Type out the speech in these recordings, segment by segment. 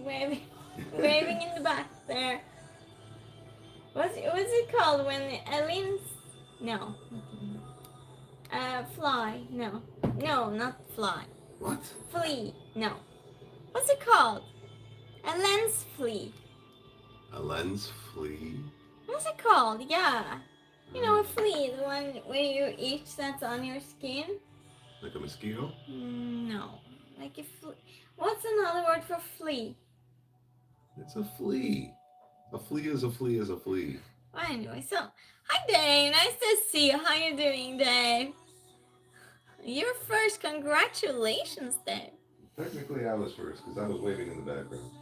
waving in the back there. What's it called when aliens? No. Fly. No. No, not fly. What? Flee. No. What's it called? A lens flea. A lens flea? What's it called? Yeah. You know, a flea, the one where you itch that's on your skin? Like a mosquito? No. Like a flea. What's another word for flea? It's a flea. A flea is a flea is a flea. Well, anyway, so, hi Dave. Nice to see you. How you doing, Dave? You're first. Congratulations, Dave. Technically, I was first because I was waving in the background.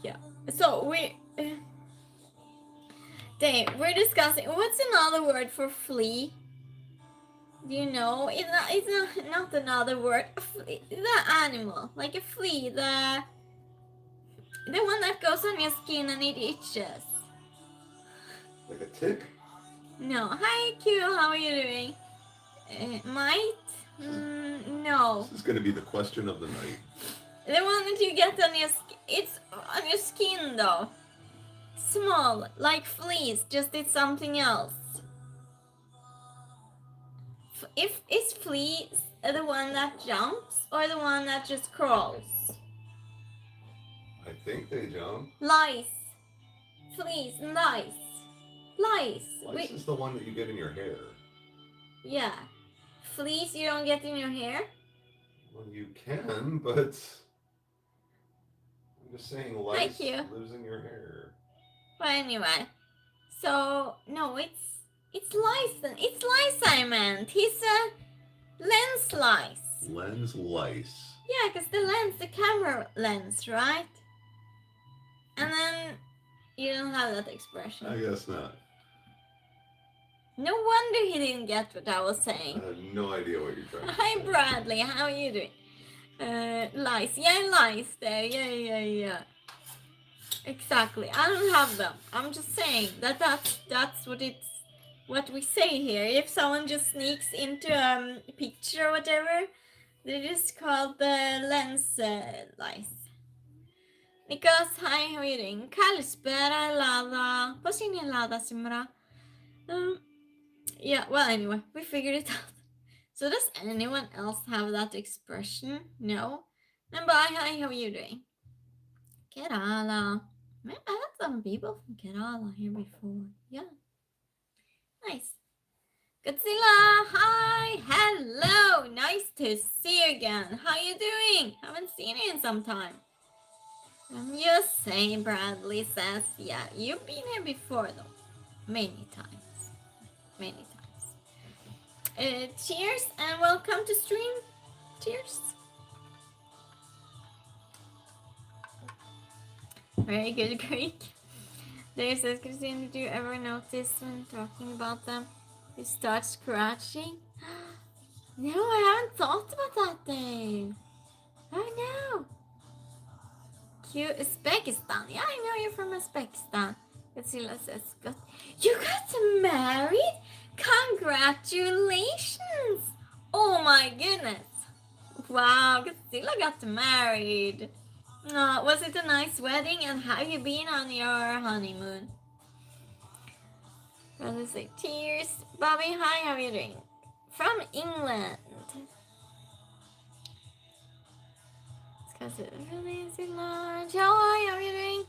Yeah. So, Dave, we're discussing, what's another word for flea? Do you know? It's not another word. The animal, like a flea, the one that goes on your skin and it itches. Like a tick? No. Hi Q, how are you doing? Mite? No. This is going to be the question of the night. The one that you get on your skin. It's on your skin though. Small, like fleas, just it's something else. If is fleas the one that jumps or the one that just crawls? I think they jump. Lice. Fleas and lice. Lice. Lice is the one that you get in your hair. Yeah. Fleas you don't get in your hair? Well, you can, but I'm just saying lice lives in your hair. But anyway, so no, it's lice then. It's lice I meant. He's a lens lice. Lens lice. Yeah, because the lens, the camera lens, right? And then you don't have that expression. I guess not. No wonder he didn't get what I was saying. I have no idea what you're trying to say. Hi Bradley, how are you doing? Lice. Yeah, lice there. Yeah. Exactly. I don't have them. I'm just saying that's what we say here. If someone just sneaks into a picture or whatever, they're just called the lens lice. Nikos, hi, how are you doing? Kalispera, Lada. Position Lada, Simra. Yeah, well, anyway, we figured it out. So does anyone else have that expression? No? And bye, hi, how are you doing? Kerala. Man, I had some people from Kerala here before. Yeah. Nice. Godzilla, hi, hello. Nice to see you again. How you doing? Haven't seen you in some time. You say, Bradley says, yeah, you've been here before though. Many times. Cheers and welcome to stream. Cheers. Very good, Greek. Dave says, Christine, did you ever notice when talking about them, you start scratching? No, I haven't thought about that, Dave. Oh no. Cute. Uzbekistan. Yeah, I know you're from Uzbekistan. Godzilla says, you got married? Congratulations! Oh my goodness. Wow, Godzilla got married. Was it a nice wedding? And how you been on your honeymoon? Brother say tears. Bobby, hi, how are you doing? From England. Really easy lunch. Hi, how are you doing?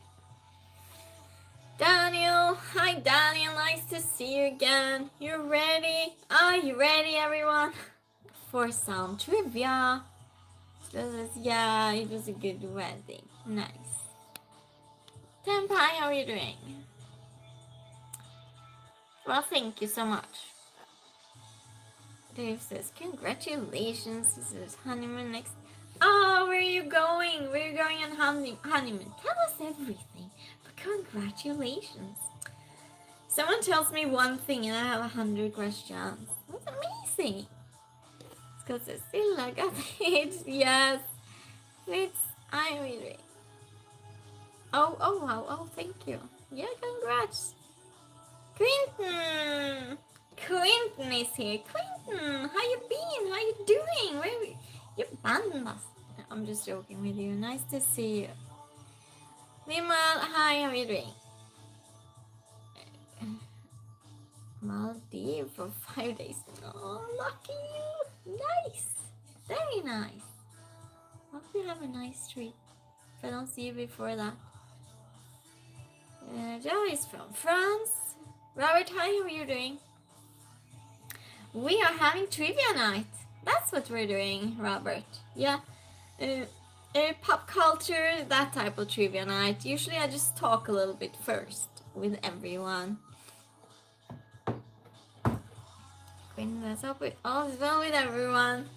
Daniel, hi Daniel, nice to see you again. You ready? Are you ready, everyone? For some trivia. Yeah, it was a good wedding. Nice. Tempai, how are you doing? Well, thank you so much. Dave says, congratulations. This is honeymoon next. Oh, where are you going? Where are you going on honeymoon? Tell us everything. But congratulations. Someone tells me one thing and I have 100 questions. That's amazing. It's because it's still like it. Yes. I'm really. Oh, thank you. Yeah, congrats. Quentin is here. Quentin, how you been? How you doing? Where you abandoned us? I'm just joking with you. Nice to see you. Meanwhile, hi, how are you doing? Maldives for 5 days. Oh, lucky you. Nice. Very nice. Hope you have a nice trip. If I don't see you before that. Joe is from France. Robert, hi, how are you doing? We are having trivia night. That's what we're doing, Robert. Yeah. Pop culture, that type of trivia night. Usually I just talk a little bit first with everyone. Let's hope all is well with everyone.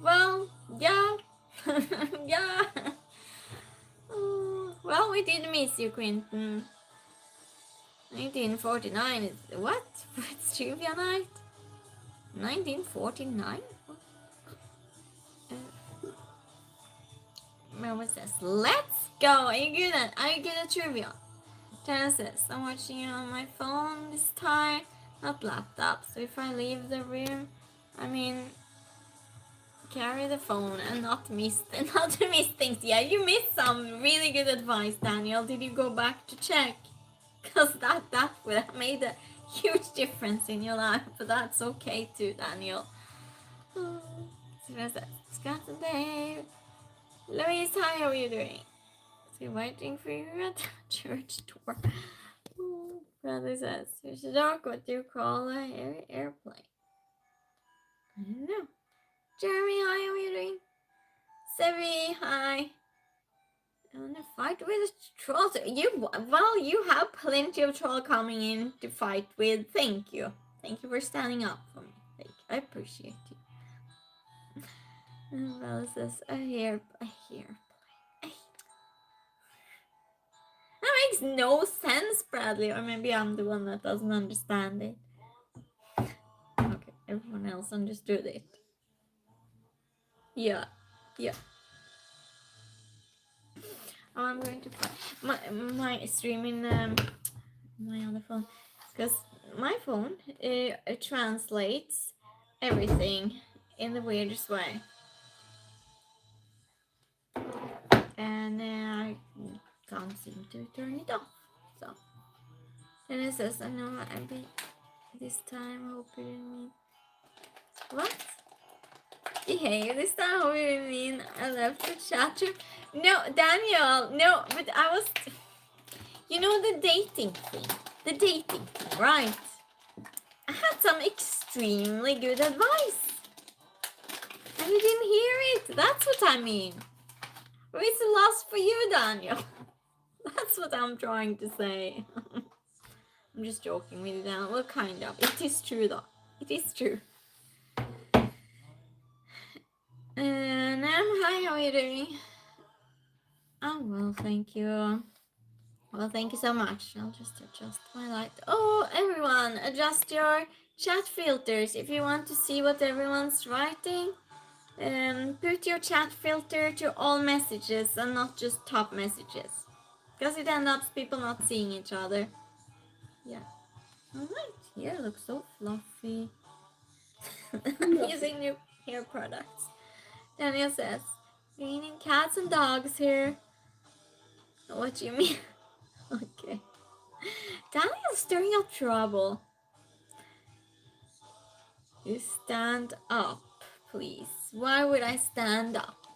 Well, yeah. Yeah. Well, we did miss you, Quentin. 1949 is what? It's trivia night? 1949? Mama says, let's go. Are you good at trivia? Tana says, I'm watching it on my phone this time, not laptop. So if I leave the room, carry the phone and not miss things. Yeah, you missed some really good advice, Daniel. Did you go back to check? Because that would have made a huge difference in your life, but that's okay too, Daniel. Scott and Dave. Louise, hi, how are you doing? Is he waiting for you at the church door? Brother says, you should talk what you call an airplane. I don't know. Jeremy, hi, how are you doing? Sevi, hi. I want to fight with trolls. You have plenty of troll coming in to fight with. Thank you. Thank you for standing up for me. I appreciate you. Well, says a hairplane. That makes no sense, Bradley. Or maybe I'm the one that doesn't understand it. Okay, everyone else understood it. Yeah. Oh, I'm going to put my streaming my other phone, because my phone it translates everything in the weirdest way, and I can't seem to turn it off. So then it says, I know I'll be this time. I hope you didn't mean what? Behave this time. I hope you didn't mean I left the chat room. No, Daniel. No, but I was. You know the dating thing, right? I had some extremely good advice. And you didn't hear it. That's what I mean. It's a loss for you, Daniel. That's what I'm trying to say. I'm just joking with you, Daniel. Well, kind of. It is true, though. It is true. Nam, hi, how are you doing? Oh, well, thank you. Well, thank you so much. I'll just adjust my light. Oh, everyone, adjust your chat filters if you want to see what everyone's writing. Put your chat filter to all messages and not just top messages, because it ends up people not seeing each other. Yeah. Alright, hair looks so fluffy. I'm using new hair products. Daniel says, raining cats and dogs here. What do you mean? Okay. Daniel's stirring up trouble. You stand up, please. Why would I stand up?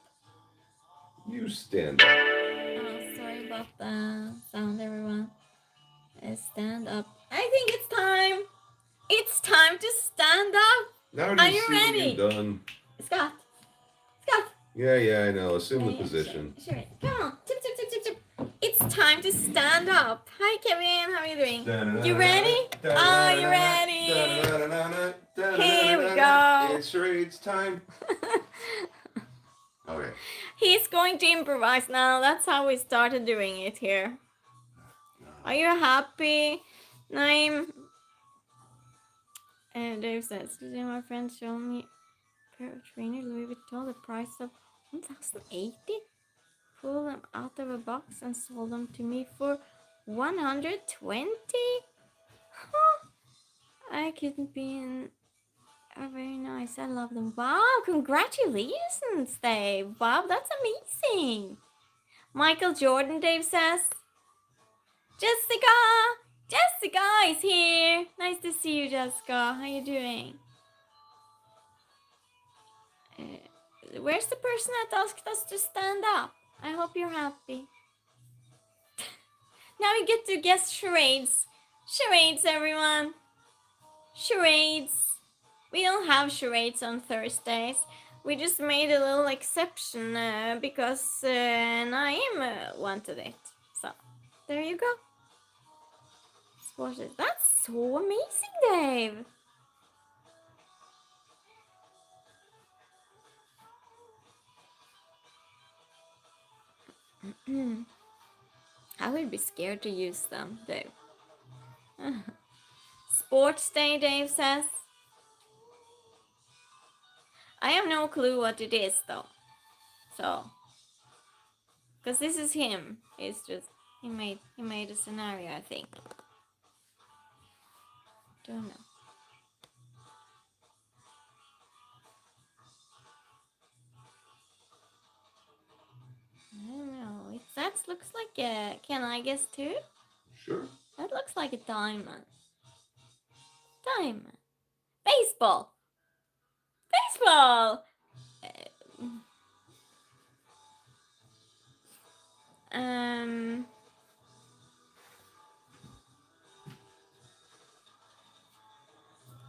You stand up. Oh, sorry about the sound, everyone. I stand up. I think it's time. It's time to stand up. Now Are you ready? Done. Scott. Yeah, I know. Assume the position. Sure. Come on. Tip. It's time to stand up. Hi, Kevin. How are you doing? You ready? Oh, you ready? Here we go. It's charades time. Okay. He's going to improvise now. That's how we started doing it here. Are you happy, Naim? And Dave says, today my friends showed me a pair of trainers Louis Vuitton, the price of 1,080. Pulled them out of a box and sold them to me for 120. Huh. I couldn't be in are very nice. I love them. Wow, congratulations, Dave. Wow, that's amazing. Michael Jordan, Dave says. Jessica! Jessica is here. Nice to see you, Jessica. How you doing? Where's the person that asked us to stand up? I hope you're happy. Now we get to guess charades. Charades, everyone. Charades. We don't have charades on Thursdays. We just made a little exception because Naeem wanted it. So, there you go. That's so amazing, Dave. I would be scared to use them, Dave. Sports Day, Dave says. I have no clue what it is, though. So, because this is him. It's just he made a scenario, I think. Don't know. I don't know. That looks like a. Can I guess too? Sure. That looks like a diamond. Diamond. Baseball. Baseball.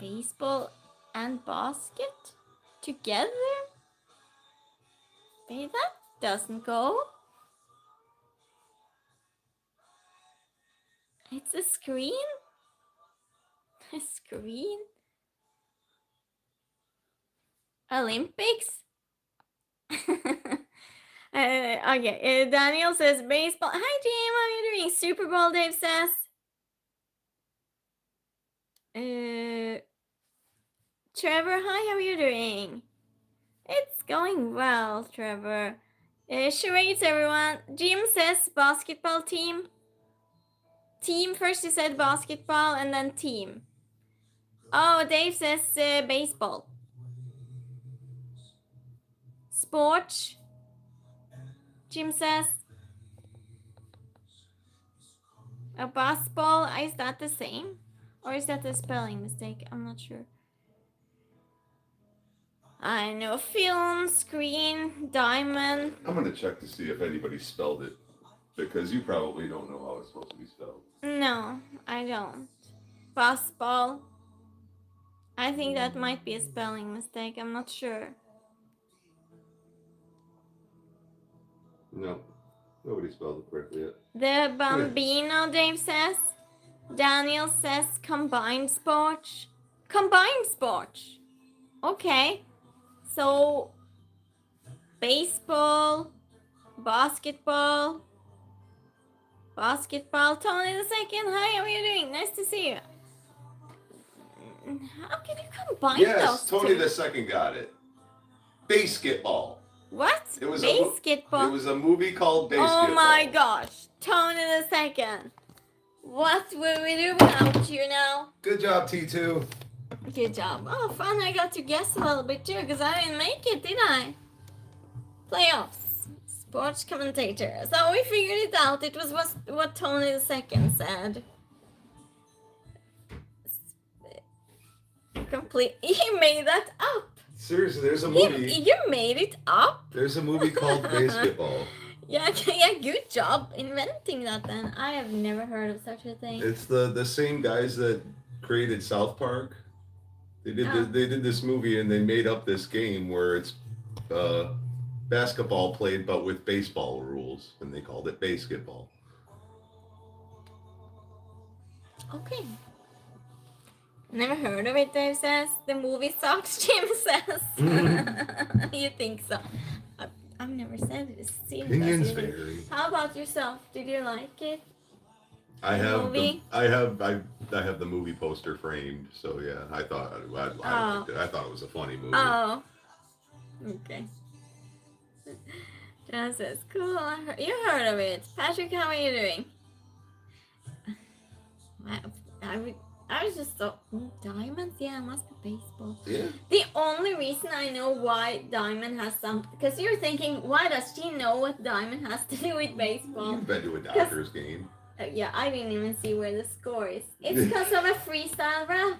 Baseball and basket together? Wait, that doesn't go. It's a screen? A screen? Olympics? Okay, Daniel says baseball. Hi, Jim. How are you doing? Super Bowl, Dave says. Trevor, hi. How are you doing? It's going well, Trevor. Charades, everyone. Jim says basketball team. Team. First he said basketball and then team. Oh, Dave says baseball. Sports. Jim says. A basketball. Is that the same? Or is that a spelling mistake? I'm not sure. I know. Film, screen, diamond. I'm gonna check to see if anybody spelled it, because you probably don't know how it's supposed to be spelled. No, I don't. Basketball. I think that might be a spelling mistake. I'm not sure. No, nobody spelled it correctly yet. The Bambino, Dave says. Daniel says combined sports. Combined sports. Okay. So, baseball, basketball. Tony the second. Hi, how are you doing? Nice to see you. How can you combine Yes, those Tony two? the second got it. Basketball. What? It was Basketball. It was a movie called Basketball. Oh my gosh. Tony the second. What will we do without you now? Good job, T2. Good job. Oh, fun. I got to guess a little bit too, because I didn't make it, did I? Playoffs. Sports commentator. So we figured it out. It was what Tony the second said. Complete. He made that up. Seriously, there's a movie. You made it up? There's a movie called Basketball. Yeah, good job inventing that then. I have never heard of such a thing. It's the same guys that created South Park. They did this movie and they made up this game where it's basketball played but with baseball rules, and they called it Basketball. Okay. Never heard of it, Dave says. The movie sucks, Jim says. You think so? I've never said it. Opinions vary. How about yourself? Did you like it? I have movie? I have the movie poster framed, so yeah, I thought it was a funny movie. Oh, okay. John says, cool. You heard of it. Patrick, how are you doing? I was just so diamonds. Yeah, it must be baseball. Yeah. The only reason I know why diamond has some, because you're thinking, why does she know what diamond has to do with baseball? You've been to a Dodgers game. Yeah, I didn't even see where the score is. It's because of a freestyle rap.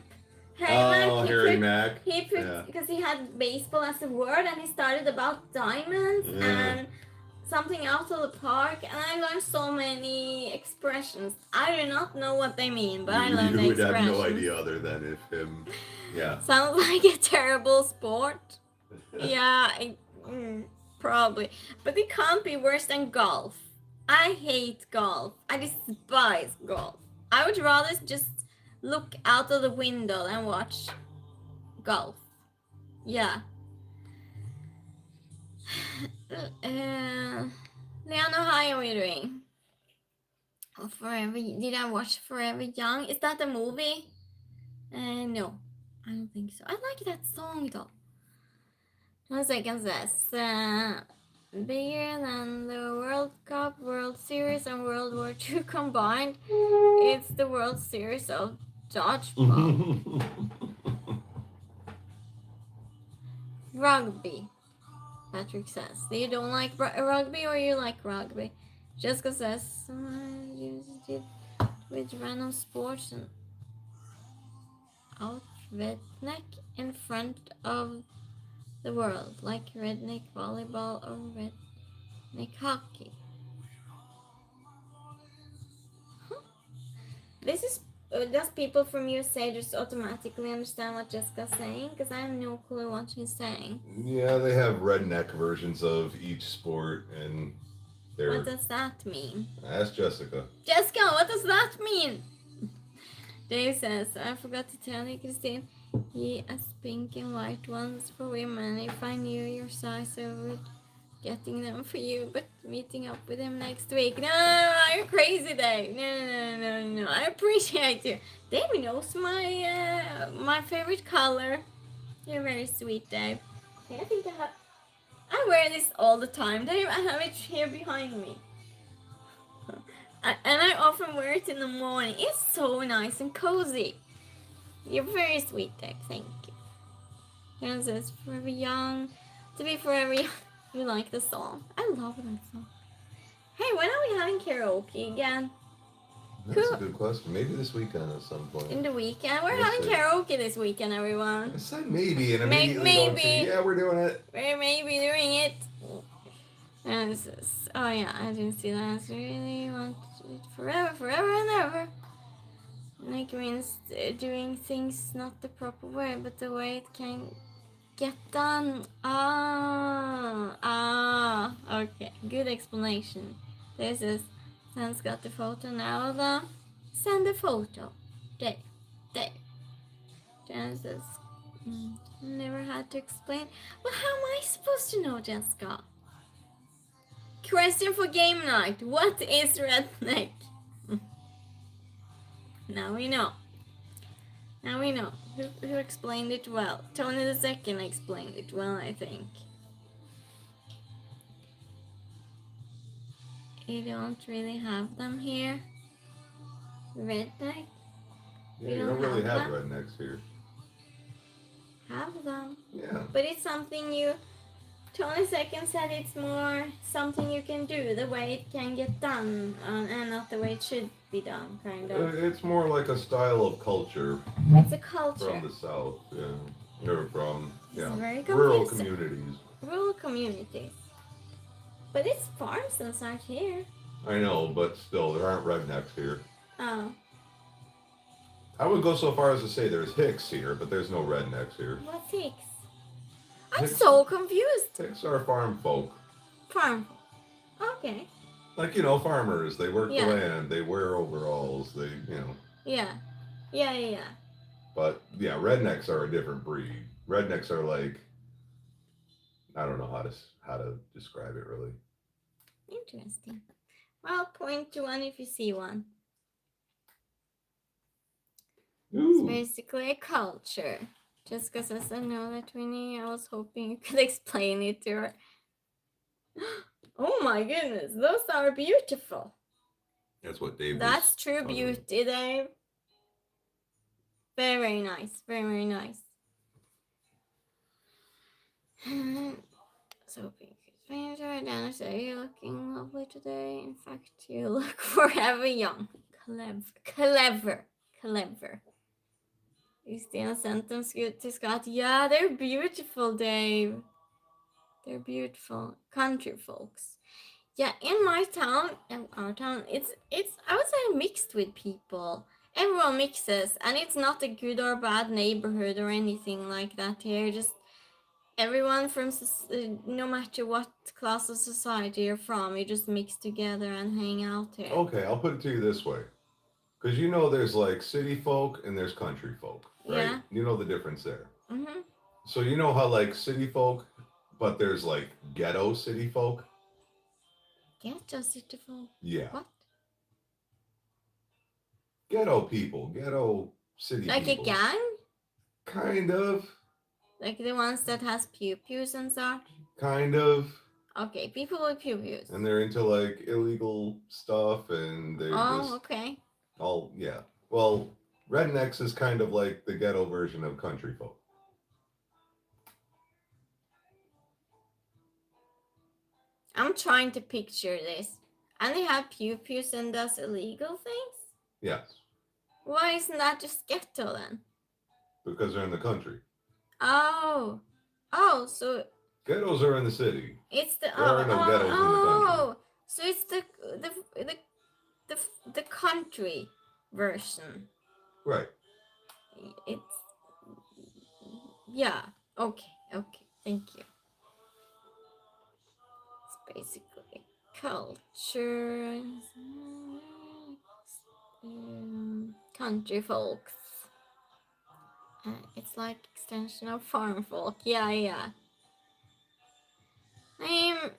Harry Mack. Because he had baseball as a word, and he started about diamonds and something out of the park, and I learned so many expressions. I do not know what they mean, but I learned the expressions. You would have no idea other than if him, yeah. Sounds like a terrible sport. Yeah, probably. But it can't be worse than golf. I hate golf. I despise golf. I would rather just look out of the window and watch golf. Yeah. Leanna, how are we doing? Forever. Did I watch Forever Young? Is that a movie? No, I don't think so. I like that song though. 1 second says, bigger than the World Cup, World Series, and World War II combined. It's the World Series of dodgeball. Rugby. Patrick says, you don't like rugby or you like rugby? Jessica says, I used it with random sports and out redneck in front of the world, like redneck volleyball or redneck hockey. This is does people from USA just automatically understand what Jessica's saying? Because I have no clue what she's saying. Yeah, they have redneck versions of each sport, and they're... What does that mean? Ask Jessica. Jessica, what does that mean? Dave says, I forgot to tell you, Christine. He has pink and white ones for women. If I knew your size, I would getting them for you, but meeting up with him next week. No, you're crazy, Dave. No. I appreciate you. Dave knows my favorite color. You're very sweet, Dave. I think I wear this all the time, Dave. I have it here behind me. And I often wear it in the morning. It's so nice and cozy. You're very sweet, Dave. Thank you. And it says, Forever Young. To be forever young. You like the song? I love that song. Hey, when are we having karaoke again? That's a good question. Maybe this weekend at some point. In the weekend? We're having karaoke this weekend, everyone. I said maybe, and immediately yeah, we're doing it. We're maybe doing it. And it says, oh yeah, I didn't see that. I really want it forever and ever. Like means doing things not the proper way, but the way it can get done. Okay, good explanation. This is Sam's got the photo now. Send the photo. There. Genesis. Never had to explain. Well, how am I supposed to know, Jessica? Question for game night. What is redneck? Now we know. Who explained it well? Tony the Second explained it well, I think. You don't really have them here. Redneck? Yeah, you don't really have rednecks here. Have them. Yeah. But it's something you... Tony Second said it's more something you can do, the way it can get done, and not the way it should be done, kind of. It's more like a style of culture. It's a culture. From the South, yeah. Or from, rural communities. Rural communities. But it's farms and such here. I know, but still, there aren't rednecks here. Oh. I would go so far as to say there's Hicks here, but there's no rednecks here. What's Hicks? I'm so confused. Hicks are farm folk. Farm folk. Okay. Like, farmers. They work the land. They wear overalls. They, Yeah. But, rednecks are a different breed. Rednecks are like, I don't know how to describe it, really. Interesting. Well, point to one if you see one. Ooh. It's basically a culture. Just because I said no that Winnie, I was hoping you could explain it to her. Oh my goodness, those are beautiful. That's what Dave That's true beauty, Dave. Very, very nice. Very, very nice. So pink painter, Dana said you're looking lovely today. In fact, you look forever young. Clever. You still sent them to Scott. Yeah, they're beautiful, Dave. They're beautiful. Country folks. Yeah, in my town, in our town, it's I would say mixed with people. Everyone mixes, and it's not a good or bad neighborhood or anything like that here. Just everyone from no matter what class of society you're from, you just mix together and hang out here. Okay, I'll put it to you this way. Because you know there's like city folk and there's country folk, right? Yeah. You know the difference there. Mm-hmm. So you know how like city folk, but there's like ghetto city folk? Ghetto city folk? Yeah. What? Ghetto people, ghetto city like people. Like a gang? Kind of. Like the ones that has pew-pews and such? Kind of. Okay, people with pew-pews. And they're into like illegal stuff and they're just... okay. All, yeah. Well, rednecks is kind of like the ghetto version of country folk. I'm trying to picture this. And they have pew-pews and does illegal things? Yes. Why isn't that just ghetto then? Because they're in the country. Oh, so ghettos are in the city. It's the there are no ghettos in the country. So it's the country version. Right. It's yeah. Okay. Thank you. It's basically culture, country folks. It's like extension of farm folk. Yeah. Naeem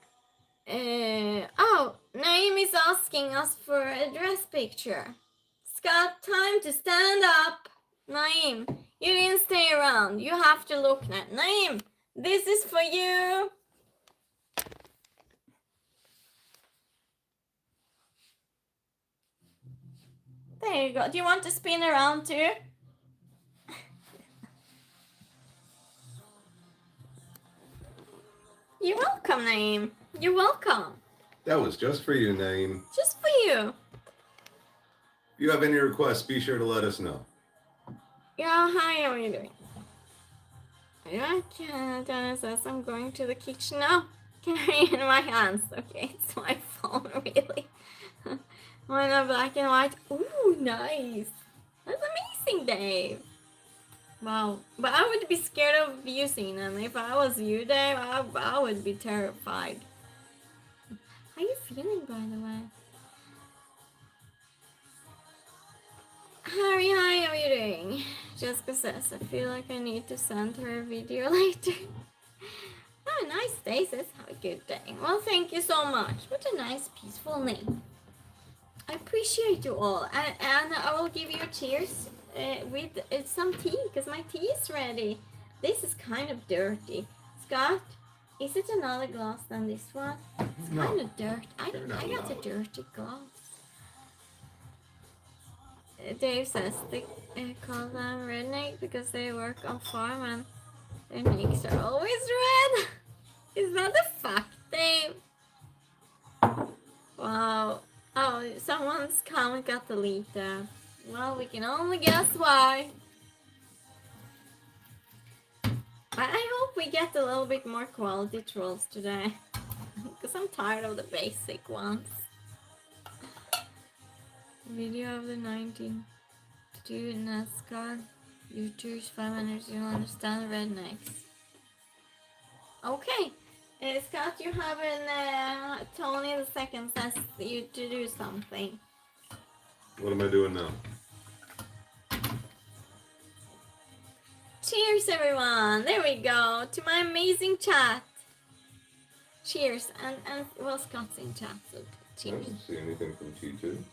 is asking us for a dress picture. Scott, time to stand up. Naeem, you didn't stay around. You have to look now. Naeem, this is for you. There you go. Do you want to spin around too? You're welcome, Naeem. You're welcome. That was just for you, Naeem. Just for you. If you have any requests, be sure to let us know. Yeah, hi, how are you doing? Dana says I'm going to the kitchen now. Carry in my hands. Okay, it's my phone, really. Mine are black and white. Ooh, nice. That's amazing, Dave. Wow. But I would be scared of using them. If I was you, Dave, I would be terrified. How are you feeling, by the way? Harry, hi, how are you doing? Jessica says, I feel like I need to send her a video later. Oh, nice day, says, have a good day. Well, thank you so much. What a nice, peaceful name. I appreciate you all. And I will give you cheers with some tea, because my tea is ready. This is kind of dirty. Scott, is it another glass than this one? It's kind of dirt. I got a dirty glass. Dave says they call them redneck because they work on farm and their necks are always red. Is that a fact, Dave? Wow. Oh, someone's comment got deleted. Well, we can only guess why. But I hope we get a little bit more quality trolls today. Because I'm tired of the basic ones. Video of the 1992 NASCAR YouTubers 500 you'll understand rednecks. Okay, Scott, you have an Tony the second says you to do something. What am I doing now? Cheers, everyone! There we go to my amazing chat. Cheers, and well, Scott's in chat, so cheers. I didn't see anything from T2.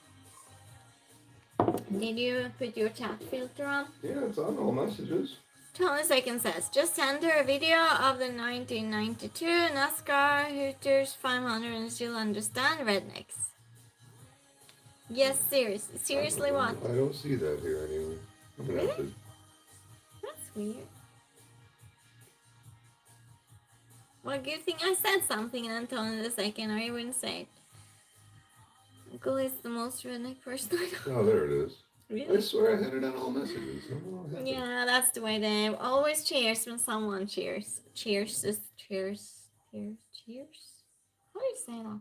Did you put your chat filter on? Yeah, it's on all messages. Tony Second says, just send her a video of the 1992 NASCAR Hooters 500 and she'll understand rednecks. Yes, seriously what? I don't see that here anyway. I'm gonna have to weird. Well, good thing I said something and then told in a second, or you wouldn't say it. Uncle is the most redneck person I know. Oh, there it is. Really? I swear I had it on all messages. I don't know what happened. Yeah, that's the way they always cheers when someone cheers. Cheers is cheers. Cheers. How do you say that?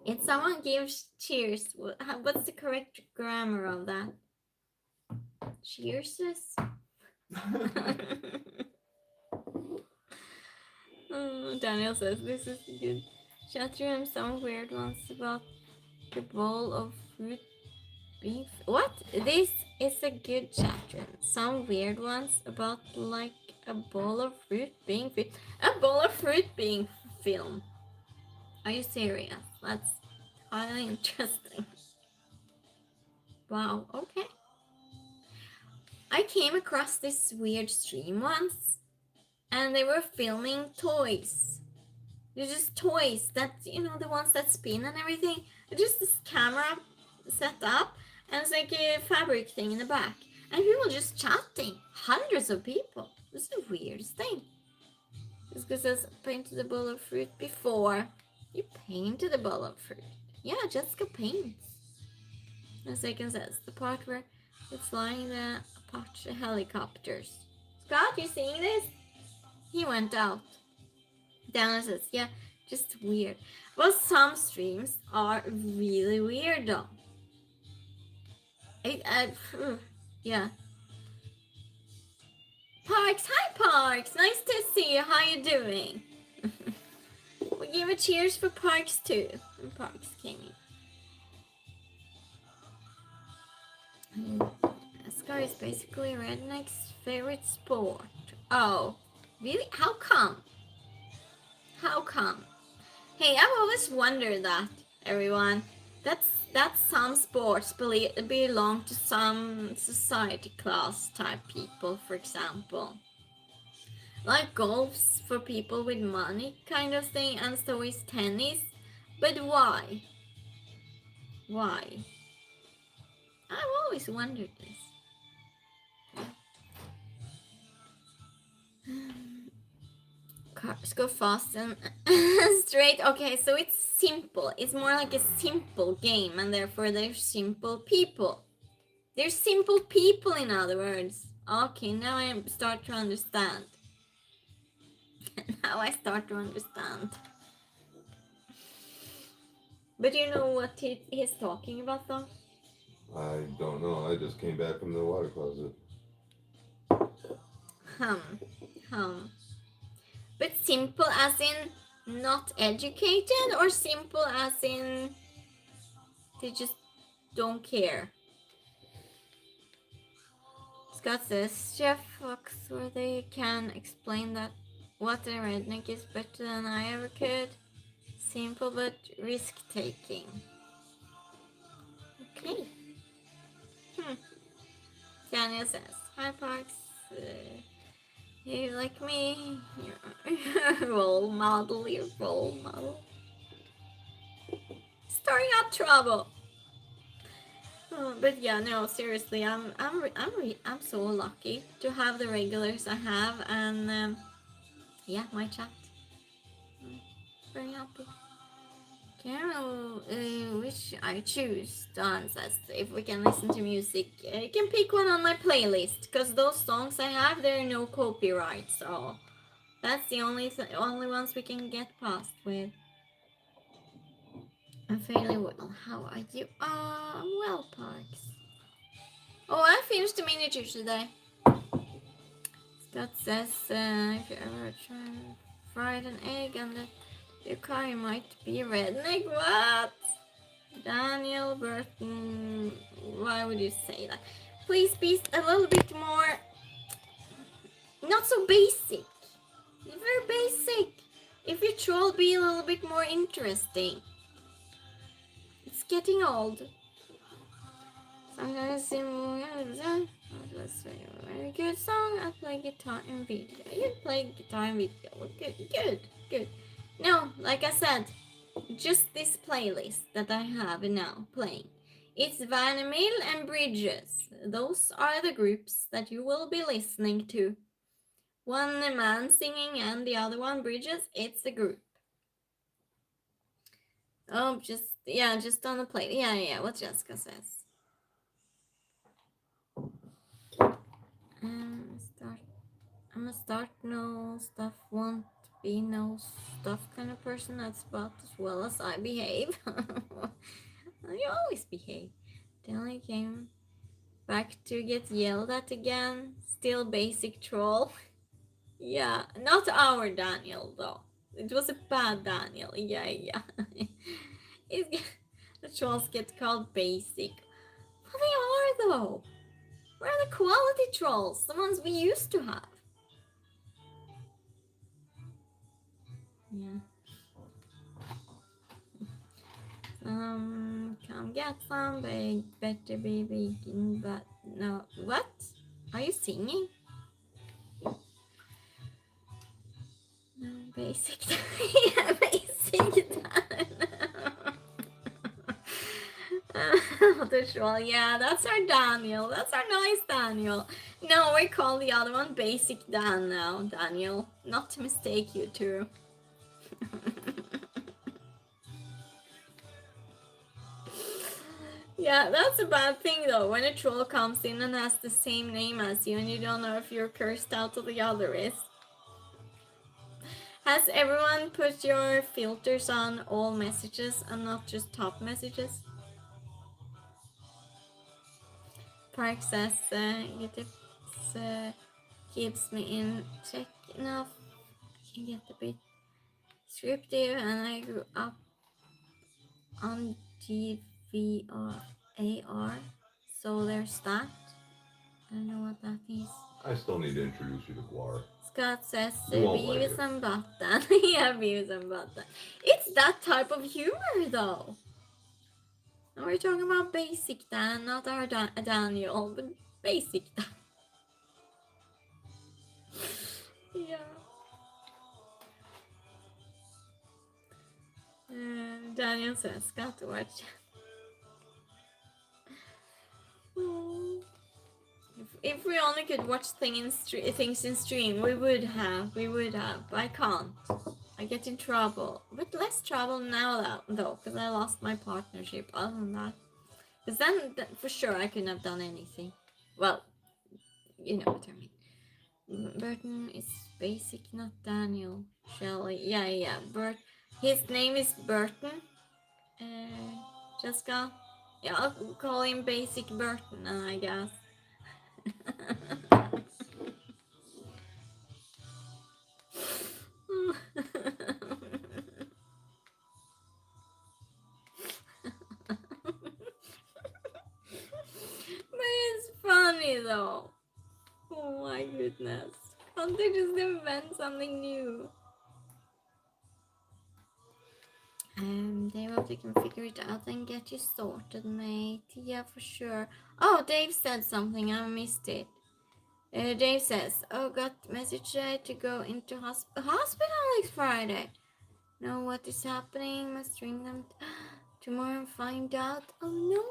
If someone gives cheers, what's the correct grammar of that? Cheers is? Daniel says this is good. Chat room, some weird ones about the bowl of fruit beef. What? This is a good chat room. Some weird ones about like a bowl of fruit being a bowl of fruit being film. Are you serious? That's highly interesting. Wow. Okay. I came across this weird stream once, and they were filming toys. They're just toys that, the ones that spin and everything. Just this camera set up, and it's like a fabric thing in the back. And people just chatting. Hundreds of people. It's the weirdest thing. This guy says, painted the bowl of fruit before. You painted the bowl of fruit. Yeah, Jessica paints. And second says, the part where it's flying the Apache helicopters. Scott, you seeing this? He went out. Dana says, yeah, just weird. Well, some streams are really weird though. Yeah. Parks, hi Parks, nice to see you. How you doing? We give a cheers for Parks too. And Parks came in. Sky is basically redneck's favorite sport. Oh, really? How come? How come? Hey, I've always wondered that, everyone. That's some sports belong to some society class type people, for example. Like golf's for people with money kind of thing, and so is tennis. But why? Why? I've always wondered this. Cars go fast and straight. Okay, so it's simple. It's more like a simple game, and therefore they're simple people. They're simple people, in other words. Okay, now I start to understand. Now I start to understand. But you know what he's talking about, though? I don't know. I just came back from the water closet. But simple as in not educated, or simple as in they just don't care? Scott says, Chef Foxworthy can explain that what a redneck is better than I ever could. Simple but risk-taking. Okay. Daniel says, hi Parks. You like me? You're role model. You're role model. Stirring up trouble. But yeah, no, seriously, I'm so lucky to have the regulars I have, and yeah, my chat. Very happy. Carol, which I choose. Don says if we can listen to music, you can pick one on my playlist, because those songs I have, there are no copyright, so that's the only ones we can get past with. I'm fairly well. How are you? I'm well, Parks. Oh, I finished the miniature today. Scott says if you ever try fried an egg and your car, you might be a redneck. What? Daniel Burton, why would you say that? Please be a little bit more, not so basic. You're very basic. If you troll, be a little bit more interesting. It's getting old. Sometimes very good song. I play guitar in video. You play guitar in video. Good. No, like I said, just this playlist that I have now playing It's Vandermeer and Bridges. Those are the groups that you will be listening to. One man singing and the other one Bridges. It's a group. Oh, just on the plate. Yeah. What Jessica says. Start. I'm a start no stuff, won't be no stuff kind of person. That's about as well as I behave. You always behave. Then I came back to get yelled at again. Still basic troll. Yeah, not our Daniel though. It was a bad Daniel. Yeah. The trolls get called basic. But they are though. Where are the quality trolls? The ones we used to have. Yeah. Come get some big, better be vegan, but no. What? Are you singing? No, basic. Yeah, basic. The troll. Yeah, that's our Daniel. That's our nice Daniel. No, we call the other one Basic Dan now, Daniel. Not to mistake you two. Yeah, that's a bad thing though, when a troll comes in and has the same name as you and you don't know if you're cursed out or the other is. Has everyone put your filters on all messages and not just top messages? Park says it keeps me in check enough. I can get a bit scriptive and I grew up on GVR, so there's that. I don't know what that is. I still need to introduce you to Guar. Scott says Beavis and Button. Yeah, Beavis and Button. It's that type of humor though. Now we're talking about basic Dan, not our Daniel, but basic Dan. Yeah. Daniel says, got to watch. If we only could watch things in stream, we would have. But I can't. I get in trouble. But less trouble now though, because I lost my partnership. Other than that. Because then, for sure, I couldn't have done anything. Well, you know what I mean. Burton is basic, not Daniel. Shelley. Yeah. His name is Burton. Jessica. Yeah, I'll call him Basic Burton, I guess. But it's funny though. Oh my goodness. Can't they just invent something new? Dave, hope you can figure it out and get you sorted, mate. Yeah, for sure. Oh, Dave said something. I missed it. Dave says, oh, got message to go into hospital next Friday. Know what is happening? Must ring them tomorrow and find out. Oh no,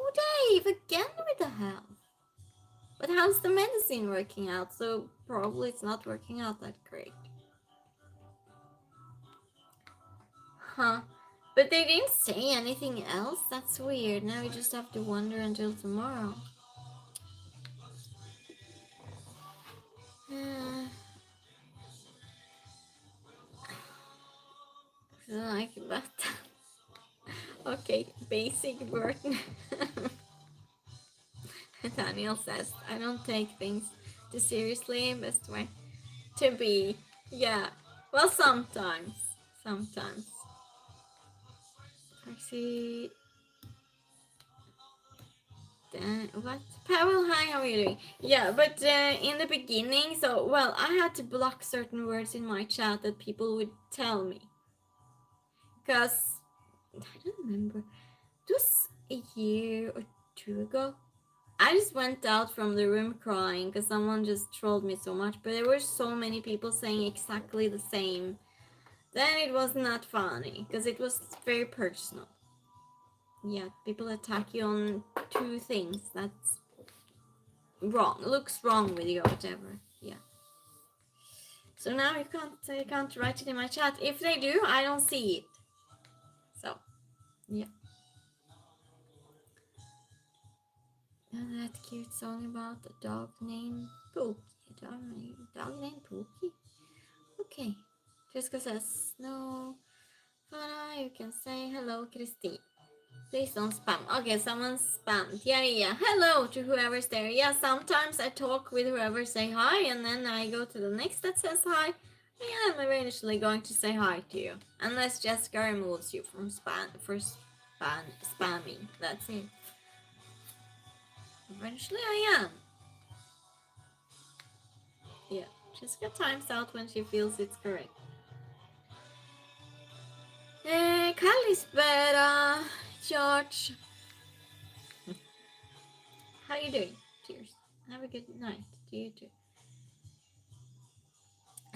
Dave, again with the health. But how's the medicine working out? So probably it's not working out that great. Huh. But they didn't say anything else? That's weird. Now we just have to wonder until tomorrow. Like that. Okay, basic Burton. Daniel says, I don't take things too seriously. Best way to be. Yeah. Well, sometimes. Actually, what? Pavel, hi, how are you doing? Yeah, but in the beginning, I had to block certain words in my chat that people would tell me. Because, I don't remember, it was a year or two ago. I just went out from the room crying because someone just trolled me so much, but there were so many people saying exactly the same. Then it was not funny because it was very personal. Yeah, people attack you on two things. That's wrong. Looks wrong with you or whatever. Yeah. So now you can't write it in my chat. If they do, I don't see it. So, yeah. And that cute song about a dog named Pookie. Dog named Pookie? Okay. Jessica says, no. Farah, you can say hello, Christine. Please don't spam. Okay, someone spammed. Yeah. Hello to whoever's there. Yeah, sometimes I talk with whoever say hi, and then I go to the next that says hi. Yeah, I'm eventually going to say hi to you. Unless Jessica removes you from spamming. That's it. Eventually I am. Yeah, Jessica times out when she feels it's correct. Kalispera, George. How you doing? Cheers. Have a good night to you too.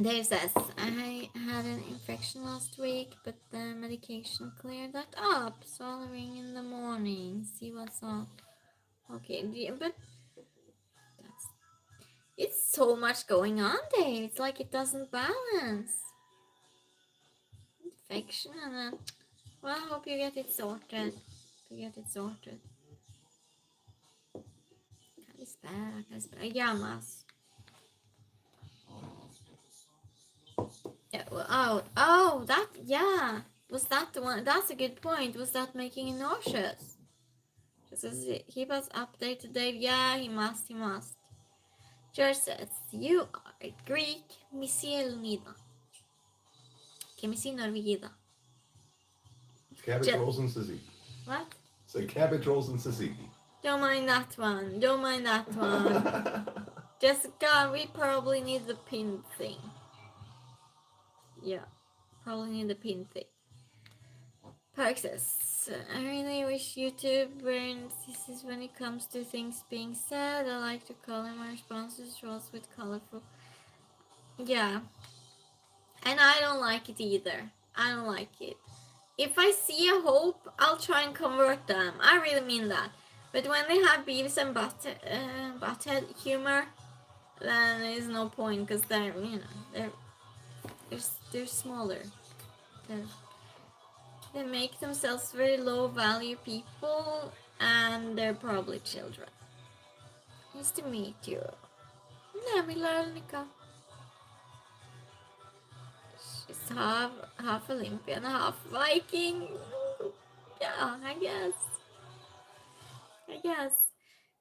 Dave says, I had an infection last week, but the medication cleared that up. Swallowing in the morning. See what's up. Okay, but that's, it's so much going on, Dave. It's like it doesn't balance. Infection and then, well, I hope you get it sorted. Kalispera. Yamas. Yeah, well, yeah. Was that the one? That's a good point. Was that making you nauseous? Says he was updated Dave. Yeah, he must. George says, you are Greek. Missy Elnida. Que Missy Norvegida. Cabbage rolls and tzatziki. What? Say cabbage rolls and tzatziki. Don't mind that one. Jessica, we probably need the pin thing. Yeah, probably need the pin thing. Park says, I really wish YouTube weren't this when it comes to things being said. I like to color my responses rolls with colorful. Yeah. And I don't like it either. I don't like it. If I see a hope, I'll try and convert them. I really mean that. But when they have Beavis and Butthead humor, then there's no point because they're smaller. They make themselves very low value people, and they're probably children. Nice to meet you. Namilarnika. She's half Olympian, half Viking. Yeah, I guess.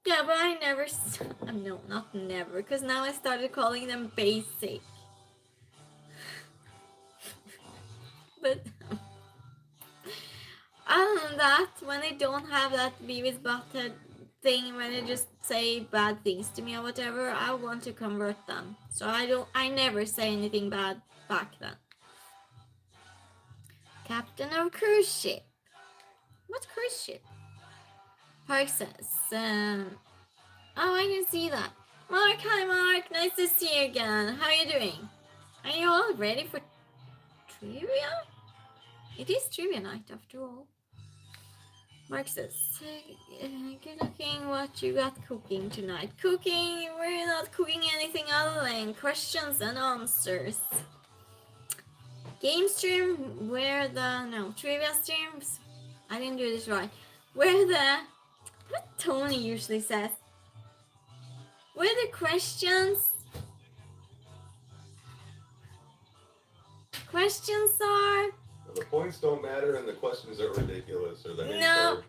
Yeah, but I never. No, not never, because now I started calling them basic. But other than that, when they don't have that Beavis Butthead thing, when they just say bad things to me or whatever, I want to convert them. So I never say anything bad back then. Captain of cruise ship. What cruise ship? Park says, oh, I can see that. Mark, hi Mark, nice to see you again. How are you doing? Are you all ready for trivia? It is trivia night after all. Mark says, good looking what you got cooking tonight. Cooking? We're not cooking anything other than questions and answers. Game stream, trivia streams. I didn't do this right. What Tony usually says. Where the questions are. The points don't matter and the questions are ridiculous. Or the No,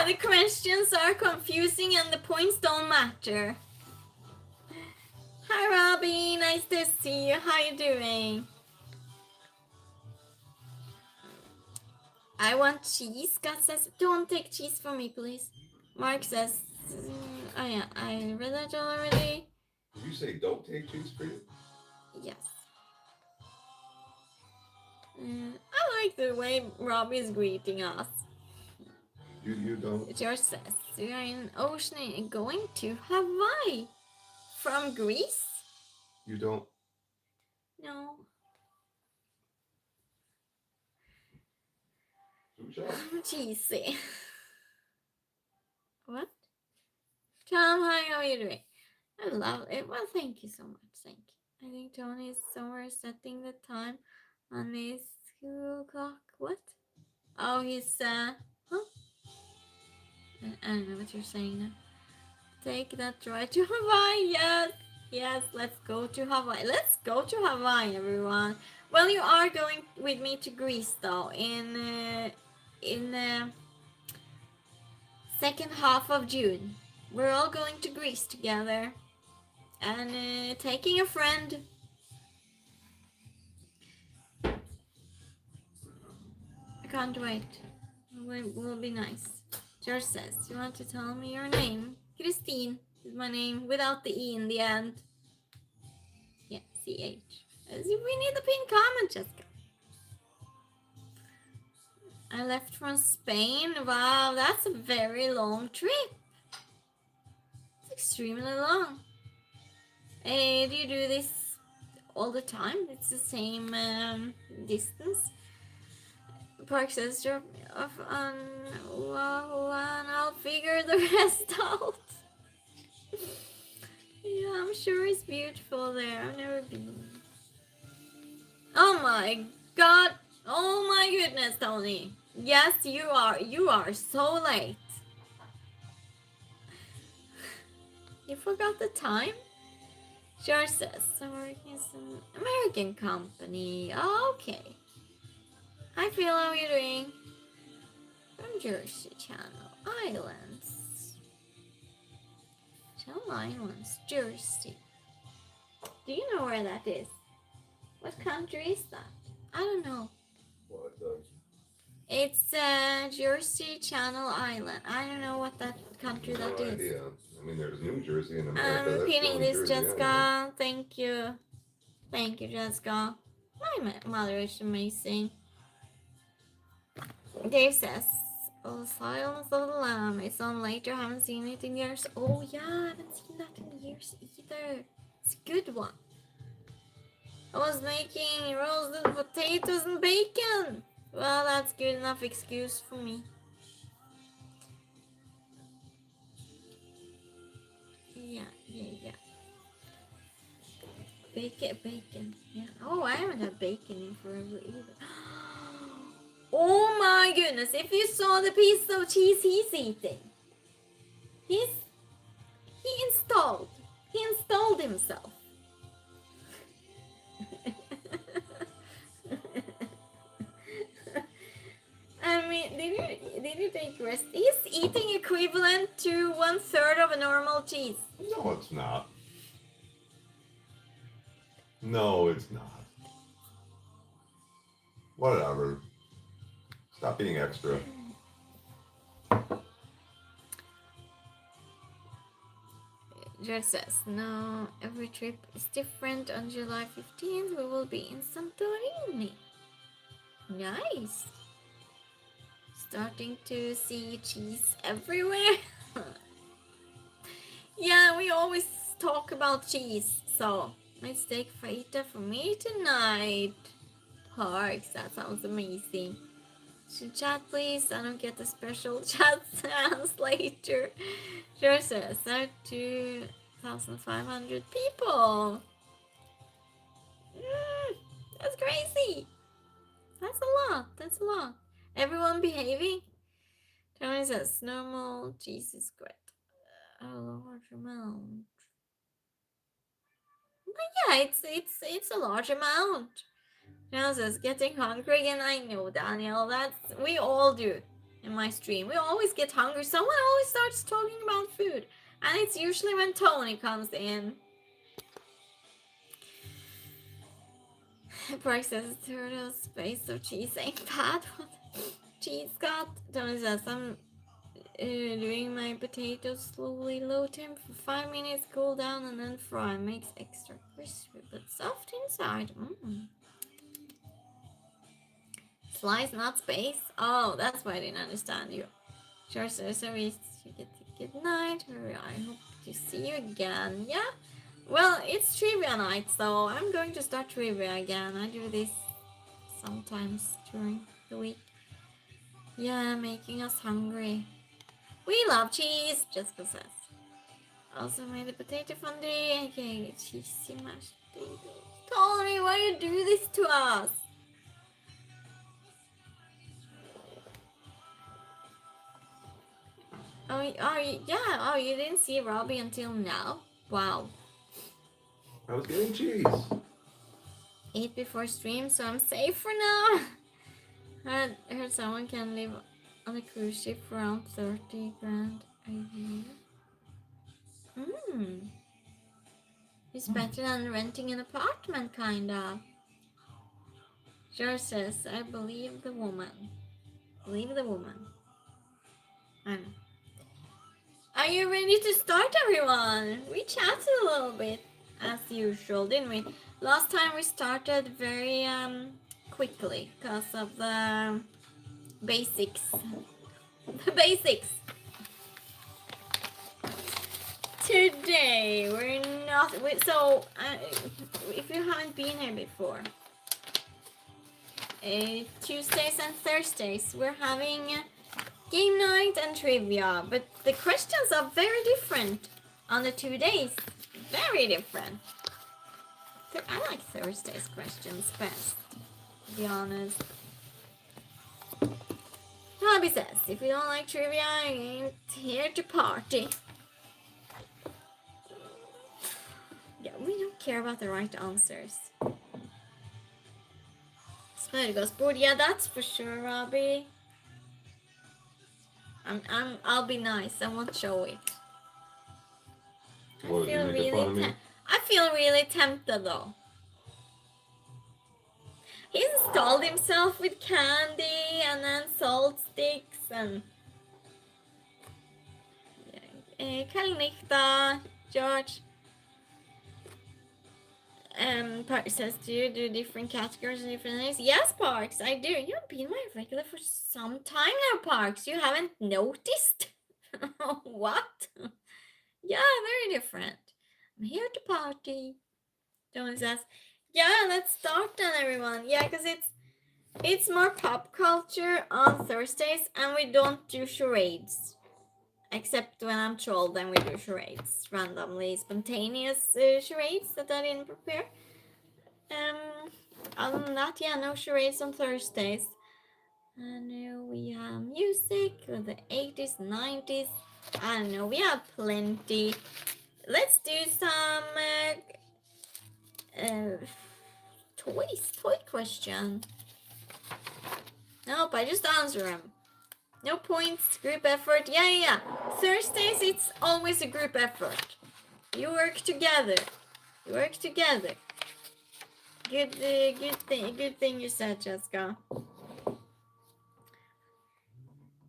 the questions are confusing and the points don't matter. Hi Robbie, nice to see you. How you doing? I want cheese. Scott says, don't take cheese from me, please. Mark says, oh yeah, I read that already. Did you say don't take cheese for you? Yes. I like the way Robbie is greeting us. You don't? George says, we are in ocean going to Hawaii. From Greece? You don't? No. Susha? I'm cheesy. What? Tom, hi, how are you doing? I love it. Well, thank you so much. Thank you. I think Tony is somewhere setting the time on his school clock. What? Oh, he's, huh? I don't know what you're saying now. Take that ride to Hawaii. Yes. Yes, let's go to Hawaii. Let's go to Hawaii, everyone. Well, you are going with me to Greece, though, in second half of June. We're all going to Greece together and taking a friend. I can't wait. It will be nice. George says, you want to tell me your name? Christine is my name without the E in the end. Yeah, CH. We need the pin comment, Jessica. I left from Spain. Wow, that's a very long trip. It's extremely long. Hey, do you do this all the time? It's the same distance. Park says drop me off on and I'll figure the rest out. Yeah, I'm sure it's beautiful there. I've never been. Oh my god. Oh my goodness, Tony. Yes, you are. You are so late. You forgot the time? Sure says. I'm working as an American company. Okay. Hi, Phil. How are you doing? From Jersey Channel Islands. Channel Islands, Jersey. Do you know where that is? What country is that? I don't know. What? It's Jersey Channel Island. I don't know what that country that is. Idea. I mean, there's New Jersey in America. I'm pinning this, Jessica. Thank you. Thank you, Jessica. My mother is amazing. Dave says, oh, Silence of the Lamb. It's on later. I haven't seen it in years. Oh, yeah, I haven't seen that in years either. It's a good one. I was making roasted potatoes and bacon. Well, that's good enough excuse for me. Yeah. Bacon. Yeah. Oh, I haven't had bacon in forever either. Oh my goodness! If you saw the piece of cheese he's eating, he installed himself. I mean, did you take rest? He's eating equivalent to 1/3 of a normal cheese. No, it's not. No, it's not. Whatever. Stop being extra. George says, no, every trip is different. On July 15th, we will be in Santorini. Nice. Starting to see cheese everywhere. Yeah, we always talk about cheese. So, let's take fajita for me tonight. Parks, that sounds amazing. Should chat, please? I don't get the special chat translator. Sure says, there are 2,500 people. That's crazy. That's a lot. Everyone behaving? Tony says, normal cheese is great. A large amount. But yeah, it's a large amount. Tony says, getting hungry again. I know, Daniel. We all do in my stream. We always get hungry. Someone always starts talking about food. And it's usually when Tony comes in. Park says, turtle space of cheese ain't bad. Cheese got. Tony says, I'm doing my potatoes slowly, low temp for 5 minutes, cool down, and then fry. Makes extra crispy but soft inside. Slice, not space. Oh, that's why I didn't understand you. Sure, so you get a good night. I hope to see you again. Yeah. Well, it's trivia night, so I'm going to start trivia again. I do this sometimes during the week. Yeah, making us hungry. We love cheese, Jessica says. Also made the potato fondue, aka cheesy mashed potatoes. Tolly, why you do this to us? Oh, you didn't see Robbie until now? Wow. I was getting cheese. Eat before stream, so I'm safe for now. heard someone can live on a cruise ship for around 30 grand a year. It's better than renting an apartment, kinda. George says, I believe the woman. Believe the woman. I know. Are you ready to start, everyone? We chatted a little bit, as usual, didn't we? Last time we started very quickly because of the basics. The basics. Today we're not. So if you haven't been here before, Tuesdays and Thursdays we're having game night and trivia, but the questions are very different on the 2 days. Very different. I like Thursday's questions best, to be honest. Robbie says, if you don't like trivia, you ain't here to party. Yeah, we don't care about the right answers. Smörgåsbord, yeah, that's for sure, Robbie. I'll be nice. I won't show it. What, I feel really tempted though. He installed himself with candy and then salt sticks and Kalnikta, George. Parks says, do you do different categories and different things? Yes, Parks, I do. You've been my regular for some time now, Parks. You haven't noticed? What? Yeah, very different. I'm here to party. Jonas says, yeah, let's start then, everyone. Yeah, because it's more pop culture on Thursdays, and we don't do charades. Except when I'm trolled, then we do charades. Randomly spontaneous charades that I didn't prepare. Other than that, yeah, no charades on Thursdays. And we have music with the 80s, 90s. I don't know, we have plenty. Let's do some toy question. Nope, I just answer them. No points, group effort. Yeah. Thursdays, it's always a group effort. You work together. Good thing you said, Jessica.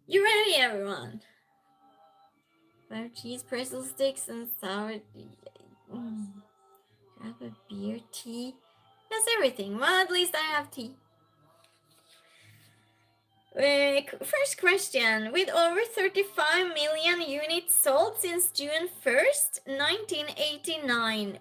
You ready, everyone? Butter cheese, pretzel sticks, and sour. Have a beer, tea. That's everything. Well, at least I have tea. First question. With over 35 million units sold since June 1st, 1989,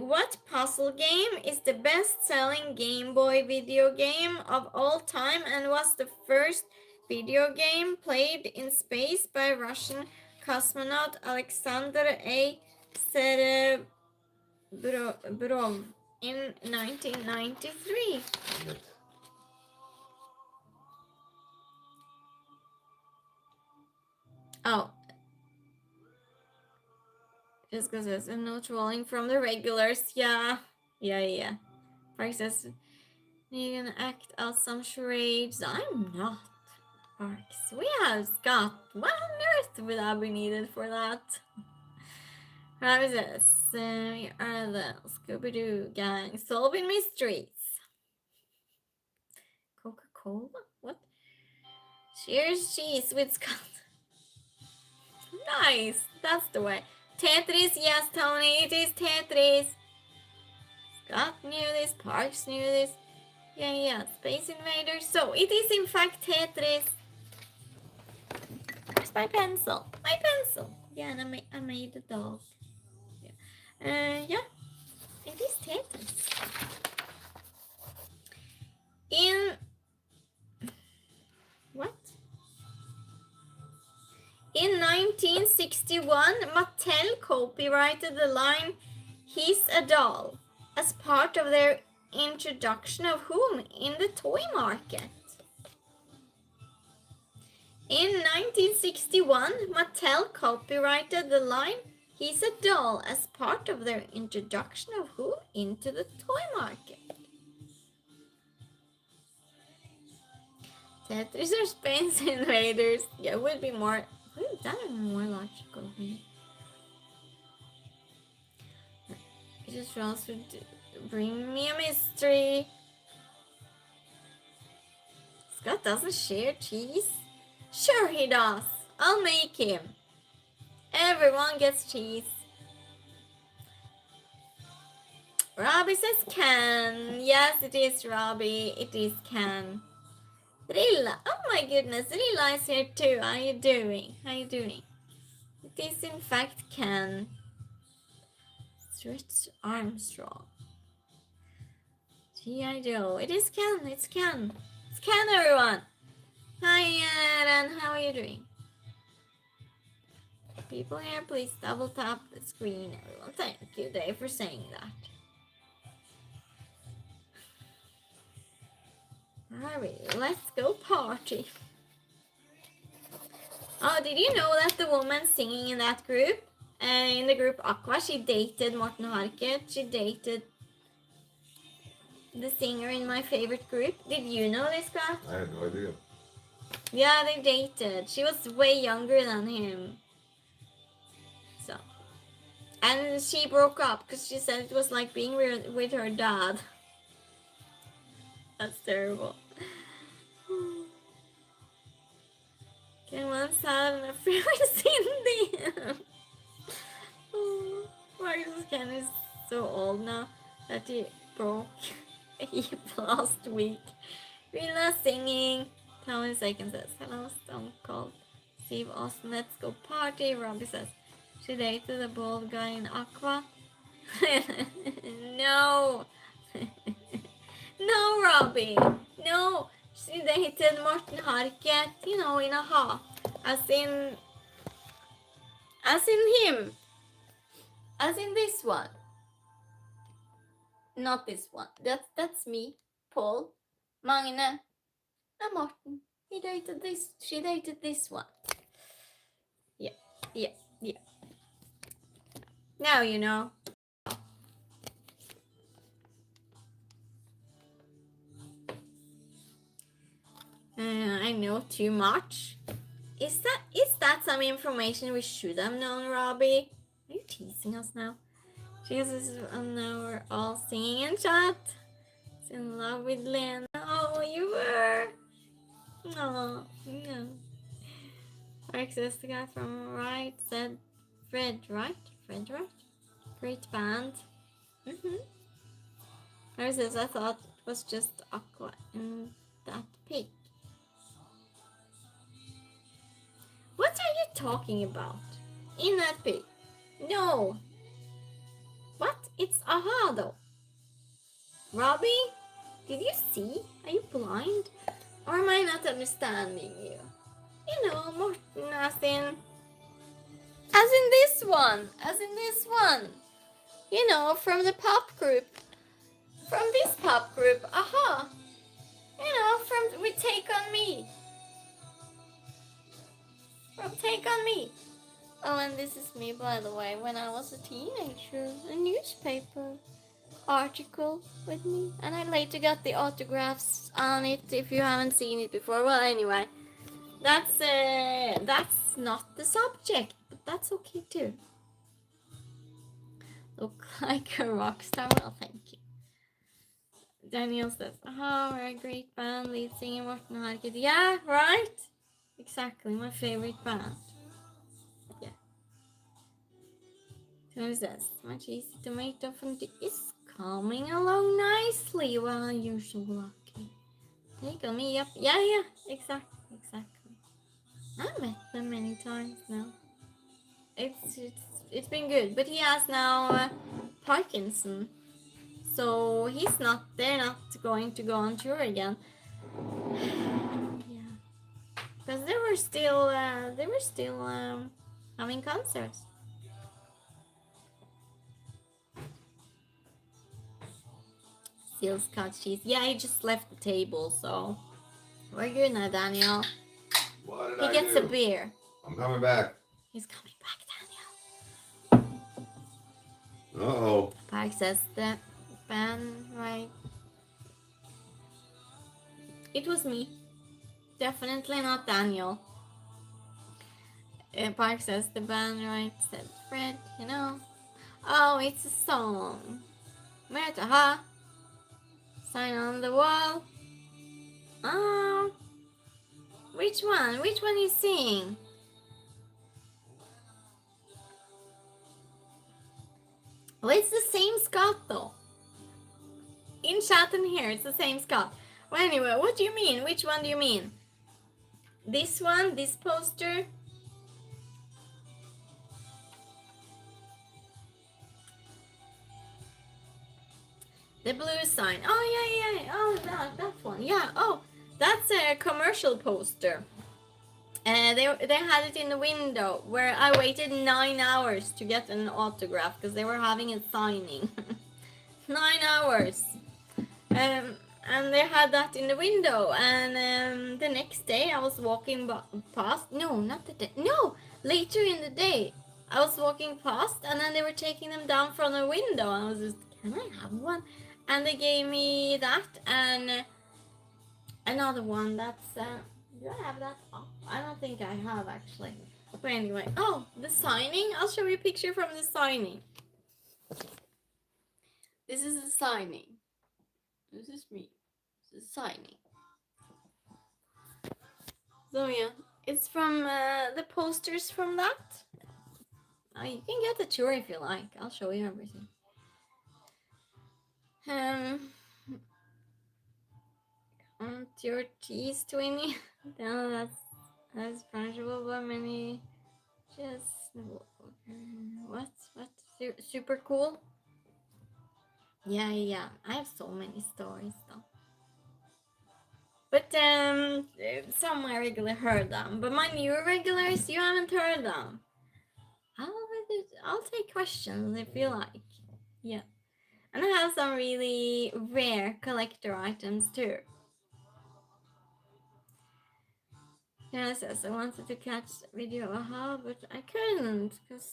what puzzle game is the best-selling Game Boy video game of all time and was the first video game played in space by Russian cosmonaut Alexander A. Serebrov in 1993? Oh. Just because there's no trolling from the regulars. Yeah. Park says, you gonna act out some charades. I'm not. Parks. We have Scott. What on earth would I be needed for that? Rabbit says, we are the Scooby-Doo gang solving mysteries. Coca-Cola? What? Cheers cheese with Scott. Nice. That's the way. Tetris, yes, Tony, it is Tetris. Scott knew this, Parks knew this. Yeah, Space Invaders. So, it is in fact Tetris. Where's my pencil? Yeah, and I made a dog. Yeah, it is Tetris. In... What? In 1961, Mattel copyrighted the line, "He's a doll," as part of their introduction of whom in the toy market. In 1961, Mattel copyrighted the line, "He's a doll," as part of their introduction of whom into the toy market. Tetris or Space Invaders? Yeah, it would be more. That would be more logical. It just also bring me a mystery. Scott doesn't share cheese? Sure he does. I'll make him. Everyone gets cheese. Robbie says can. Yes, it is Robbie. It is can. Rilla. Oh my goodness, Rilla is here too. How are you doing? How are you doing? It is in fact can. Stretch Armstrong. G.I. Joe. It is can. It's can. It's can, everyone. Hi, Aaron. How are you doing? People here, please double tap the screen, everyone. Thank you, Dave, for saying that. Alright, let's go party. Oh, did you know that the woman singing in that group, in the group Aqua, she dated Morten Harket? She dated the singer in my favorite group. Did you know this, Scott? I had no idea. Yeah, they dated. She was way younger than him. So, and she broke up because she said it was like being with her dad. That's terrible. Can one have a free Cindy? Marcus Ken is so old now that he broke hip last week. Rilla singing. 20 seconds says, "Hello, Stone Cold. Steve Austin, let's go party." Robbie says, "She dated a bald guy in Aqua." No. No, Robbie. No. She dated Morten Harket, in a ha. As in him. As in this one. Not this one. That's me, Paul, Magne, and Morten. She dated this one. Yeah. Now you know. I know too much. Is that some information we should have known, Robbie? Are you teasing us now? Jesus, now we're all singing in chat. It's in love with Lena. Oh, you were. Oh, yeah. Access the guy from right said Fred, right? Great band. Harry says, I thought it was just Aqua in that pic. What are you talking about? In that pic? No. What? It's Aha though. Robbie? Did you see? Are you blind? Or am I not understanding you? Morten, as in this one. From the pop group. From this pop group. Aha. From We Take On Me. From Take On Me. Oh, and this is me, by the way, when I was a teenager. A newspaper article with me. And I later got the autographs on it, if you haven't seen it before. Well, anyway. That's not the subject, but that's okay too. Look like a rock star. Well, thank you. Daniel says, "Oh, we're a great band. Lead singer Morten Harket." Yeah, right. Exactly, my favorite band. Yeah. Who says, "My cheesy tomato fondue is coming along nicely." Well, you're so lucky. Take on me up. Yeah. Exactly. I've met them many times now. It's been good, but he has now Parkinson, so they're not going to go on tour again. Yeah, because they were they were still having concerts. Still Scotch cheese. Yeah, he just left the table, so we're good now, Daniel. What did He I gets a do? beer. I'm coming back. He's coming back, Daniel. Uh-oh. Park says the band, right? It was me. Definitely not Daniel. Park says the band, right? Said Fred, you know. Oh, it's a song. Merta, huh? Sign on the wall. Oh, which one? Which one you sing? Well, it's the same Scott though. In chat and here, it's the same Scott. Well, anyway, what do you mean? Which one do you mean? This one? This poster? The blue sign. Oh, yeah. Oh, that one. Yeah, oh, that's a commercial poster. They had it in the window where I waited 9 hours to get an autograph because they were having a signing. 9 hours. And they had that in the window. And the next day I was walking past. No, not the day. No, later in the day. I was walking past and then they were taking them down from the window. And I was just, can I have one? And they gave me that and another one that's do I have that? Oh, I don't think I have actually. But anyway, oh, the signing. I'll show you a picture from the signing. This is the signing. This is me. This is signing. So yeah, it's from the posters from that. You can get the tour if you like. I'll show you everything. Want your cheese, Twinny? No, that's punishable by many. Just what? Super cool. Yeah. I have so many stories though. But some I regularly heard them. But my newer regulars, you haven't heard them. I'll take questions if you like. Yeah. And I have some really rare collector items too. Yeah, says I wanted to catch video but I couldn't because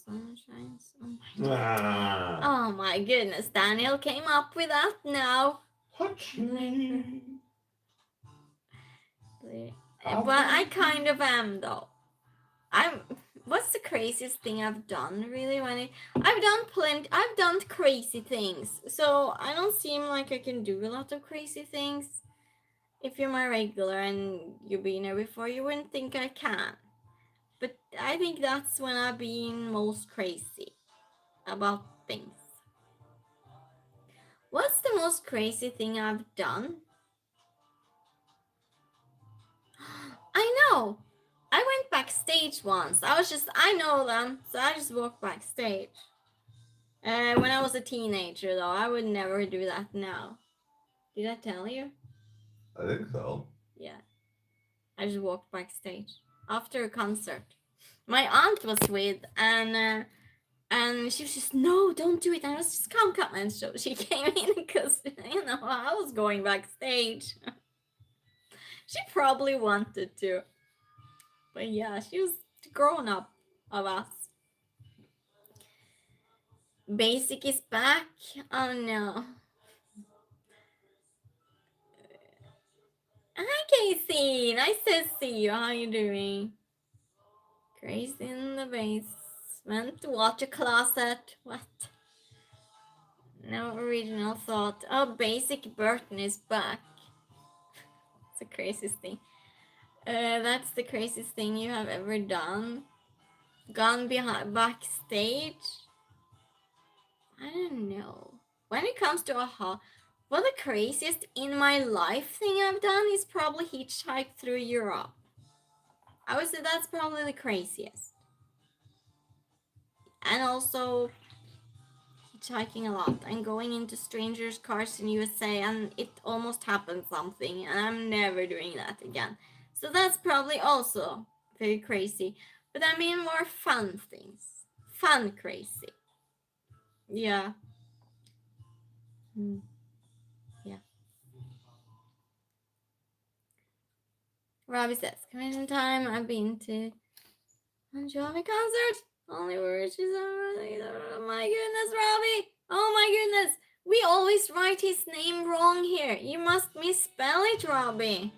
sun shines on my neck. Oh my goodness, Daniel came up with that now. But I kind of am though. What's the craziest thing I've done really I've done crazy things. So I don't seem like I can do a lot of crazy things. If you're my regular and you've been here before, you wouldn't think I can. But I think that's when I've been most crazy about things. What's the most crazy thing I've done? I know! I went backstage once. I know them, so I just walked backstage. When I was a teenager, though, I would never do that now. Did I tell you? I think so. Yeah. I just walked backstage after a concert. My aunt was with, and she was just, no, don't do it. And I was just, come. And so she came in because, I was going backstage. She probably wanted to. But yeah, she was grown up of us. Basic is back. Oh no. Hi Casey, nice to see you. How you doing? Grace in the basement. Water closet. What? No original thought. Oh, Basic Burton is back. It's the craziest thing. That's the craziest thing you have ever done. Gone backstage. I don't know. When it comes to well, the craziest in my life thing I've done is probably hitchhike through Europe. I would say that's probably the craziest. And also hitchhiking a lot and going into strangers' cars in USA, and it almost happened something, and I'm never doing that again. So that's probably also very crazy. But I mean more fun things. Fun crazy. Yeah. Mm, yeah. Robbie says, coming time I've been to Bon Jovi concert. Only words is oh my goodness, Robbie. Oh my goodness. We always write his name wrong here. You must misspell it, Robbie.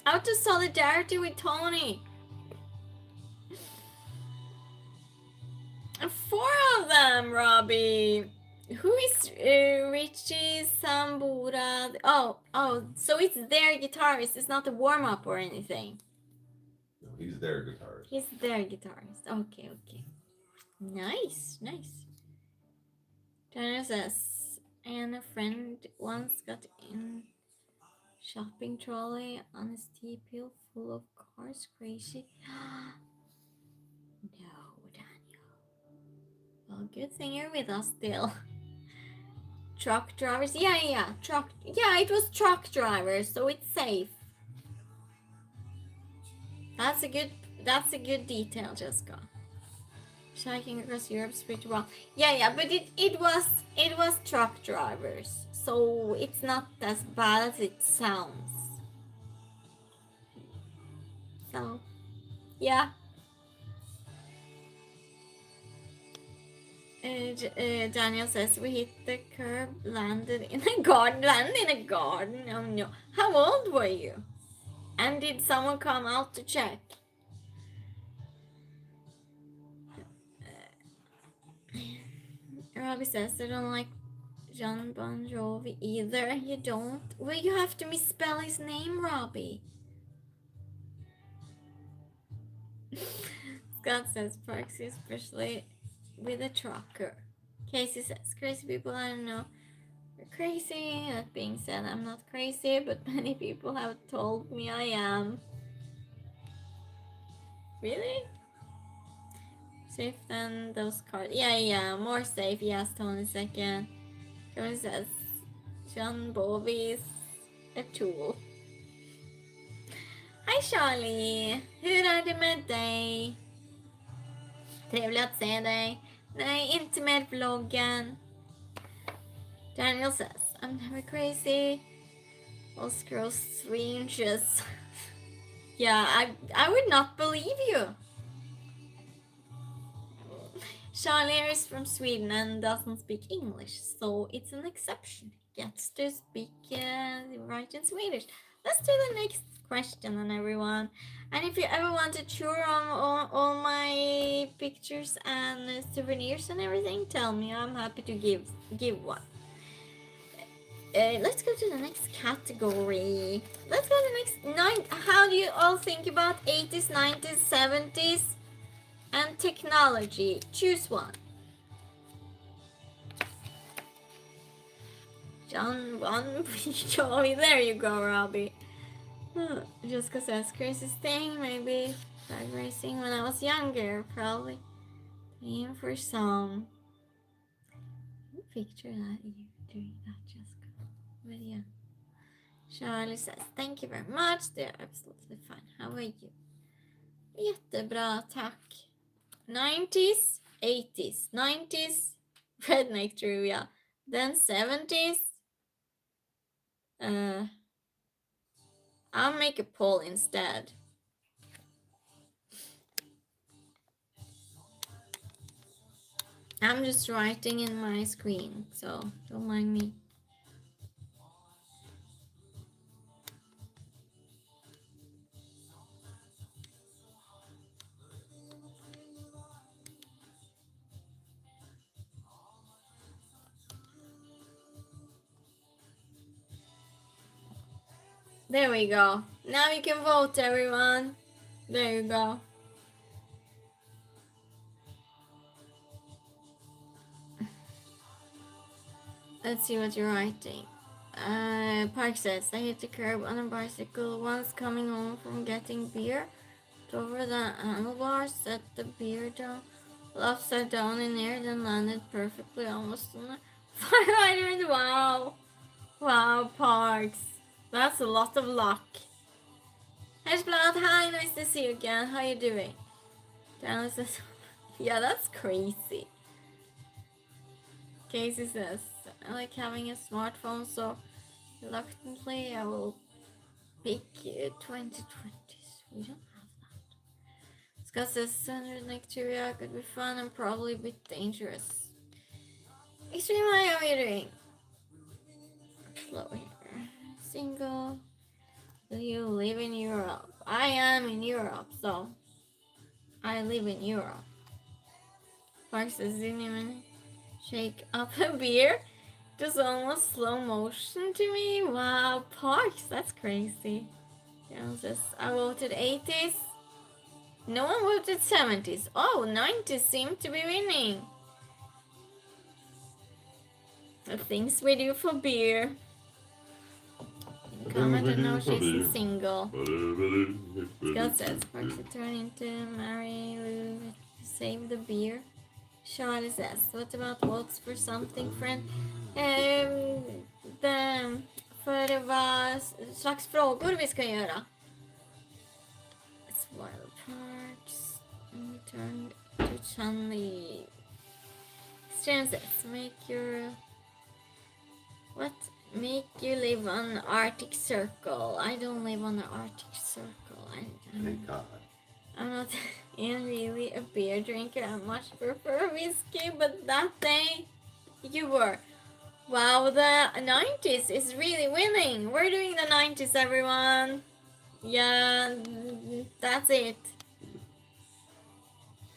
Out of solidarity with Tony. 4 of them, Robbie. Who is Richie Sambora? Oh, so it's their guitarist. It's not a warm up or anything. No, he's their guitarist. He's their guitarist. Okay. Nice. Daniel says, and a friend once got in shopping trolley on a steep hill full of cars. Crazy. No, Daniel. Well, good thing you're with us still. Truck drivers. Yeah. It was truck drivers, so it's safe. That's a good detail, Jessica. Hiking across Europe pretty well. Yeah, but it was truck drivers, so it's not as bad as it sounds. So, yeah. Daniel says we hit the curb, landed in a garden. Oh no! How old were you? And did someone come out to check? Robbie says I don't like John Bon Jovi either. You don't? Well, you have to misspell his name, Robbie. Scott says Parks, especially with a trucker. Casey says crazy people I don't know are crazy. That being said, I'm not crazy, but many people have told me I am. Really? Safe than those cards. Yeah, more safe. Yes, Tony second. Tony says John Bovis a tool. Hej Charlie! Hur är det med dig? Trevligt att se dig. Nej, inte med vloggen. Daniel says, I'm never crazy. Oscar grows 3 inches. Yeah, I would not believe you. Charlie is from Sweden and doesn't speak English, so it's an exception. Gets to speak right in Swedish. Let's do the next question on everyone. And if you ever want to tour on all my pictures and souvenirs and everything, tell me. I'm happy to give one. Let's go to the next category. Let's go to the next. How do you all think about 80s, 90s, 70s, and technology? Choose one. John Bon Jovi. There you go, Robbie. Jessica says craziest thing, maybe drag racing when I was younger, probably. Aim for some. Picture that you doing that, Jessica. But yeah. Charlie says thank you very much. They're absolutely fine. How are you? Jättebra, tack. 90s, 80s, 90s, redneck trivia. Then 70s. I'll make a poll instead. I'm just writing in my screen, so don't mind me. There we go. Now you can vote, everyone. There you go. Let's see what you're writing. Park says, I hit the curb on a bicycle once coming home from getting beer. Over the handlebars, set the beer down, upside down in air, then landed perfectly almost on the fire hydrant. Wow, Parks. That's a lot of luck. Hashblood, hi, nice to see you again. How you doing? Dallas says, yeah, that's crazy. Casey says, I like having a smartphone, so reluctantly I will pick 2020s. We don't have that. Scott says, Standard Nectaria could be fun and probably a bit dangerous. Extreme, how are you doing? Slow here. Single. Do you live in Europe? I am in Europe, so I live in Europe. Parks says, didn't even shake up a beer. Just almost slow motion to me. Wow, Parks, that's crazy. Says, I voted 80s. No one voted 70s. Oh, 90s seem to be winning. The things we do for beer. Comment and no she's single. Scott says, Parks to turn into Mary Lou, save the beer. Charlie says, what about votes for something, friend? För vad slags frågor vi ska göra? It's wild parts. Return to Chun-Li. Extreme says, make you live on the Arctic Circle. I don't live on the Arctic Circle. Thank God. I'm not really a beer drinker. I much prefer whiskey, but that day you were. Wow, the 90s is really winning. We're doing the 90s, everyone. Yeah, that's it.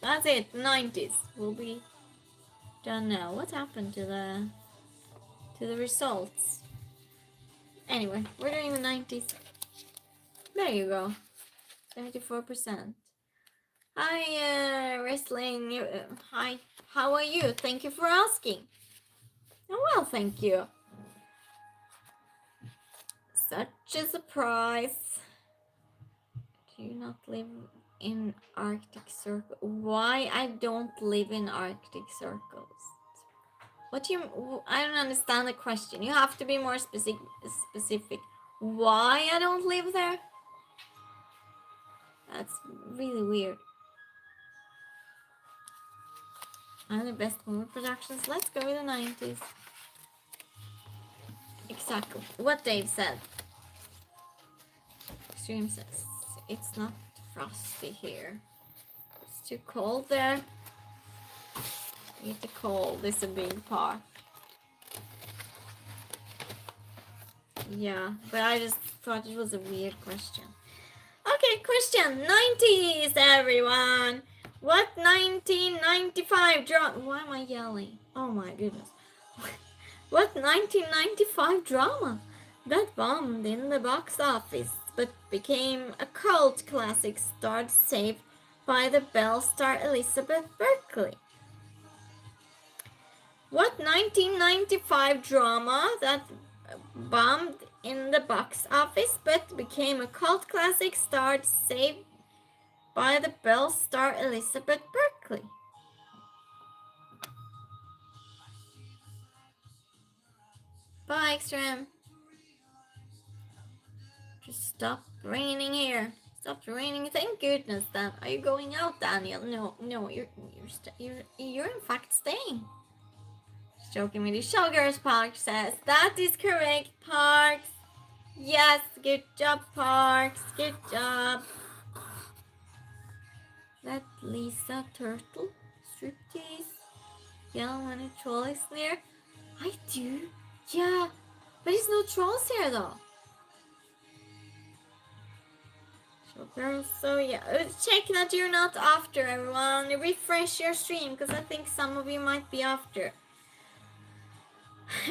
That's it. 90s will be done now. What happened to the results? Anyway, we're doing the 90s. There you go. 74%. Hi, wrestling. Hi, how are you? Thank you for asking. Oh, well, thank you. Such a surprise. Do you not live in Arctic Circle? Why I don't live in Arctic circles? What do you? I don't understand the question. You have to be more specific. Why I don't live there? That's really weird. And the best movie productions. Let's go with the 90s. Exactly what Dave said. Extreme says it's not frosty here. It's too cold there. The cold is a big part. Yeah, but I just thought it was a weird question. Okay, question 90s, everyone. What 1995 drama? Why am I yelling? Oh my goodness. What 1995 drama that bombed in the box office but became a cult classic starred Saved by the Bell star Elizabeth Berkley? What 1995 drama that bombed in the box office but became a cult classic starred Saved by the Bell star Elizabeth Berkley? Bye, Extreme. Just stop raining here. Stop raining. Thank goodness. Then are you going out, Daniel? No, you're in fact staying. Just joking with you. Showgirls Parks says that is correct, Parks. Yes, good job, Parks. Good job. Let Lisa Turtle striptease yell when a troll is near. I do. Yeah, but there's no trolls here though. Showgirls. So yeah, check that you're not after, everyone. Refresh your stream because I think some of you might be after.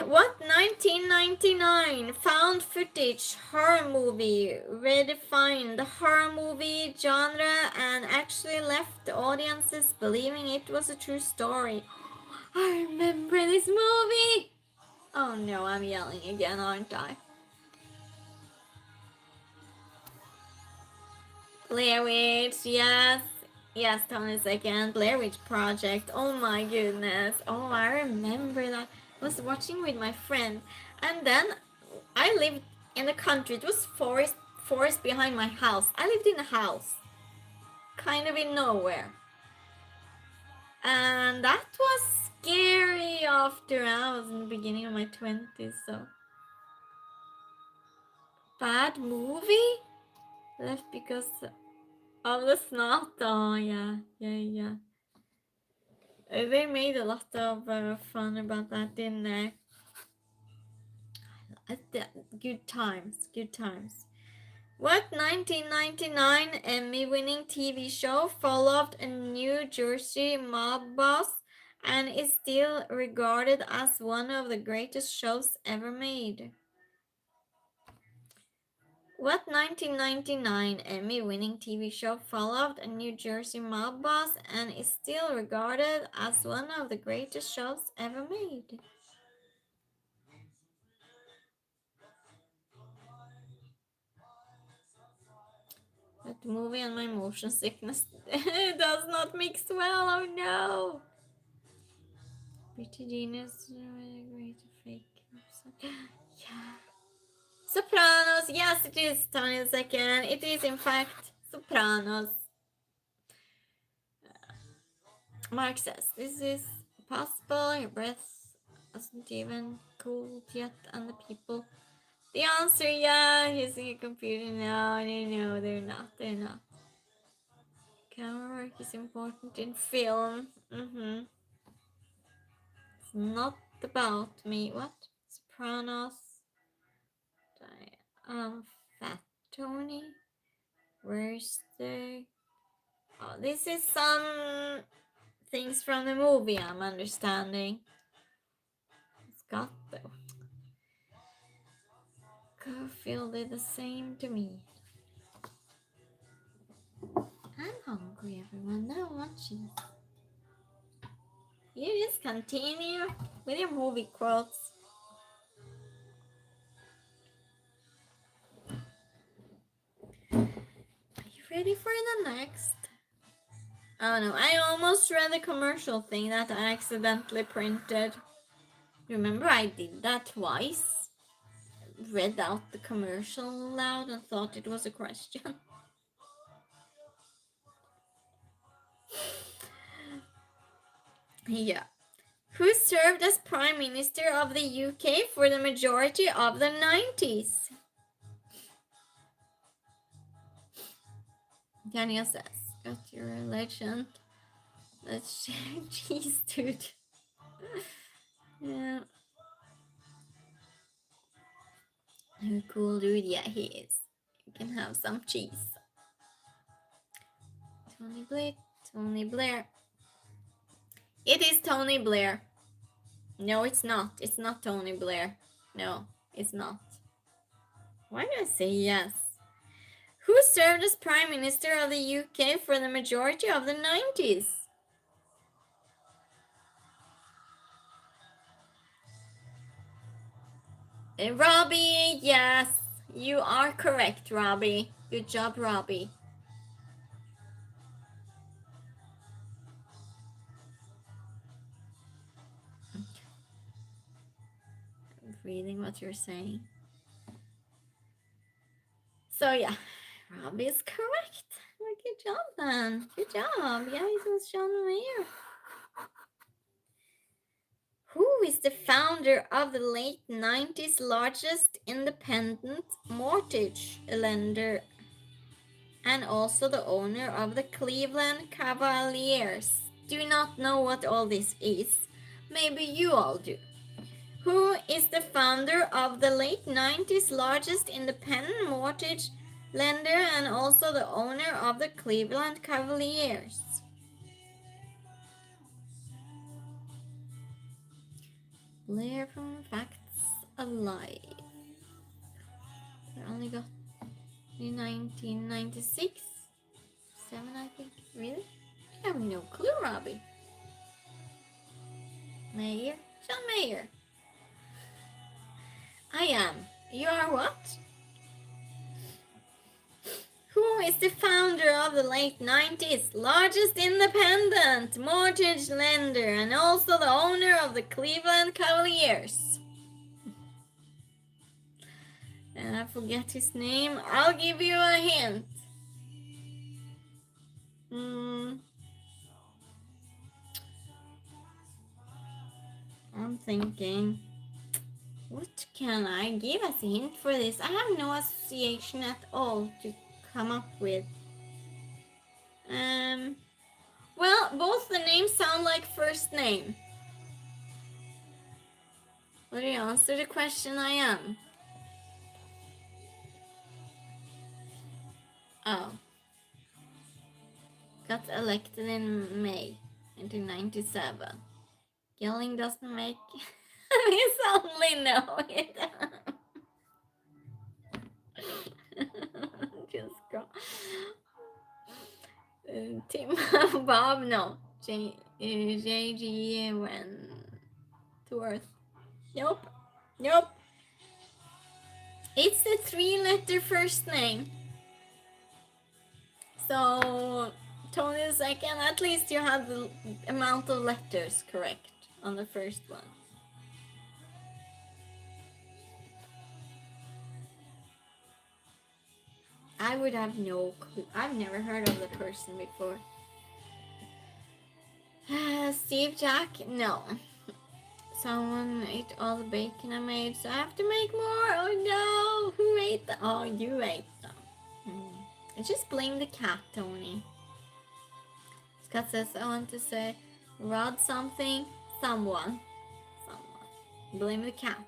What 1999 found footage horror movie redefined the horror movie genre and actually left the audiences believing it was a true story? I remember this movie! Oh no, I'm yelling again, aren't I? Blair Witch, yes. Yes, Tony second. Blair Witch Project. Oh my goodness. Oh, I remember that. I was watching with my friend, and then I lived in the country. It was forest behind my house. I lived in a house, kind of in nowhere. And that was scary after I was in the beginning of my 20s, so. Bad movie? Left because of the snot. Oh, yeah. They made a lot of fun about that, didn't they? Good times. What 1999 Emmy-winning TV show followed a New Jersey mob boss and is still regarded as one of the greatest shows ever made? What 1999 Emmy-winning TV show followed a New Jersey mob boss and is still regarded as one of the greatest shows ever made? That movie and my motion sickness does not mix well. Oh no! Pretty genius, great fake. Yeah. Sopranos. Yes, it is. Tony the second. It is in fact Sopranos. Mark says this is possible. Your breath isn't even cooled yet, and the people. The answer, yeah, using a computer. No, they're not. Camera work is important in film. It's not about me. What? Sopranos. Fat Tony. Where's the... Oh, this is some things from the movie I'm understanding. It's got the... Garfield did the same to me. I'm hungry, everyone. No one cheese. You just continue with your movie quotes. Are you ready for the next? Oh no, I almost read the commercial thing that I accidentally printed. Remember I did that twice? Read out the commercial loud and thought it was a question. Yeah. Who served as Prime Minister of the UK for the majority of the 90s? Tanya says, got your legend. Let's share cheese, dude. Yeah. Cool dude, yeah, he is. You can have some cheese. Tony Blair. It is Tony Blair. No, it's not. It's not Tony Blair. No, it's not. Why do I say yes? Who served as Prime Minister of the UK for the majority of the 90s? Robbie, yes. You are correct, Robbie. Good job, Robbie. I'm reading what you're saying. So yeah, Robbie is correct. Well, good job, then. Good job. Yeah, it was John Mayer. Who is the founder of the late 90s largest independent mortgage lender and also the owner of the Cleveland Cavaliers? Do not know what all this is. Maybe you all do. Who is the founder of the late 90s largest independent mortgage lender and also the owner of the Cleveland Cavaliers? Blair from Facts Alive. I only got in 1996. 7, I think. Really? I have no clue, Robbie. Mayer? John Mayer. I am. You are what? Who is the founder of the late 90s largest independent mortgage lender and also the owner of the Cleveland Cavaliers? and I forget his name. I'll give you a hint. I'm thinking, what can I give as a hint for this? I have no association at all to come up with. Well, both the names sound like first name. Will you answer the question I am? Oh. Got elected in May 1997. Yelling doesn't make me suddenly know it. Just go. Tim Bob, no. JG Wentworth. Nope. Nope. It's the 3-letter first name. So, Tony second, at least you have the amount of letters correct on the first one. I would have no clue. I've never heard of the person before. Steve Jack? No. Someone ate all the bacon I made, so I have to make more. Oh no! Who ate them? Oh, you ate them. I just blame the cat, Tony. Scott says, I want to say, Rod something, someone. Blame the cat.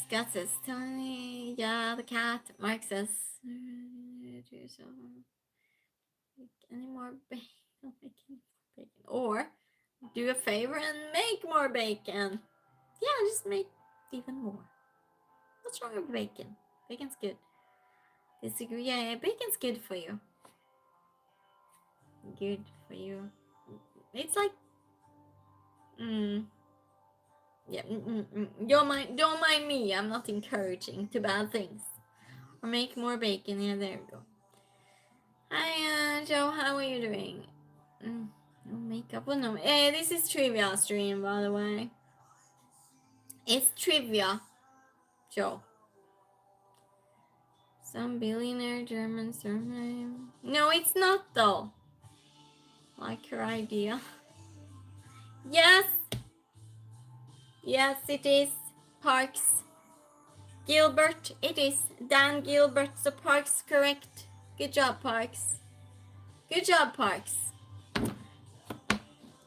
Scott says, Tony, yeah, the cat. Mark says, any more bacon? Or, do a favor and make more bacon. Yeah, just make even more. What's wrong with bacon? Bacon's good. Disagree? Yeah, bacon's good for you. Good for you. It's like, yeah, don't mind me. I'm not encouraging to bad things. Or make more bacon. Yeah, there we go. Hi, Joe. How are you doing? No makeup. Well, no. This is trivia stream, by the way. It's trivia, Joe. Some billionaire German surname. No, it's not though. Like her idea. Yes. Yes, it is. Parks. Gilbert. It is Dan Gilbert. So Parks correct. Good job, Parks. Good job, Parks.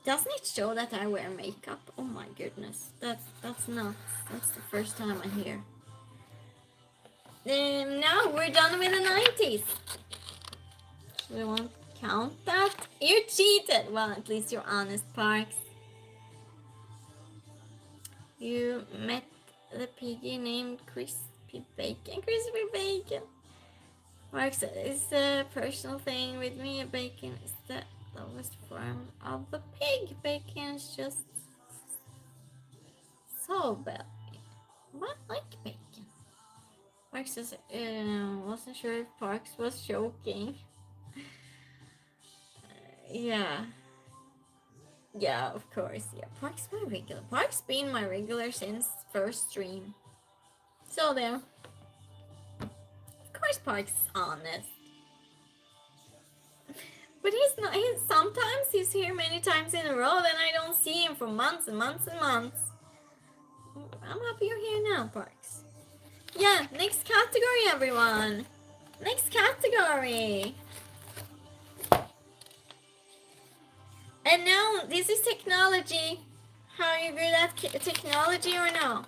Doesn't it show that I wear makeup? Oh my goodness. That's nuts. That's the first time I hear. Now we're done with the 90s. We won't count that. You cheated. Well, at least you're honest, Parks. You met the piggy named Crispy Bacon. Crispy Bacon. Parks is a personal thing with me. Bacon is the lowest form of the pig. Bacon is just so bad. I like bacon. Parks says, wasn't sure if Parks was joking. Yeah. Yeah, of course. Yeah, Parks my regular. Parks been my regular since first stream. So there. Of course Parks is honest. But he's not. Sometimes he's here many times in a row, then I don't see him for months and months and months. I'm happy you're here now, Parks. Yeah, next category, everyone. Next category. And now, this is technology. How are you good at technology or no?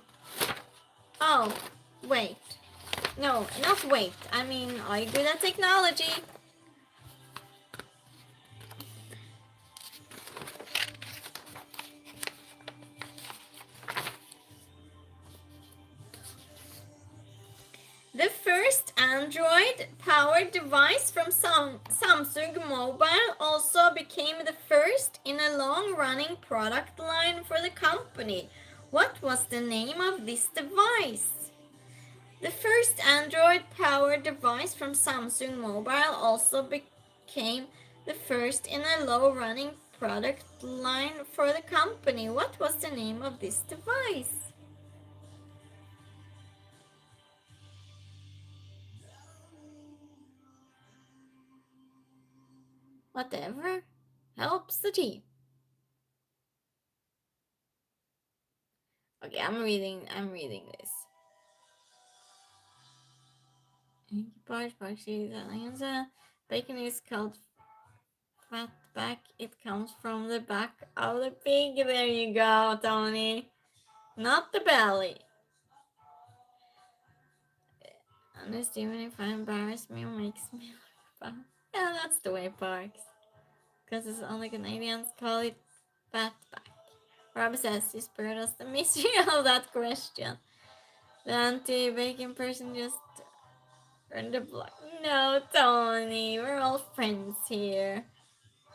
Oh, wait. No, not wait. I mean, are you good at technology? The first Android-powered device from Samsung Mobile also became the first in a long-running product line for the company. What was the name of this device? The first Android-powered device from Samsung Mobile also became the first in a long-running product line for the company. What was the name of this device? Whatever helps the team. Okay, I'm reading this. Bacon is called fat back. It comes from the back of the pig. There you go, Tony. Not the belly. Honest, even if I embarrass me or makes me laugh. Yeah, that's the way it works. Because it's only Canadians call it fat back. Rob says you spared us the mystery of that question. The anti-bacon person just earned the block. No, Tony, we're all friends here.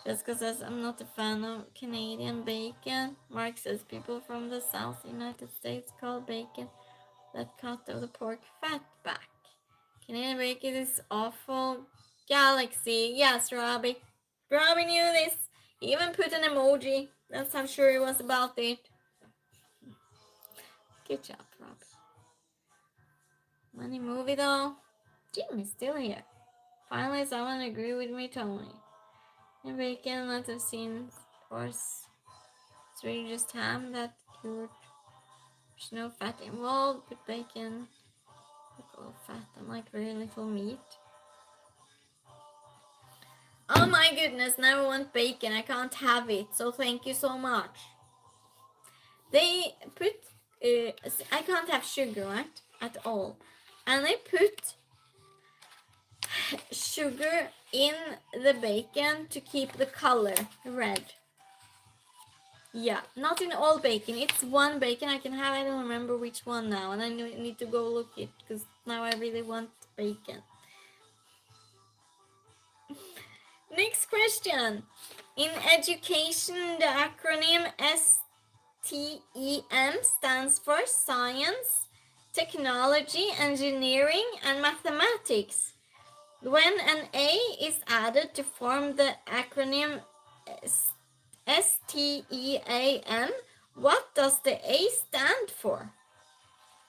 Jessica says I'm not a fan of Canadian bacon. Mark says people from the South United States call bacon that cut of the pork fat back. Canadian bacon is awful. Galaxy. Yes, Robbie. Robbie knew this. He even put an emoji. That's how sure he was about it. Good job, Robbie. Money movie though. Jim is still here. Finally, someone agree with me, Tony. And bacon, not have seen, or it's really just ham that cured. There's no fat involved, but bacon, little fat and like very little meat. Oh my goodness, now I want bacon. I can't have it, so thank you so much. They put, I can't have sugar, right? At all. And they put sugar in the bacon to keep the color red. Yeah, not in all bacon. It's one bacon I can have. I don't remember which one now. And I need to go look it because now I really want bacon. Next question. In education, the acronym STEM stands for Science, Technology, Engineering, and Mathematics. When an A is added to form the acronym STEAM, what does the A stand for?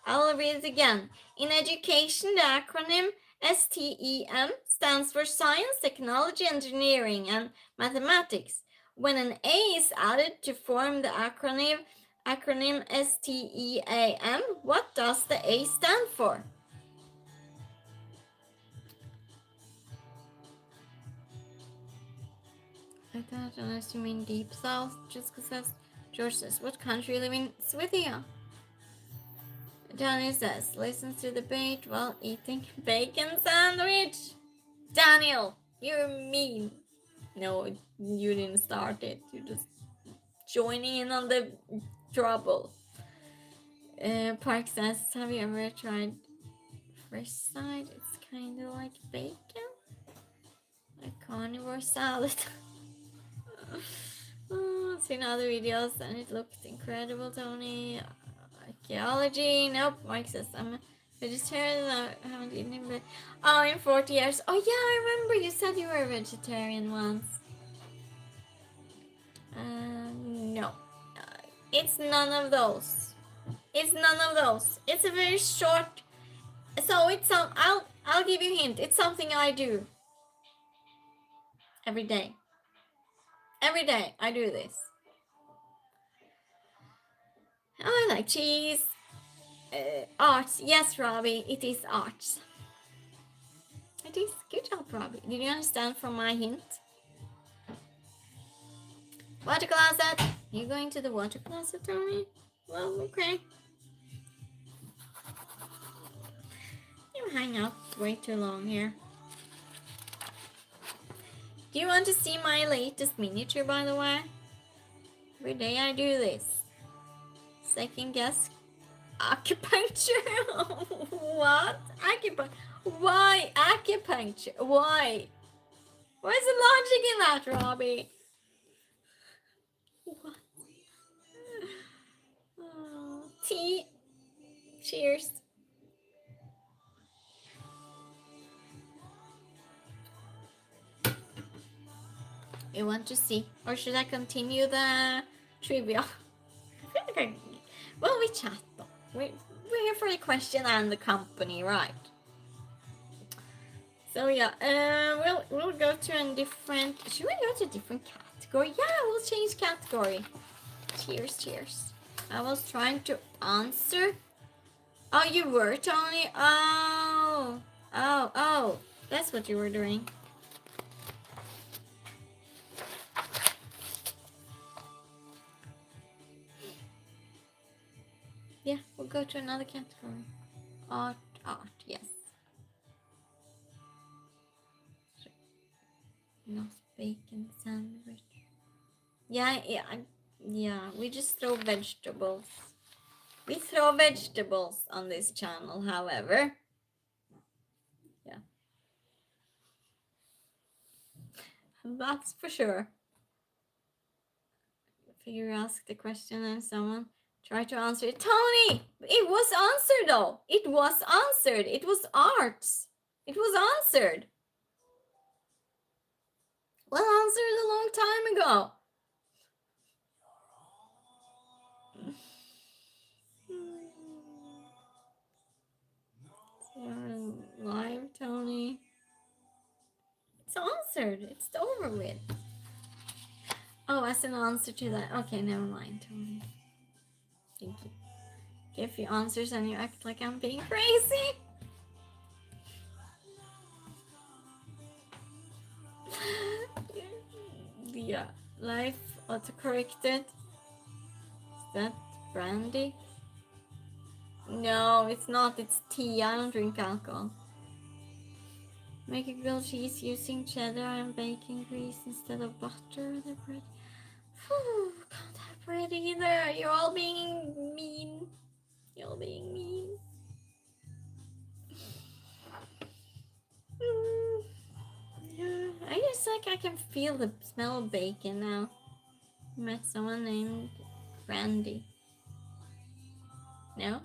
I'll read it again. In education, the acronym STEM stands for Science, Technology, Engineering, and Mathematics. When an A is added to form the acronym STEAM, what does the A stand for? I thought unless you mean deep south, Jessica says. George says, what country you live in? Sweden. Daniel says, listens to the debate while eating bacon sandwich. Daniel, you're mean. No, you didn't start it. You're just joining in on the trouble. Park says, have you ever tried fresh side? It's kind of like bacon. A carnivore salad. I've seen other videos and it looked incredible, Tony. Archaeology. Nope. Mike says I'm a vegetarian. I haven't eaten it, but in 40 years. Oh yeah, I remember you said you were a vegetarian once. No. It's none of those. It's none of those. It's a very short. So it's some. I'll give you a hint. It's something I do every day. Every day I do this. Oh, I like cheese. Arts. Yes, Robbie, it is arts. It is. Good job, Robbie. Did you understand from my hint? Water closet. You going to the water closet, Tony? Well, okay. You hang out way too long here. Do you want to see my latest miniature, by the way? Every day I do this. Second guess acupuncture. What? Acupuncture? Why acupuncture? Why? Where's the logic in that, Robbie? What? Oh, tea. Cheers. You want to see? Or should I continue the trivia? I feel like well, we chat though. We're here for the question and the company, right? So yeah, we'll go to a different. Should we go to a different category? Yeah, we'll change category. Cheers, cheers. I was trying to answer. Oh, you were, Tony. Oh. That's what you were doing. Yeah, we'll go to another category. Art, yes. Not bacon sandwich. Yeah, we just throw vegetables. We throw vegetables on this channel, however. Yeah. That's for sure. If you ask the question and someone try to answer it. Tony! It was answered though. It was answered. It was arts. It was answered. Well, answered a long time ago. Live, Tony. It's answered. It's over with. Oh, as an answer to that. Okay, never mind, Tony. Thank you. Give you answers and you act like I'm being crazy. Yeah, life autocorrected. Is that brandy? No, it's not. It's tea. I don't drink alcohol. Make a grilled cheese using cheddar and bacon grease instead of butter. The bread. Whew, can't have bread either. You're all being mean. You're all being mean. Yeah, I just like I can feel the smell of bacon now. I met someone named Randy. No?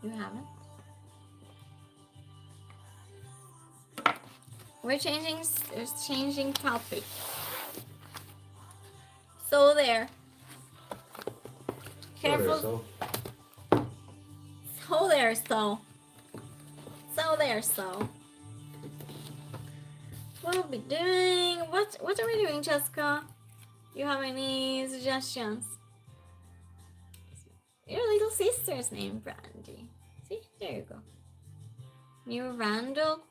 You haven't? We're changing topic. So there. Careful. So there, so. We'll be doing. What are we doing, Jessica? You have any suggestions? Your little sister's name, Brandy. See, there you go. New Randall.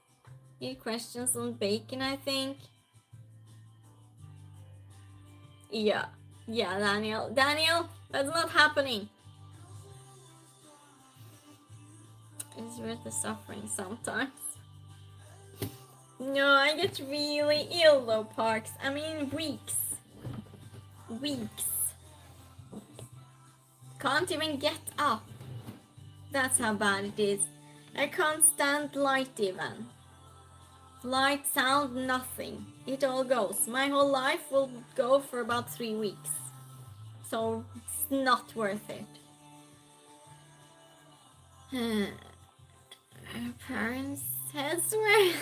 Need questions on bacon, I think. Yeah, Daniel. Daniel, that's not happening. It's worth the suffering sometimes. No, I get really ill though, Parks. I mean, weeks. Can't even get up. That's how bad it is. I can't stand light even. Light, sound, nothing. It all goes. My whole life will go for about 3 weeks. So it's not worth it. Parents' heads were...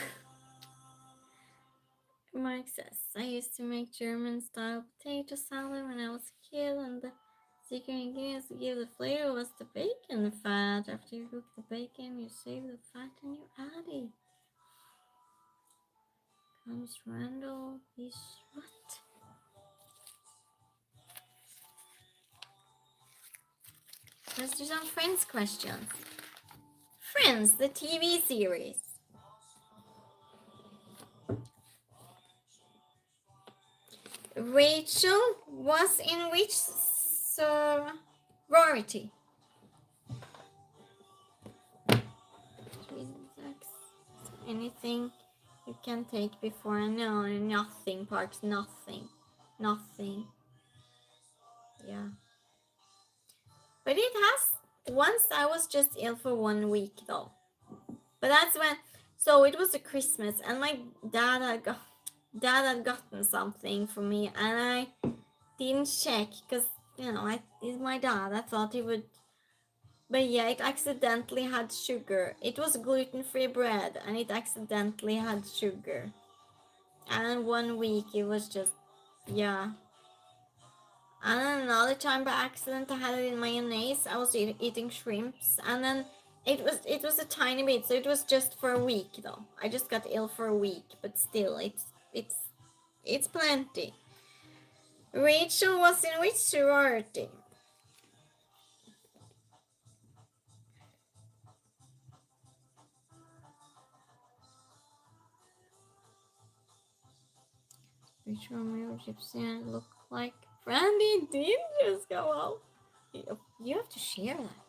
Mark says, I used to make German-style potato salad when I was a kid, and the secret ingredients to give the flavor was the bacon fat. After you cook the bacon, you save the fat and you add it. Comes Randall, he's what? Let's do some Friends questions. Friends, the TV series. Rachel was in which sorority? Anything you can take before? No, nothing, Parks, nothing. Yeah. But it has, once I was just ill for 1 week though. But that's when, so it was a Christmas and my dad had gotten something for me and I didn't check because, you know, he's my dad. I thought he would, but yeah, it accidentally had sugar. It was gluten-free bread and it accidentally had sugar. And 1 week it was just, yeah. And then another time by accident I had it in mayonnaise. I was eating shrimps and then It was a tiny bit, so it was just for a week though. I just got ill for a week, but still, it's plenty. Rachel was in which sorority? Which Romeo Gypsy look like? Brandy did just go out. You have to share that.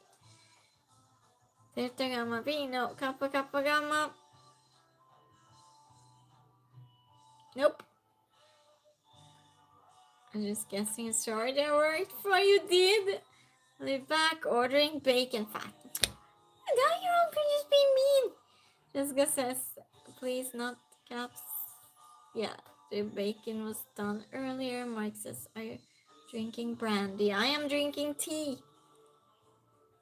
Delta Gamma Vino, Kappa Kappa Gamma. Nope. I'm just guessing a story that worked for you did. Live back ordering bacon fat. Now you're all could just be mean. Jessica says, please not caps. Yeah, the bacon was done earlier. Mike says, are you drinking brandy? I am drinking tea.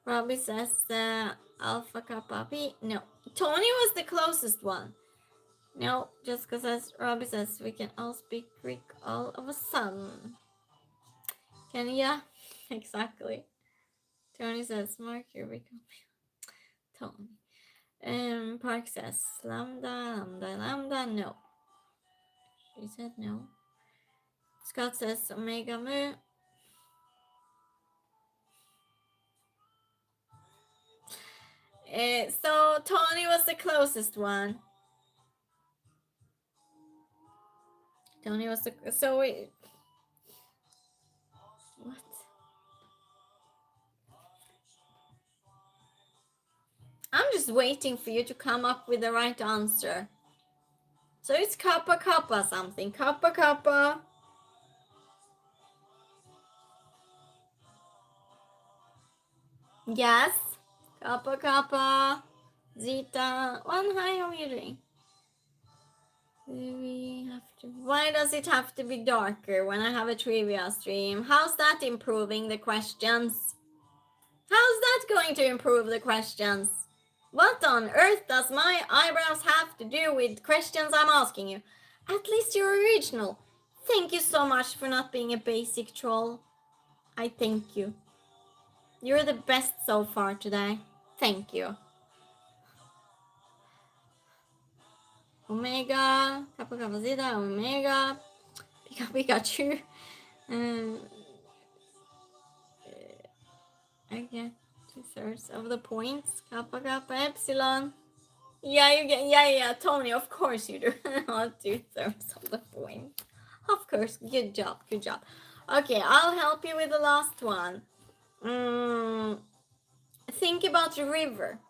Robbie says, Alpha Kappa P. No, Tony was the closest one. No, Jessica says, Robbie says, we can all speak Greek all of a sudden. Can ya? Exactly. Tony says, Mark, here we go. Tony. Park says, lambda, lambda, lambda, no. She said no. Scott says, omega mu. So Tony was the closest one. Tony was the what? I'm just waiting for you to come up with the right answer. So it's Kappa Kappa something. Kappa Kappa. Yes. Kappa Kappa. Zeta. One, hi, how are you doing? Why does it have to be darker when I have a trivia stream? How's that improving the questions? How's that going to improve the questions? What on earth does my eyebrows have to do with questions I'm asking you? At least you're original. Thank you so much for not being a basic troll. I thank you. You're the best so far today. Thank you. Omega, Kappa Kappa Zeta, Omega, Pika Pikachu. I get 2/3 of the points. Kappa Kappa Epsilon. Yeah, you get. Yeah. Tony, of course you do. 2/3 of the points. Of course. Good job. Okay, I'll help you with the last one. Think about the river.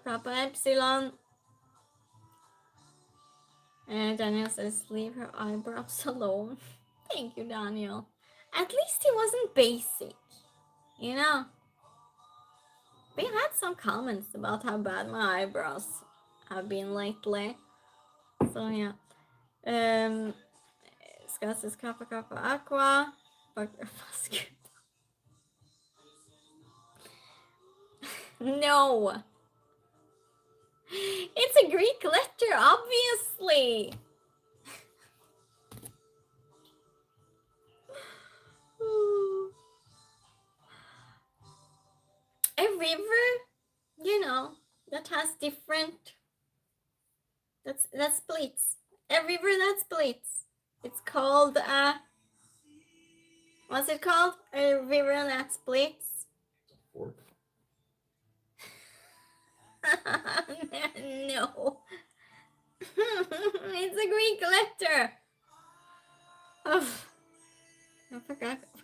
Kappa Epsilon. Daniel says, leave her eyebrows alone. Thank you, Daniel. At least he wasn't basic. You know? We had some comments about how bad my eyebrows have been lately. So, yeah. Scott says, Kappa Kappa Aqua. No. It's a Greek letter, obviously. A river, you know, that has different, that splits. A river that splits. It's called what's it called? A river that splits. Fork. No. It's a Greek letter. Oh.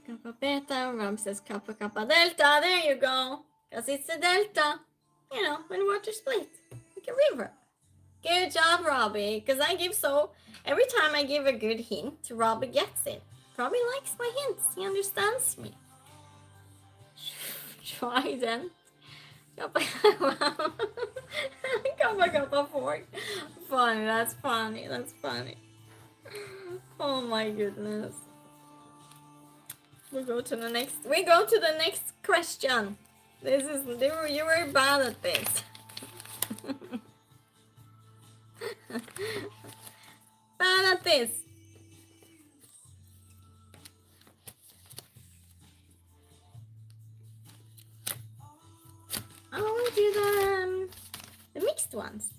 Kappa beta, Ram says kappa kappa delta. There you go. Because it's a delta. You know, when water splits. Like a river. Good job, Robbie. Because every time I give a good hint, Robbie gets it. Robbie likes my hints. He understands me. Trident. Kappa kappa fork. Funny, that's funny. Oh my goodness. We go to the next question. You were bad at this. Bad at this. do the mixed ones.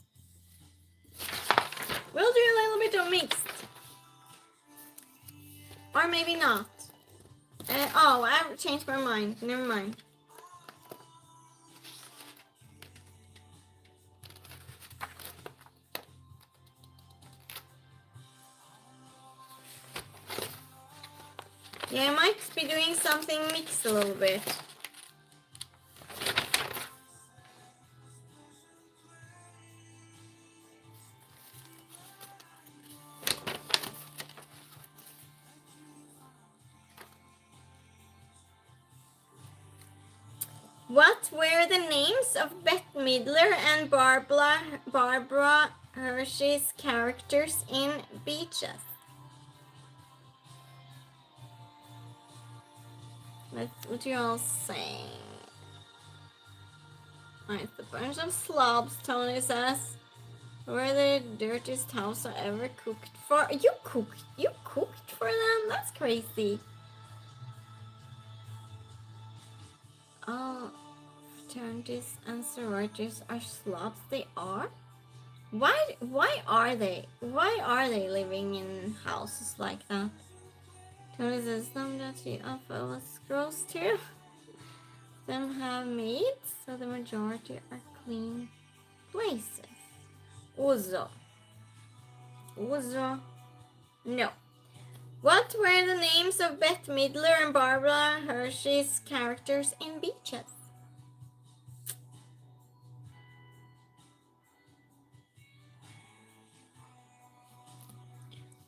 We'll do a little bit of mixed. Or maybe not. Oh, I've changed my mind. Never mind. Yeah, I might be doing something mixed a little bit. What were the names of Bette Midler and Barbara Hershey's characters in Beaches? What you all saying? It's a bunch of slobs, Tony says. We're the dirtiest house I ever cooked for. You cooked for them? That's crazy. Oh, fraternities and sororities are slobs. They are? Why are they? Why are they living in houses like that? Tony says some that the alpha was gross too. Some have maids, so the majority are clean places. Uzo. No. What were the names of Bette Midler and Barbara Hershey's characters in Beaches?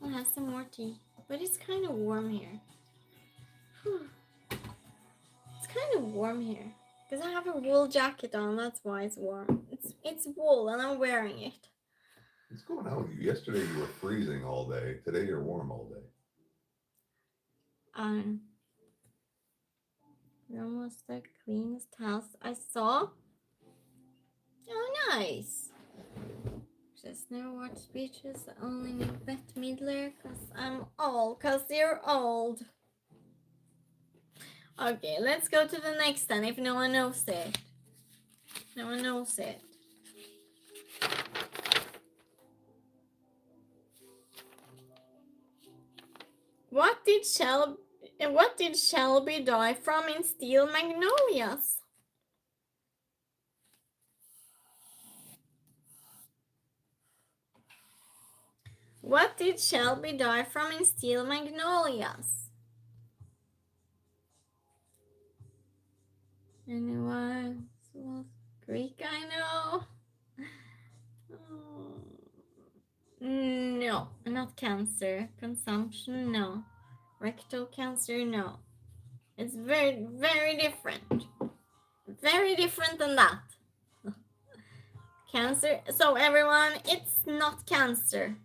I'll have some more tea, but it's kind of warm here. It's kind of warm here because I have a wool jacket on. That's why it's warm. It's wool, and I'm wearing it. What's going on with you? Yesterday you were freezing all day. Today you're warm all day. We're almost the cleanest house I saw. Oh, nice. Just never watched Beaches. I only knew Bette Midler because I'm old. Because you're old. Okay, let's go to the next one if no one knows it. No one knows it. What did Shelby die from in Steel Magnolias? What did Shelby die from in Steel Magnolias? Anyone? Greek, I know. Oh. No, not cancer. Consumption, no. Rectal cancer, no. It's very, very different. Very different than that. Cancer. So everyone, it's not cancer.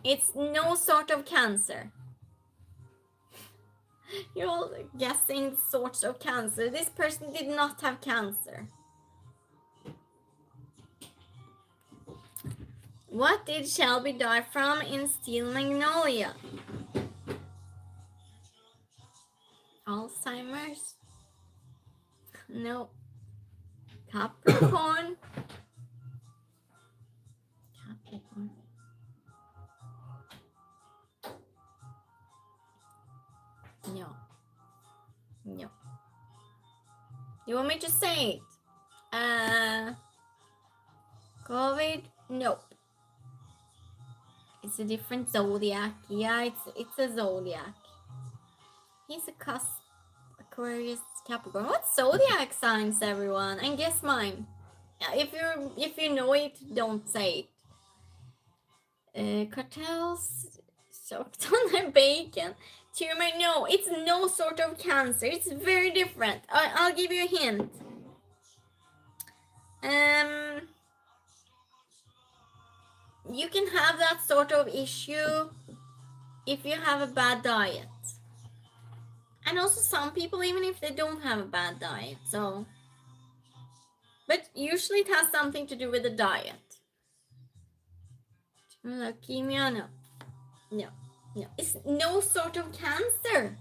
It's no sort of cancer. You're all guessing sorts of cancer. This person did not have cancer. What did Shelby die from in Steel Magnolia? Alzheimer's? No. Capricorn? Capricorn. No. No. You want me to say it? COVID? Nope. It's a different zodiac. Yeah, it's a zodiac. He's a cusp. Aquarius, Capricorn. What zodiac signs, everyone? And guess mine. If you know it, don't say it. Cartels soaked on their bacon. Tumor? No, it's no sort of cancer. It's very different. I'll give you a hint. You can have that sort of issue if you have a bad diet. And also some people, even if they don't have a bad diet, so. But usually it has something to do with the diet. Leukemia, no. No. It's no sort of cancer.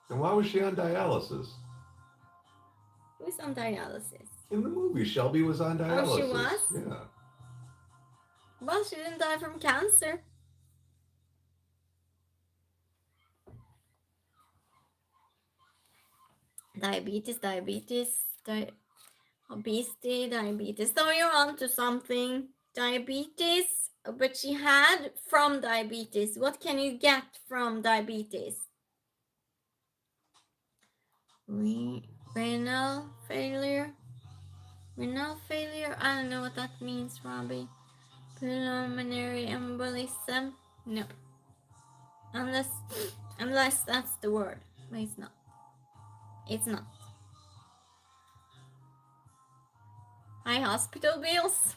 And why was she on dialysis? Who's on dialysis? In the movie, Shelby was on dialysis. Oh, she was? Yeah. Well, she didn't die from cancer. Diabetes, obesity, diabetes. So you're onto something. Diabetes, but she had from diabetes. What can you get from diabetes? Renal failure? Renal failure? I don't know what that means, Robbie. Pulmonary embolism? No. Unless that's the word. But it's not. It's not. High hospital bills?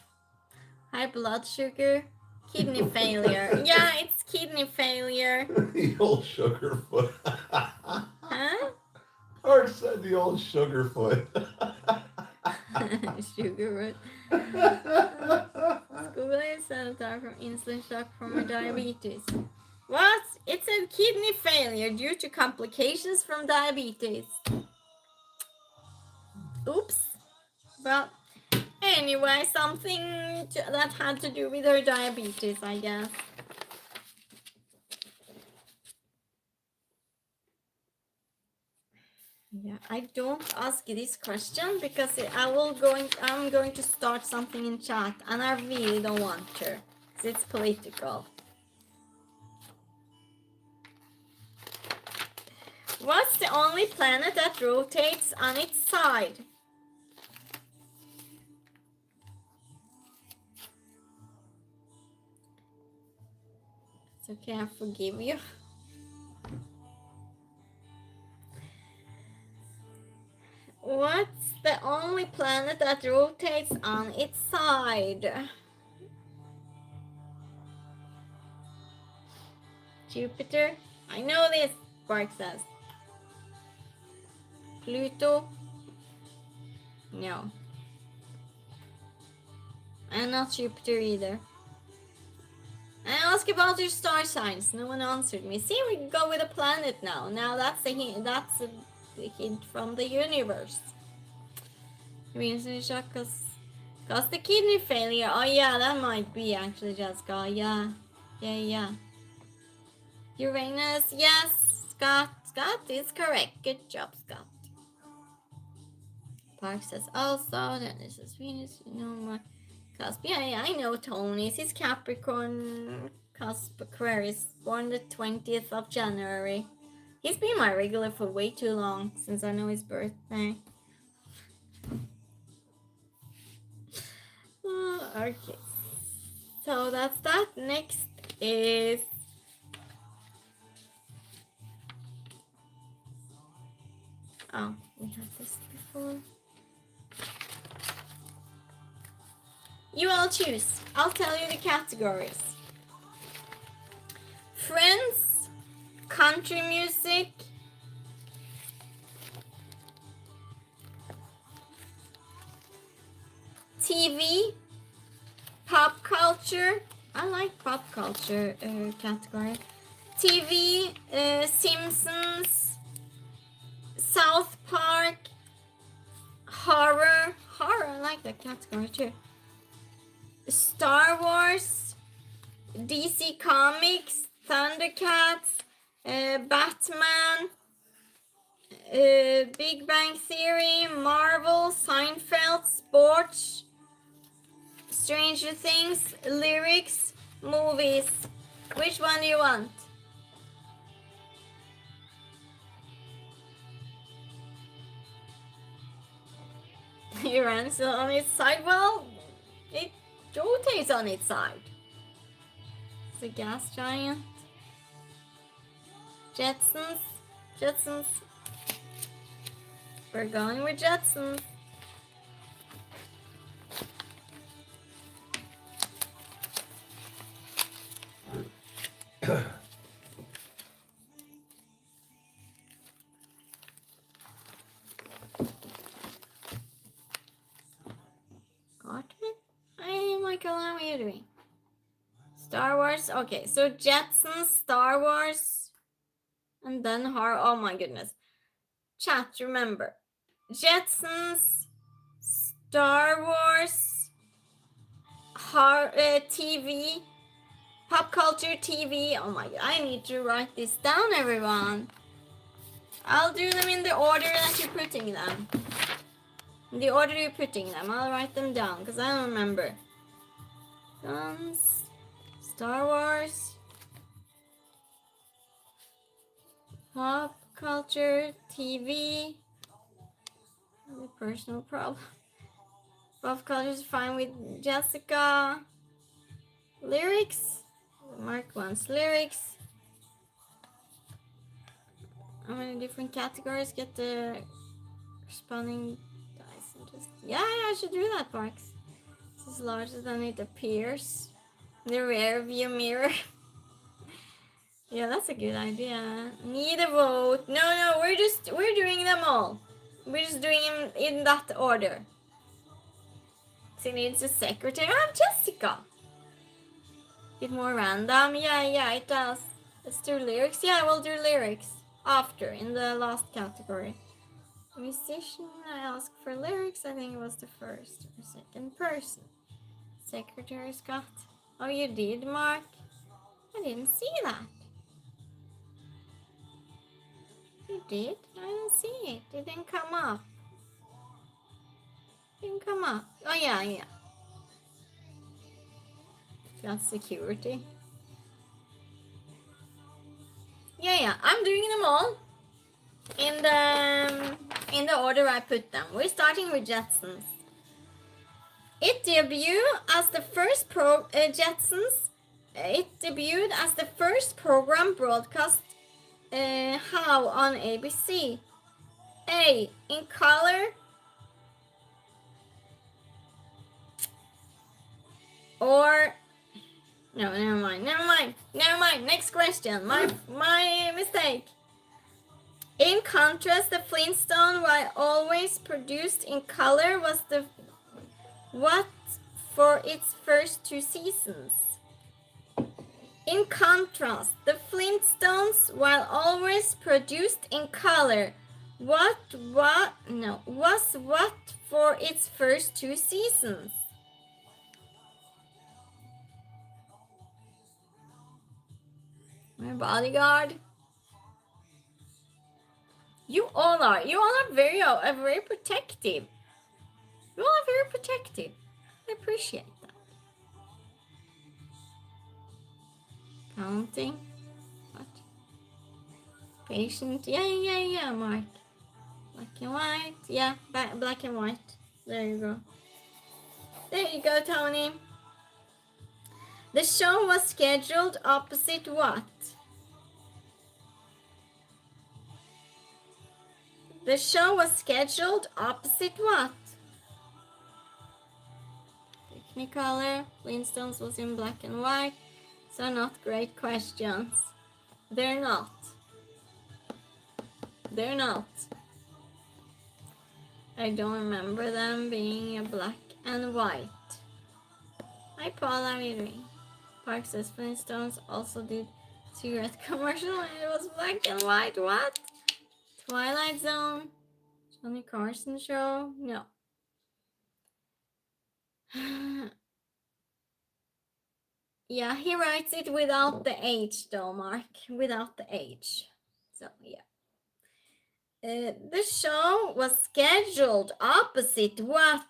High blood sugar? Kidney failure. Yeah, it's kidney failure. The old Sugarfoot. Huh? Art said the old Sugarfoot. Sugarfoot. Google is from insulin shock from her diabetes. What? It's a kidney failure due to complications from diabetes. Oops. Well, anyway, something that had to do with her diabetes, I guess. Yeah, I don't ask this question because I'm going to start something in chat and I really don't want to because it's political. What's the only planet that rotates on its side? It's okay, I forgive you. What's the only planet that rotates on its side? Jupiter? I know this, Bark says. Pluto? No. And not Jupiter either. I asked about your star signs. No one answered me. See, we go with a planet now. Now that's a hint. That's a hint from the universe. Reason shock cause the kidney failure. Oh yeah, that might be actually Jessica. Yeah. Uranus. Yes, Scott is correct. Good job, Scott. Park says also that this is Venus. You know more. Cusp. Yeah, I know Tony's. He's Capricorn. Cusp Aquarius. Born the 20th of January. He's been my regular for way too long since I know his birthday. Okay. So that's that. Next is we had this before. You all choose. I'll tell you the categories. Friends, country music, TV, pop culture. I like pop culture category. TV, Simpsons, South Park, horror. I like that category too. Star Wars, DC Comics, Thundercats, Batman, Big Bang Theory, Marvel, Seinfeld, sports, Stranger Things, lyrics, movies. Which one do you want? Your answer on its side? Well, it rotates on its side. It's a gas giant. Jetsons. We're going with Jetsons. Hey, Michael, how are you doing? Star Wars. Okay, so Jetsons, Star Wars, and then horror. Oh my goodness. Chat, remember. Jetsons, Star Wars, TV, pop culture TV. Oh my god, I need to write this down, everyone. I'll do them in the order that you're putting them. In the order you're putting them. I'll write them down because I don't remember. Guns, Star Wars, pop culture, TV. The personal problem. Pop culture is fine with Jessica. Lyrics. Mark wants lyrics. How many different categories get the responding dice? And just yeah, I should do that, Marks. This is larger than it appears. The rear view mirror. Yeah, that's a good idea. Need a vote. No, we're doing them all. We're just doing them in that order. She needs a secretary. I'm Jessica. Bit more random. Yeah, it does. Let's do lyrics. Yeah, we'll do lyrics after in the last category. Musician, I asked for lyrics. I think it was the first or second person. Secretary Scott. Oh, you did, Mark? I didn't see that. You did? I didn't see it. It didn't come up. Didn't come up. Oh, yeah. That's security. Yeah. I'm doing them all in the order I put them. We're starting with Jetsons. It debuted as the first Jetsons. It debuted as the first program broadcast how on ABC. A, in color, or no, never mind. Next question. My mistake. In contrast, the Flintstone, while always produced in color, was the what for its first 2 seasons. In contrast, the Flintstones, while always produced in color, was what for its first 2 seasons. My bodyguard. You all are very protective. You all are very protective. I appreciate that. Counting. What? Patient. Yeah, Mark. Black and white. Yeah, black and white. There you go, Tony. The show was scheduled opposite what? The show was scheduled opposite what? Technicolor. Flintstones was in black and white. So not great questions. They're not. I don't remember them being a black and white. Hi Paul, how are you doing? Park says Flintstones also did cigarette commercial and it was black and white. What? Twilight Zone? Johnny Carson show? No. Yeah, he writes it without the H though, Mark. Without the H. So, yeah. The show was scheduled opposite what?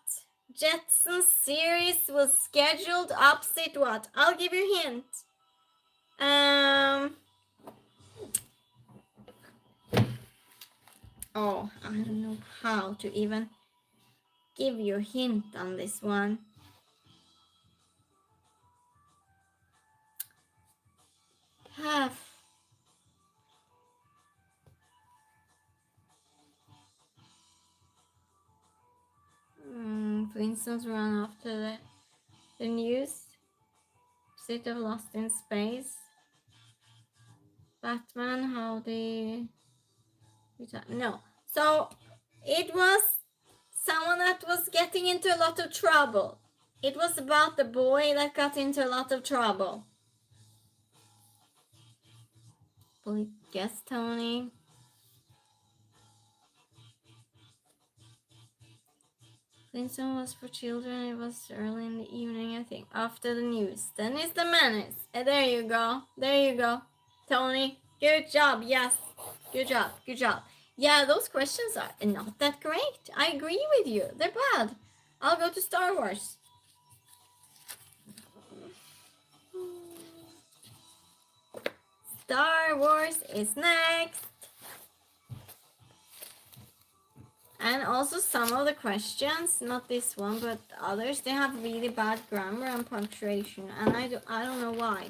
Jetsons series was scheduled opposite what? I'll give you a hint. Oh, I don't know how to even give you a hint on this one. Flintstones run after the news. City of Lost in Space. Batman, how they... No. So, it was someone that was getting into a lot of trouble. It was about the boy that got into a lot of trouble. Guess, Tony. Flintstone was for children. It was early in the evening, I think, after the news. Then it's the menace. There you go. There you go. Tony, good job. Yes. Good job. Good job. Yeah, those questions are not that great. I agree with you. They're bad. I'll go to Star Wars. Star Wars is next. And also some of the questions, not this one, but others, they have really bad grammar and punctuation, and I don't know why.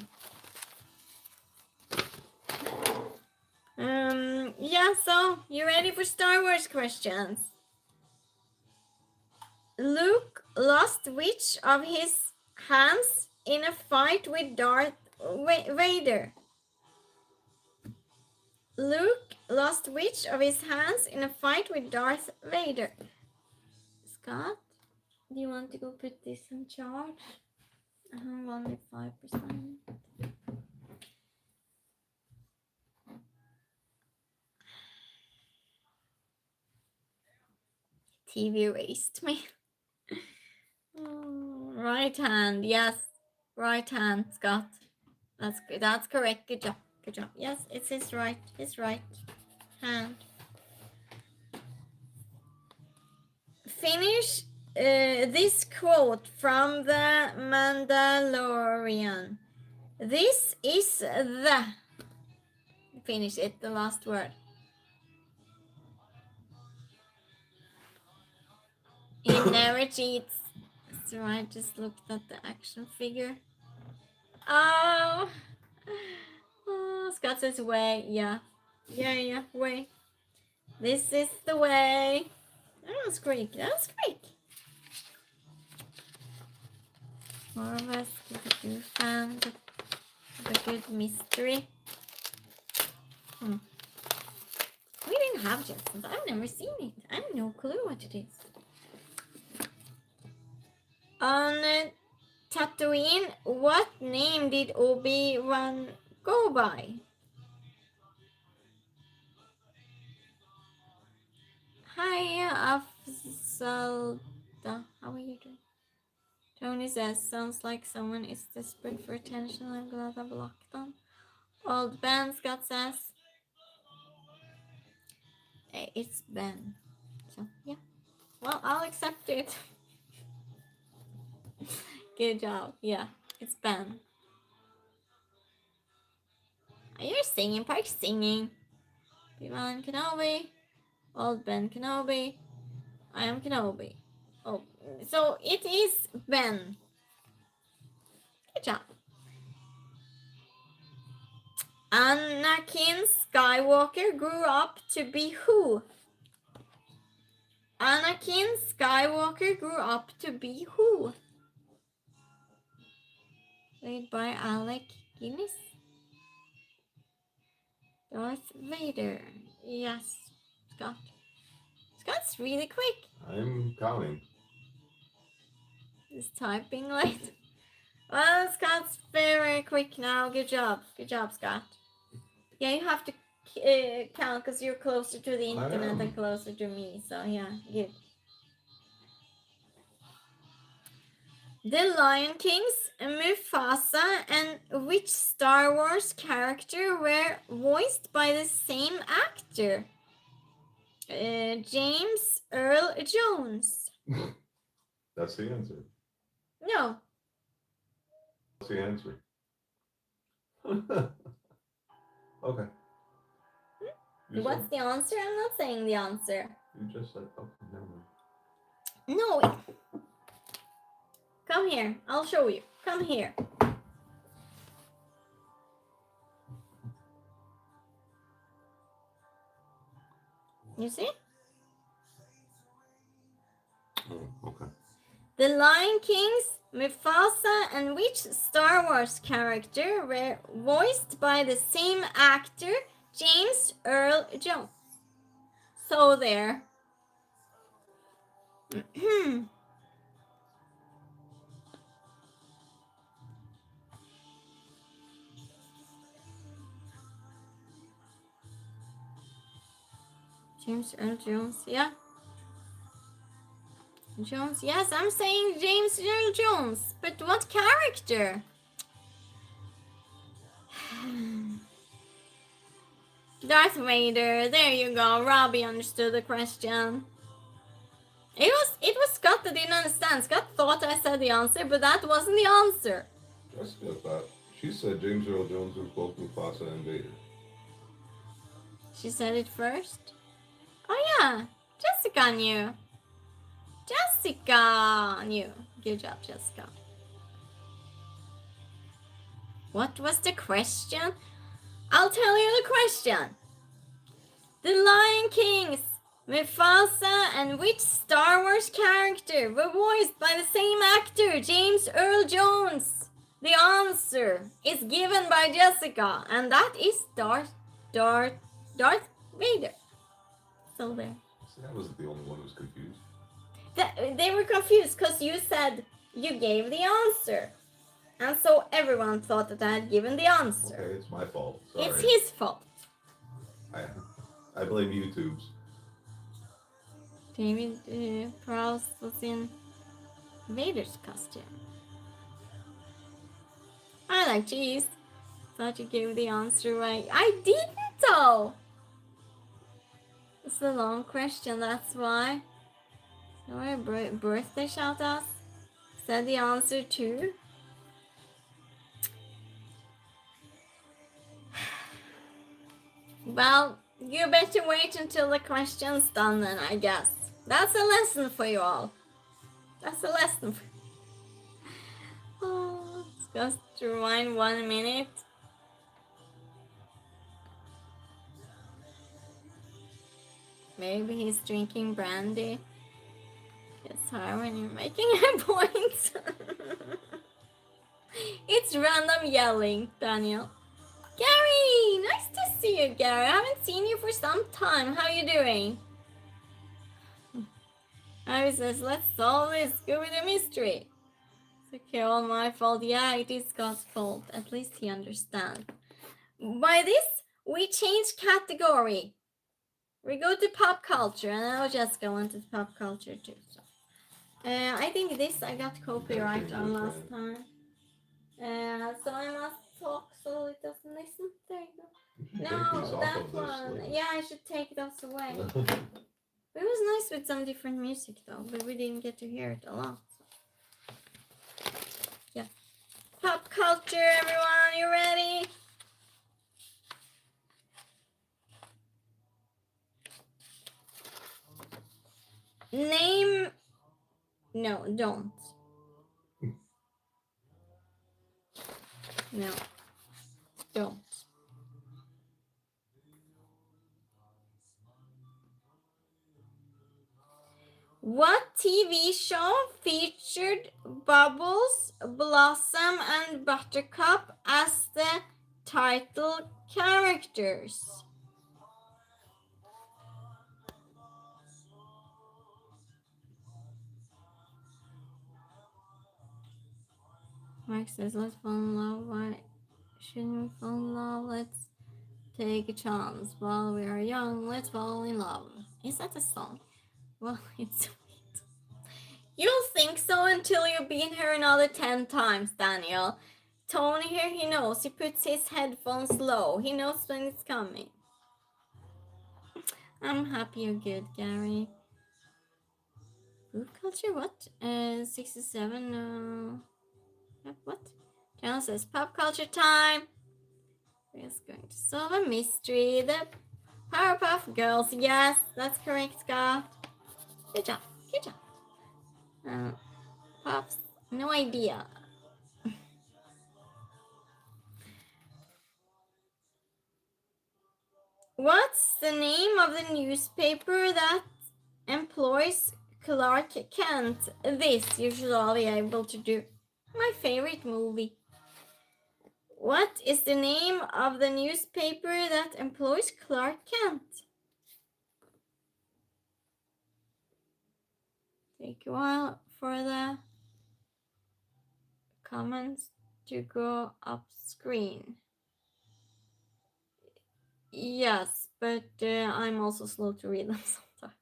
Yeah, so you ready for Star Wars questions? Luke lost which of his hands in a fight with Darth Vader? Luke lost which of his hands in a fight with Darth Vader? Scott, do you want to go put this in charge? I'm only 5%. TV erased me. Right hand, yes. Right hand, Scott. That's good. That's correct. Good job. Good job. Yes, it's his right hand. Finish this quote from the Mandalorian. This is the. Finish it, the last word. He never cheats. That's right, just looked at the action figure. Oh, Scott says way. Yeah, way. This is the way. That was great. More of us who found the good mystery. We didn't have Jetsons. I've never seen it. I have no clue what it is. On Tatooine, what name did Obi-Wan go by? Hi, Afzalda. How are you doing? Tony says, sounds like someone is desperate for attention. I'm glad I blocked them. Old Ben, Scott says. It's Ben. So, yeah. Well, I'll accept it. Good job. Yeah, it's Ben. You're singing, part singing. Obi-Wan Kenobi. Old Ben Kenobi. I am Kenobi. Oh, so it is Ben. Good job. Anakin Skywalker grew up to be who? Anakin Skywalker grew up to be who? Played by Alec Guinness. Darth Vader. Yes, Scott. Scott's really quick. I'm counting. He's typing late. Well, Scott's very quick now. Good job. Good job, Scott. Yeah, you have to count because you're closer to the internet and closer to me. So, yeah, good. The Lion King's Mufasa and which Star Wars character were voiced by the same actor? James Earl Jones. That's the answer. No. That's the answer. Okay. What's the answer? I'm not saying the answer. You just said, okay, never mind. No. Come here. I'll show you. Come here. You see? Oh, okay. The Lion King's Mufasa and which Star Wars character were voiced by the same actor, James Earl Jones? So there. James Earl Jones, yeah. Jones. Yes, I'm saying James Earl Jones. But what character? Darth Vader. There you go. Robbie understood the question. It was Scott that didn't understand. Scott thought I said the answer, but that wasn't the answer. Jessica thought she said James Earl Jones was both Mufasa and Vader. She said it first. Oh yeah, Jessica knew. Jessica knew. Good job, Jessica. What was the question? I'll tell you the question. The Lion Kings, Mufasa, and which Star Wars character were voiced by the same actor, James Earl Jones? The answer is given by Jessica, and that is Darth Vader. So there. See, I wasn't the only one who was confused. They were confused because you said you gave the answer. And so everyone thought that I had given the answer. Okay, it's my fault. Sorry. It's his fault. I blame YouTube's. David Prowse was in Vader's costume. I like cheese. Thought you gave the answer right. I didn't though. It's a long question, that's why. So our birthday shout outs. Said the answer too. Well, you better wait until the question's done then, I guess. That's a lesson for you all. That's a lesson for you. Oh, just rewind 1 minute. Maybe he's drinking brandy. It's hard when you're making a point. It's random yelling, Daniel. Gary! Nice to see you, Gary. I haven't seen you for some time. How are you doing? Harry says, let's solve this. Go with the mystery. It's okay, all my fault. Yeah, it is Scott's fault. At least he understands. By this, we change category. We go to pop culture, and now Jessica wanted pop culture too. So. I think this I got copyright on last time. So I must talk so it doesn't listen. There you go. No, that one. Yeah, I should take those away. It was nice with some different music though, but we didn't get to hear it a lot. Yeah. Pop culture, everyone, you ready? Name. No, don't. No. Don't. What TV show featured Bubbles, Blossom, and Buttercup as the title characters? Mark says, let's fall in love. Why shouldn't we fall in love? Let's take a chance. While we are young, let's fall in love. Is that a song? Well, it's sweet. You'll think so until you've been here another 10 times, Daniel. Tony here, he knows. He puts his headphones low. He knows when it's coming. I'm happy you're good, Gary. Food culture? What? 67? No. What? John says pop culture time. We're just going to solve a mystery. The Powerpuff Girls. Yes, that's correct, Scott. Good job. Good job. Pops, no idea. What's the name of the newspaper that employs Clark Kent? This you should all be able to do. My favorite movie. What is the name of the newspaper that employs Clark Kent? Take a while for the comments to go up screen. Yes, but I'm also slow to read them sometimes.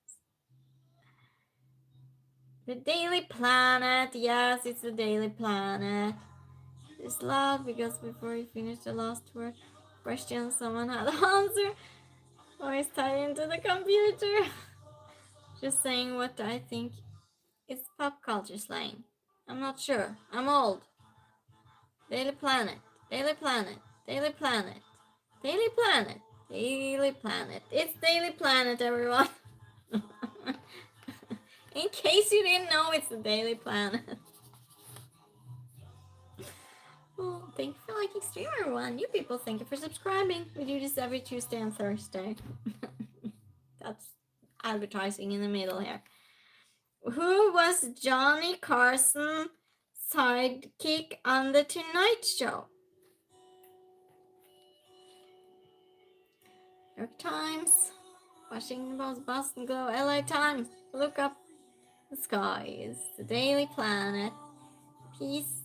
The Daily Planet. Yes, it's the Daily Planet. It's loud because before you finish the last word question, someone had to answer. Always tied into the computer. Just saying what I think is pop culture slang. I'm not sure. I'm old. Daily Planet. Daily Planet. Daily Planet. Daily Planet. Daily Planet. It's Daily Planet, everyone. In case you didn't know, it's the Daily Planet. Well, thank you for liking stream, everyone. You people, thank you for subscribing. We do this every Tuesday and Thursday. That's advertising in the middle here. Who was Johnny Carson's sidekick on The Tonight Show? New York Times, Washington Post, Boston Globe, LA Times. Look up the skies. The Daily Planet. Peace.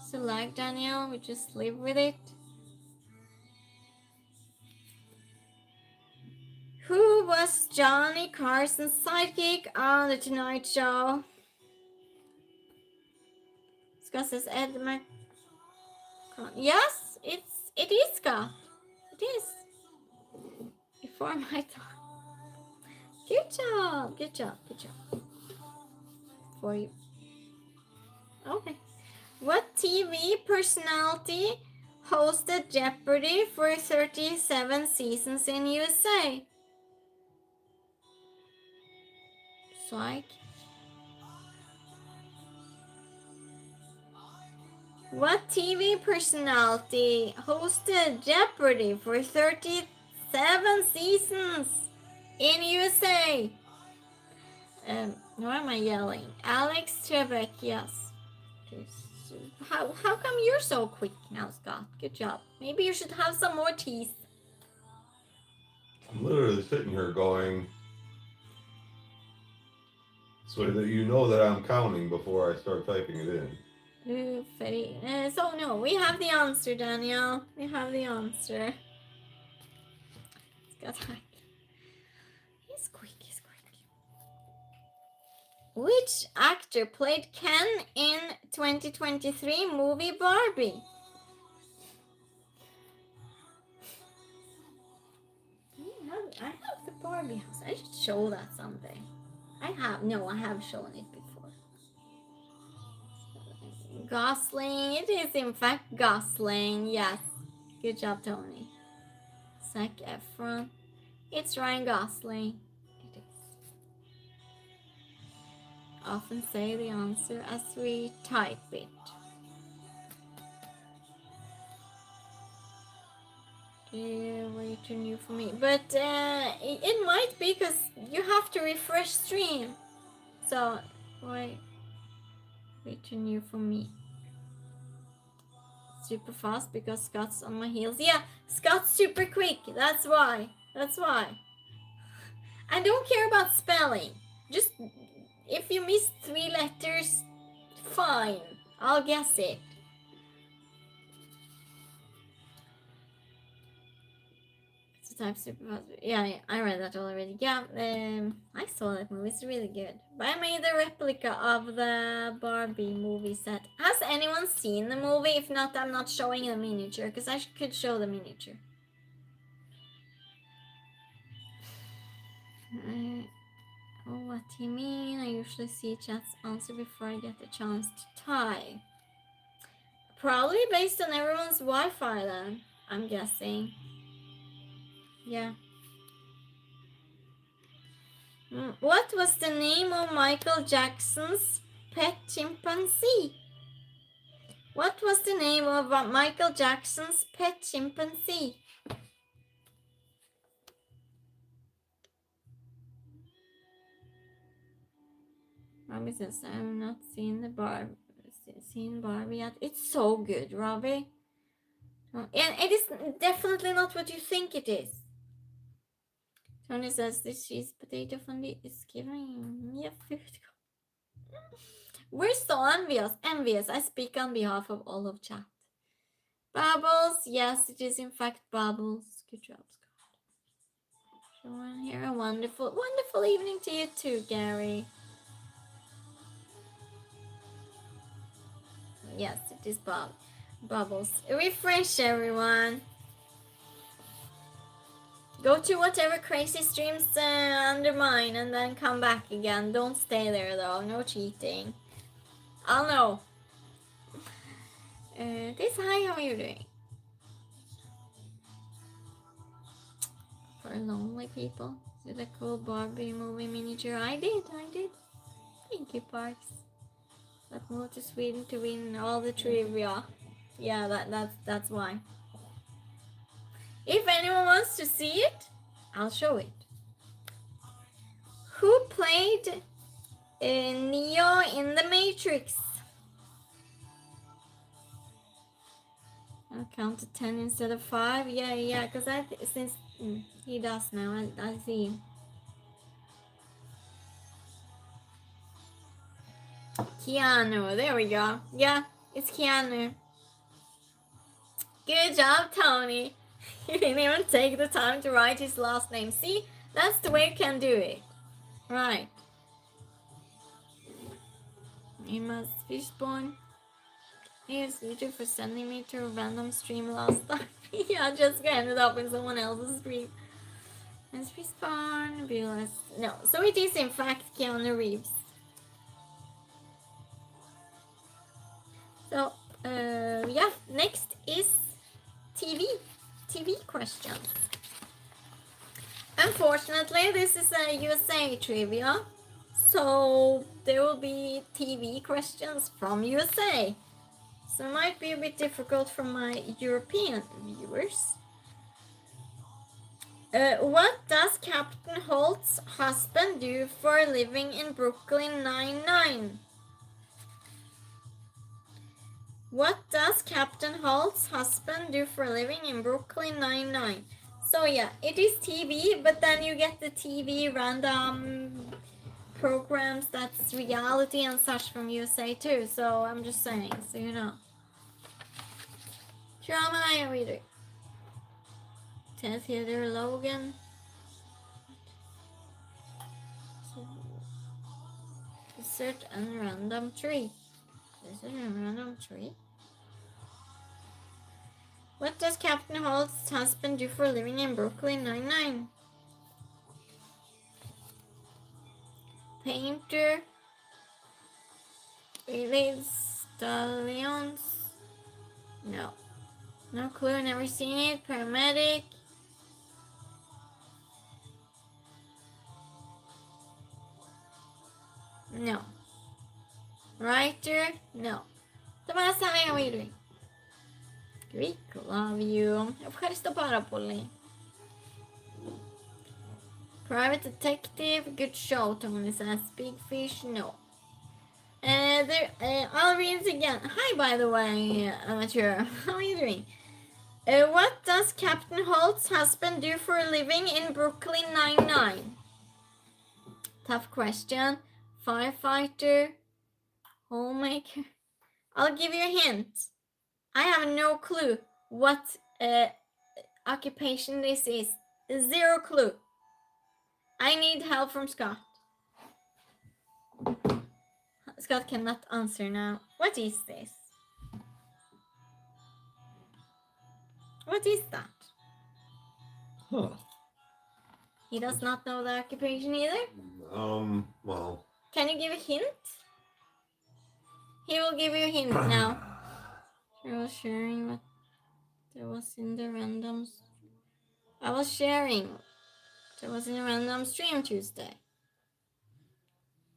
So like Danielle, we just live with it. Who was Johnny Carson's sidekick on The Tonight Show? Scott says Ed Mac. Yes, it is Scott. It is. Before my time. Good job. Good job. Good job. For you. Okay. What TV personality hosted Jeopardy for 37 seasons in USA? Psych. What TV personality hosted Jeopardy for 37 seasons in USA? Why am I yelling? Alex Trebek, yes. How come you're so quick now, Scott? Good job. Maybe you should have some more teeth. I'm literally sitting here going, so that you know that I'm counting before I start typing it in. So no, we have the answer, Danielle. We have the answer. Scott, he's quick. He's quick. Which actor played Ken in 2023 movie Barbie? I have the Barbie house. I should show that someday. I have shown it before. Gosling. It is in fact Gosling. Yes. Good job, Tony. Zac Efron. It's Ryan Gosling. It is. Often say the answer as we type it. Way too new for me. But it might be because you have to refresh stream. So, way too new for me. Super fast because Scott's on my heels. Yeah, Scott's super quick. That's why. I don't care about spelling. Just, if you miss 3 letters, fine. I'll guess it. Type super. Yeah, I read that already. Yeah, I saw that movie. It's really good. But I made a replica of the Barbie movie set. Has anyone seen the movie? If not, I'm not showing the miniature because I could show the miniature. Oh, what do you mean? I usually see chat's answer before I get the chance to type. Probably based on everyone's Wi-Fi then, I'm guessing. Yeah. What was the name of Michael Jackson's pet chimpanzee? What was the name of Michael Jackson's pet chimpanzee? Robbie says, I have not seen Barbie yet. It's so good, Robbie. And it is definitely not what you think it is. Tony says this cheese potato fondue is giving me a food. We're so envious. I speak on behalf of all of chat. Bubbles, yes, it is in fact Bubbles. Good job, Scott. Everyone here, a wonderful evening to you too, Gary. Yes, it is bubbles. Refresh, everyone. Go to whatever crazy streams under mine and then come back again. Don't stay there though. No cheating. I'll know. This hi, how are you doing? For lonely people. Did a cool Barbie movie miniature? I did. Thank you, Parks. That moved to Sweden to win all the trivia. Yeah, that's why. If anyone wants to see it, I'll show it. Who played Neo in the Matrix? I'll count to 10 instead of 5. Yeah, because since he does now, I see. Keanu, there we go. Yeah, it's Keanu. Good job, Tony. You didn't even take the time to write his last name. See, that's the way you can do it. Right. Amos Fishbone. Here's YouTube for sending me to a random stream last time. Yeah, Jessica ended up in someone else's stream. Let's respawn. No, so it is in fact Keanu Reeves. So, yeah, next is TV questions. Unfortunately, this is a USA trivia, so there will be TV questions from USA. So it might be a bit difficult for my European viewers. What does Captain Holt's husband do for a living in Brooklyn Nine-Nine? What does Captain Holt's husband do for a living in Brooklyn Nine-Nine? So yeah, it is TV, but then you get the TV random programs that's reality and such from USA too. So I'm just saying, so you know. Drama, how are you doing? 10th Theater Logan. Insert and random tree. Is it a random tree? What does Captain Holt's husband do for a living in Brooklyn Nine-Nine? Painter. Relays Stallions. No. No clue, never seen it. Paramedic. No. Writer? No. Tomasa, how are you doing? Greek, love you. Ευχαριστώ πάρα πολύ. Private Detective, good show, Tony says. Big Fish, no. I'll read it again. Hi, by the way, amateur. How are you doing? What does Captain Holt's husband do for a living in Brooklyn Nine-Nine? Tough question. Firefighter. Homemaker. I'll give you a hint. I have no clue what occupation this is. Zero clue. I need help from Scott. Scott cannot answer now. What is this? What is that? Huh. He does not know the occupation either? Well. Can you give a hint? He will give you a hint now. I was sharing what there was in the randoms. I was sharing what there was in a random stream Tuesday.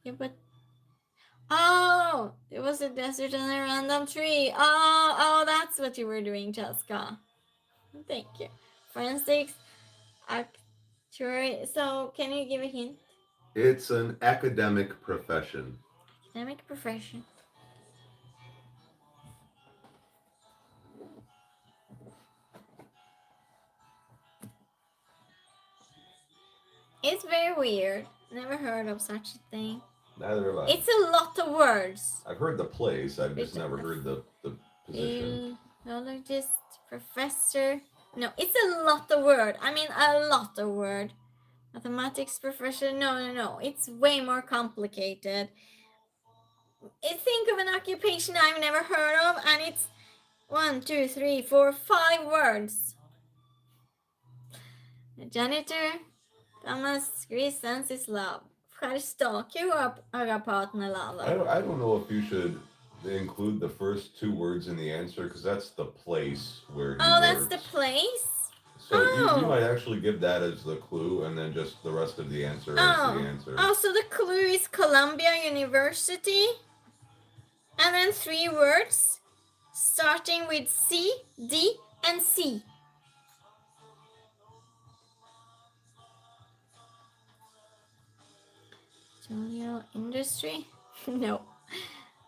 Yeah, but... Oh! There was a desert and a random tree. Oh, that's what you were doing, Jessica. Thank you. Forensics, actuary. So, can you give a hint? It's an academic profession. Academic profession. It's very weird. Never heard of such a thing. Neither have I. It's a lot of words. I've heard the place. I've just never heard the position. Biologist, professor. No, it's a lot of word. I mean, a lot of word. Mathematics professor. No. It's way more complicated. Think of an occupation I've never heard of, and it's 1, 2, 3, 4, 5 words. A janitor. Thomas, Grease senses love. Ευχαριστώ. Και εγώ αγαπάω την Ελλάδα. I don't know if you should include the first two words in the answer, because that's the place where he works. That's the place? So you might actually give that as the clue, and then just the rest of the answer as the answer. So the clue is Columbia University, and then 3 words starting with C, D, and C. General industry? No.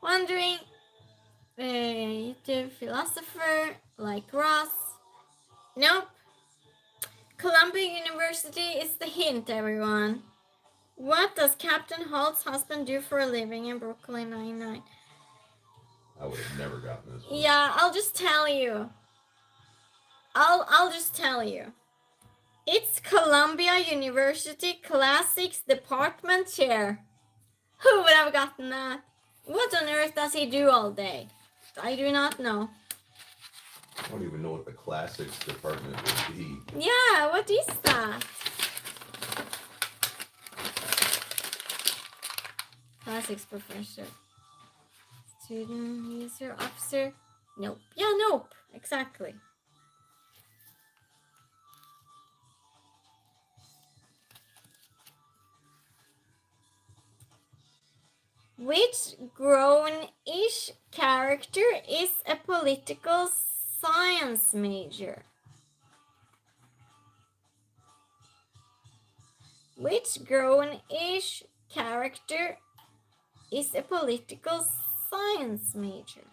Wondering, YouTube philosopher like Ross? Nope. Columbia University is the hint, everyone. What does Captain Holt's husband do for a living in Brooklyn Nine-Nine? I would have never gotten this one. Yeah, I'll just tell you. I'll just tell you. It's Columbia University Classics Department Chair. Who would have gotten that? What on earth does he do all day? I do not know. I don't even know what the classics department would be. Yeah, what is that? Classics professor. Student, user, officer. Nope. Yeah, nope. Exactly. Which grown-ish character is a political science major? Which grown-ish character is a political science major?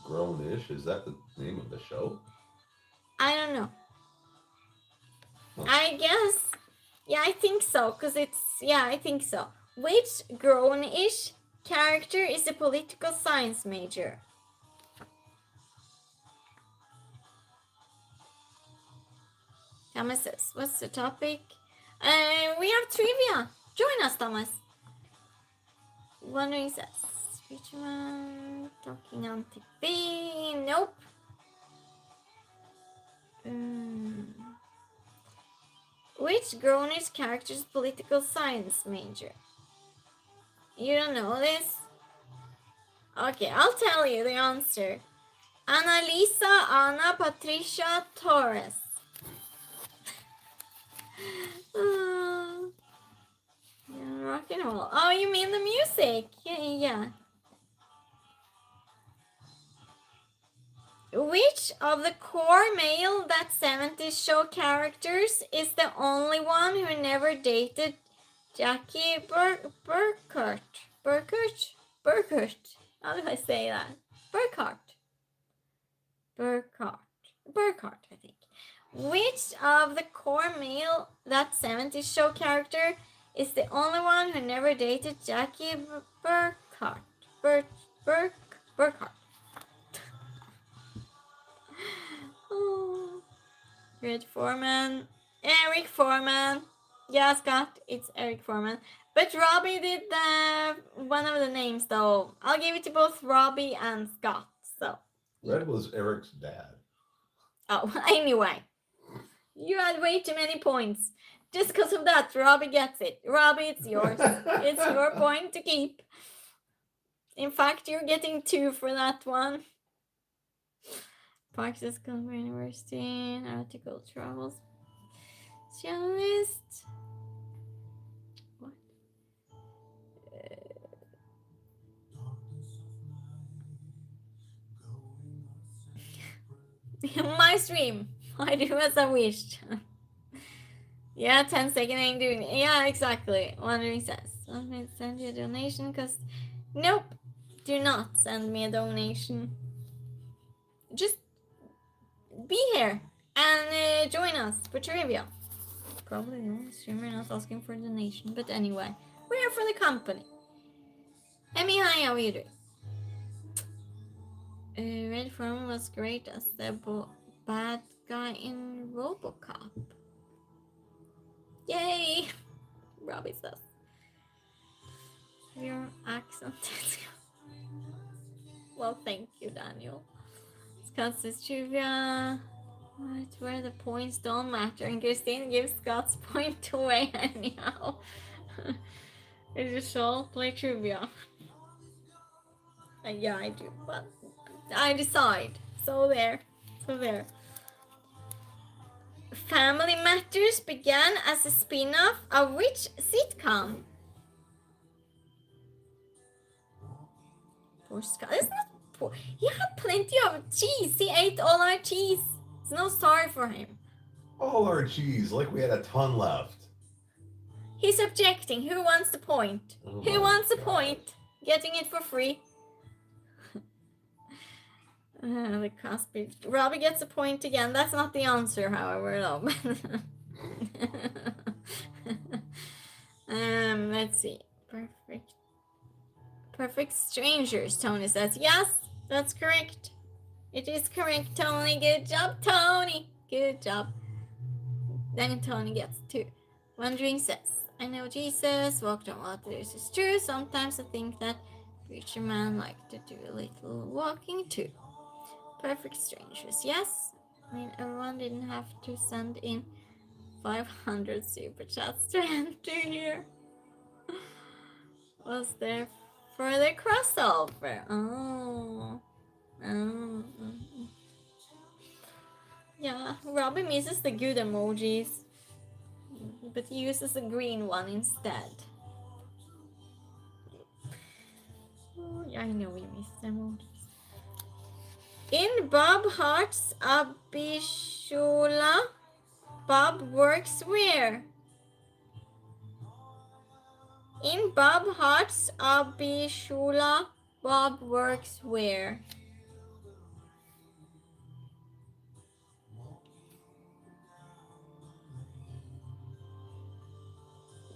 Grown-ish? Is that the name of the show? I don't know. Huh. I guess. Yeah, I think so. I think so. Which grown-ish character is a political science major? Thomas says, what's the topic? We have trivia. Join us, Thomas. Wondering says, Spiritual talking on TV. Nope. Which grown-ish character is political science major? You don't know this? Okay, I'll tell you the answer. Annalisa Ana Patricia Torres. Yeah, rock and roll. Oh, you mean the music? Yeah. Which of the core male That 70s Show characters is the only one who never dated Jackie Burkhardt? How do I say that? Burkhardt, I think. Which of the core male That 70s Show character is the only one who never dated Jackie Burkhardt? Burkhardt. Oh. Red Foreman. Eric Foreman. Yeah, Scott, it's Eric Foreman. But Robbie did one of the names, though. I'll give it to both Robbie and Scott. So. Red was Eric's dad. Oh, anyway. You had way too many points. Just because of that, Robbie gets it. Robbie, it's yours. It's your point to keep. In fact, you're getting 2 for that one. Praxis Columbia University, article travels. Journalist. What? My stream. I do as I wish. Yeah, 10-second ain't doing it. Yeah, exactly. Wondering says, want me to send you a donation? Because, nope. Do not send me a donation. Just be here and join us for trivia. Probably the only streamer not asking for a donation. But anyway, we're here for the company. Emmy, hi, how are you doing? Red Foreman was great as the bad guy in RoboCop. Yay! Robbie says. Your accent. Well, thank you, Daniel. Scott's is trivia. Right, where the points don't matter, and Christine gives Scott's point away anyhow. Is you shall play trivia? Yeah, I do, but I decide. So there. Family Matters began as a spin-off of which sitcom? Poor Scott. It's not poor. He had plenty of cheese. He ate all our cheese. It's no sorry for him. All our cheese, like we had a ton left. He's objecting. Who wants the point? Who wants the point? Getting it for free. The Cosby. Robbie gets a point again. That's not the answer, however, though. Let's see. Perfect strangers, Tony says. Yes, that's correct. It is correct, Tony. Good job, Tony. Good job. Then Tony gets 2. Wondering says, I know Jesus walked on water. This is true. Sometimes I think that preacher man liked to do a little walking too. Perfect strangers. Yes. I mean, everyone didn't have to send in 500 super chats to enter here. Was there further crossover? Oh. Yeah, Robbie misses the good emojis, but he uses a green one instead. Oh, yeah, I know we missed emojis. In Bob Hart's Abishola, Bob works where? In Bob Hart's Abishola, Bob works where?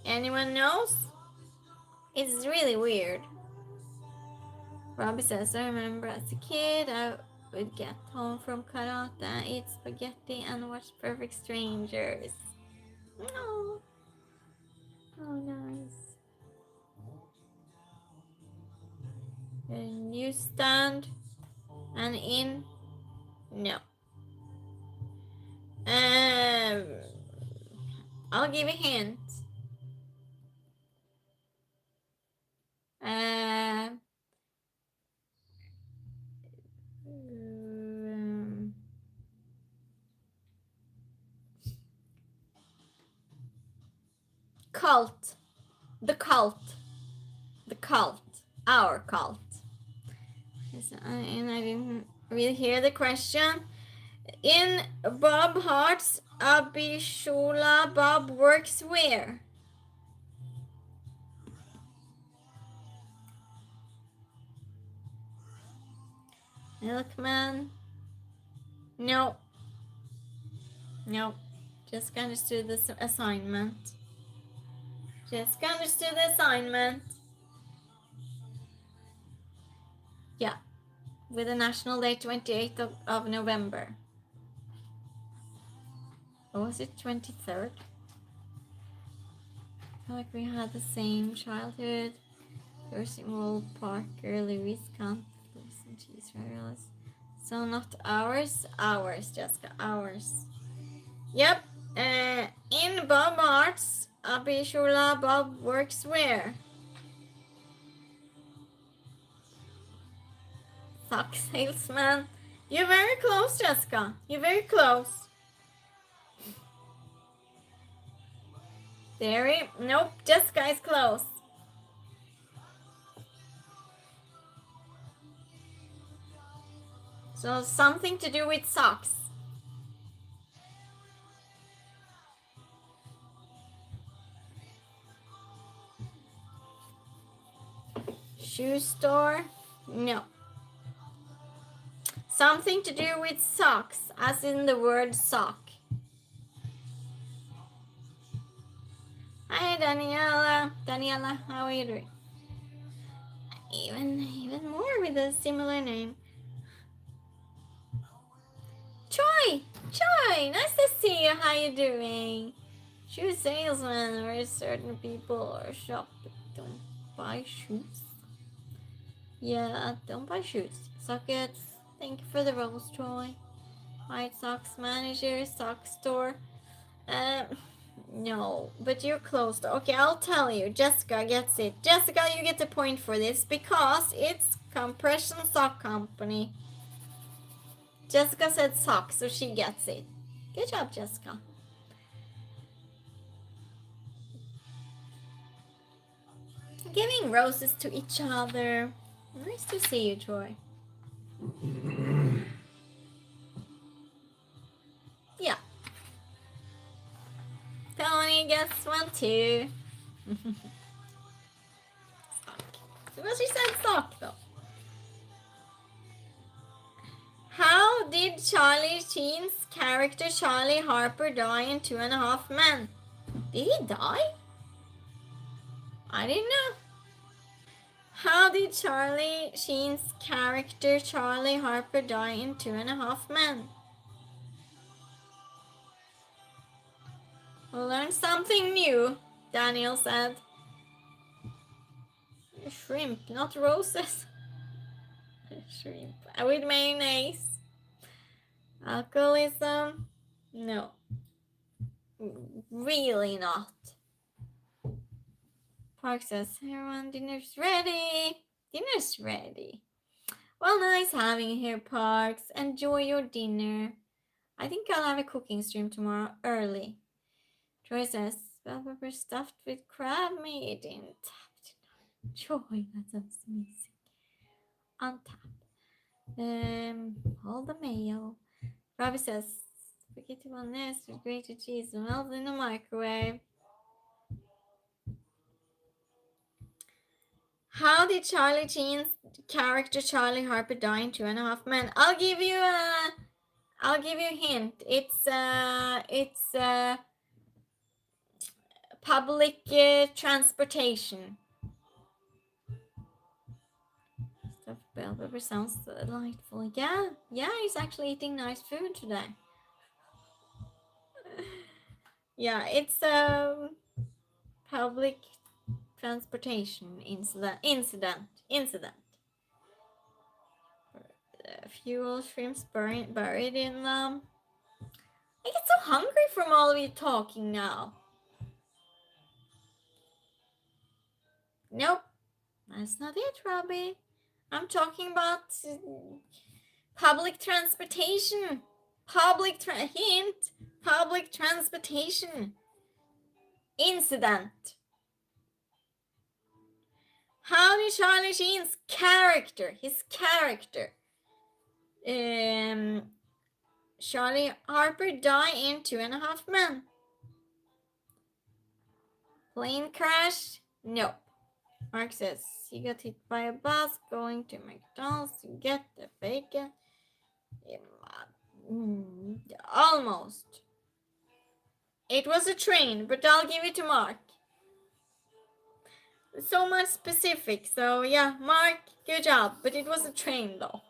Anyone knows? It's really weird. Robbie says, I remember as a kid, I would get home from karate, eat spaghetti, and watch Perfect Strangers. Oh, nice. A newsstand and in. No. I'll give a hint. Cult. The cult. Our cult. And I didn't really hear the question. In Bob Hart's Abishola, Bob works where? Milkman? No. Just understood the assignment. Yeah. With a national day, 28th of November. Or was it 23rd? I feel like we had the same childhood. Percival Parker, Lewis Kant, and cheese rails. So not ours, Jessica, ours. Yep. In Bob Arts, Abishola, Bob works where? Sock salesman. You're very close, Jessica. You're very close. Nope, Jessica is close. So something to do with socks. Shoe store? No. Something to do with socks, as in the word sock. Hi, Daniela. Daniela, how are you doing? Even more with a similar name. Troy, nice to see you. How you doing? Shoe salesman, where certain people are shopping. buy shoes. Yeah, don't buy shoes. Sockets. Thank you for the rose, Troy. White socks manager, sock store. No, but you're close. Okay, I'll tell you. Jessica gets it. Jessica, you get the point for this because it's Compression Sock Company. Jessica said socks, so she gets it. Good job, Jessica. Giving roses to each other. Nice to see you, Troy. Yeah. Tony gets one too. Well, she said sock though. How did Charlie Sheen's character Charlie Harper die in 2.5 Men? Did he die? I didn't know. How did Charlie Sheen's character Charlie Harper die in 2.5 Men? We'll learn something new, Daniel said. Shrimp, not roses. Shrimp. With mayonnaise. Alcoholism? No. Really not. Park says, everyone, dinner's ready. Dinner's ready. Well, nice having you here, Parks. Enjoy your dinner. I think I'll have a cooking stream tomorrow early. Troy says, bell pepper stuffed with crab meat in tapped. Troy, that sounds amazing. Untapped. All the mayo. Robbie says, spaghetti bolognese with grated cheese melted in the microwave. How did Charlie Sheen's character Charlie Harper die in 2.5 Men? I'll give you a hint. It's public transportation. Stuffed bell pepper sounds delightful. Yeah, he's actually eating nice food today. Yeah, it's public transportation incident. Fuel shrimps buried in them. I get so hungry from all of you talking now. Nope, that's not it, Robbie. I'm talking about public transportation. Public transportation incident. How did Charlie Sheen's character, Charlie Harper die in 2.5 Men? Plane crash? Nope. Mark says he got hit by a bus going to McDonald's to get the bacon. Almost. It was a train, but I'll give it to Mark. So much specific. So yeah, Mark, good job. But it was a train though.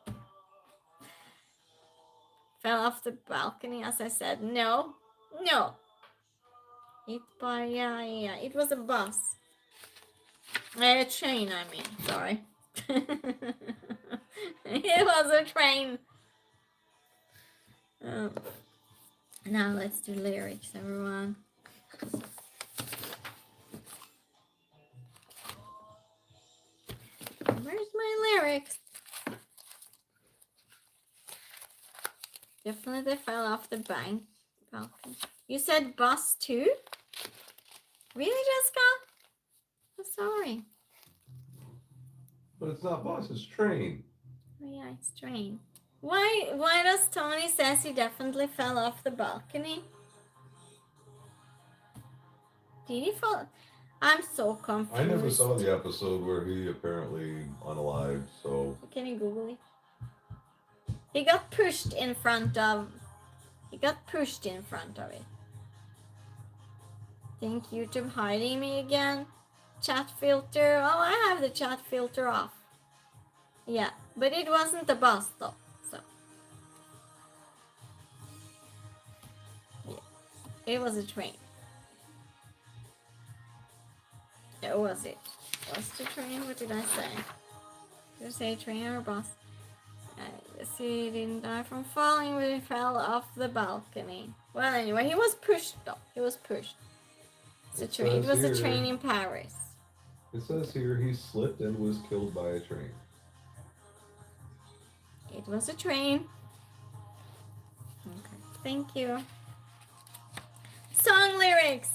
Fell off the balcony, as I said. No. Hit by, yeah. It was a bus. A train, I mean. Sorry. It was a train. Now let's do lyrics, everyone. Where's my lyrics? Definitely fell off the balcony. You said bus too? Really, Jessica? I'm sorry. But it's not bus, it's train. Oh yeah, it's train. Why does Tony says he definitely fell off the balcony? Did he fall? I'm so confused. I never saw the episode where he apparently unalived, so... Can you Google it? He got pushed in front of it. Think YouTube hiding me again? Chat filter. Oh, I have the chat filter off. Yeah, but it wasn't a bus though. So yeah, it was a train. That was it. Was the train? What did I say? Did I say trainer or boss? He didn't die from falling, but he fell off the balcony. Well, anyway, he was pushed though. He was pushed. It was a train in Paris. It says here he slipped and was killed by a train. It was a train. Okay, thank you. Song lyrics.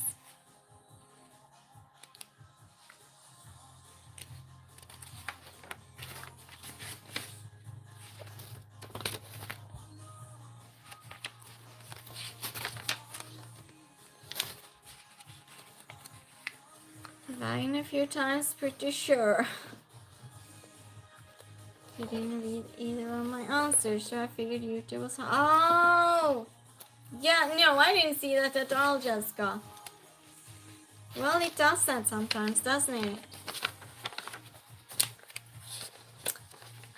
Lying a few times, pretty sure. You didn't read either of my answers, so I figured YouTube was... Oh! Yeah, no, I didn't see that at all, Jessica. Well, it does that sometimes, doesn't it?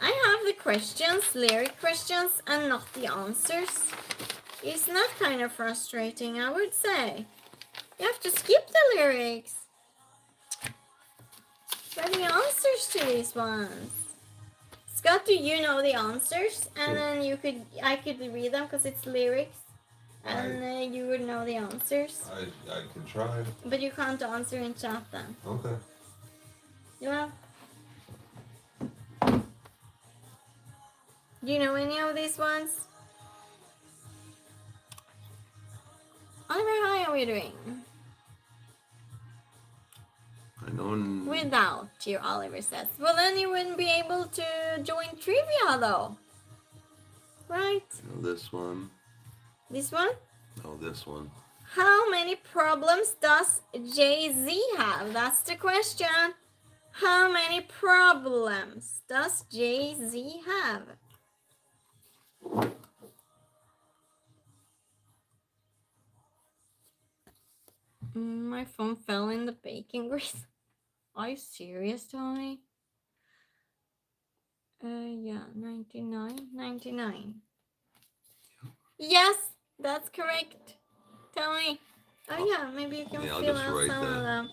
I have the questions, lyric questions, and not the answers. Isn't that kind of frustrating, I would say? You have to skip the lyrics. But the answers to these ones. Scott, do you know the answers? And then I could read them because it's lyrics. And you would know the answers. I can try. But you can't answer in chat then. Okay. Yeah. Do you know any of these ones? Oliver, how are we doing? I know. Without you, Oliver says. Well, then you wouldn't be able to join trivia, though. Right? I know this one. This one? No, this one. How many problems does Jay-Z have? That's the question. How many problems does Jay-Z have? My phone fell in the baking grease. Are you serious, Tony? Yeah, 99. Yes, that's correct. Tony. Oh yeah, maybe you can fill out some of them.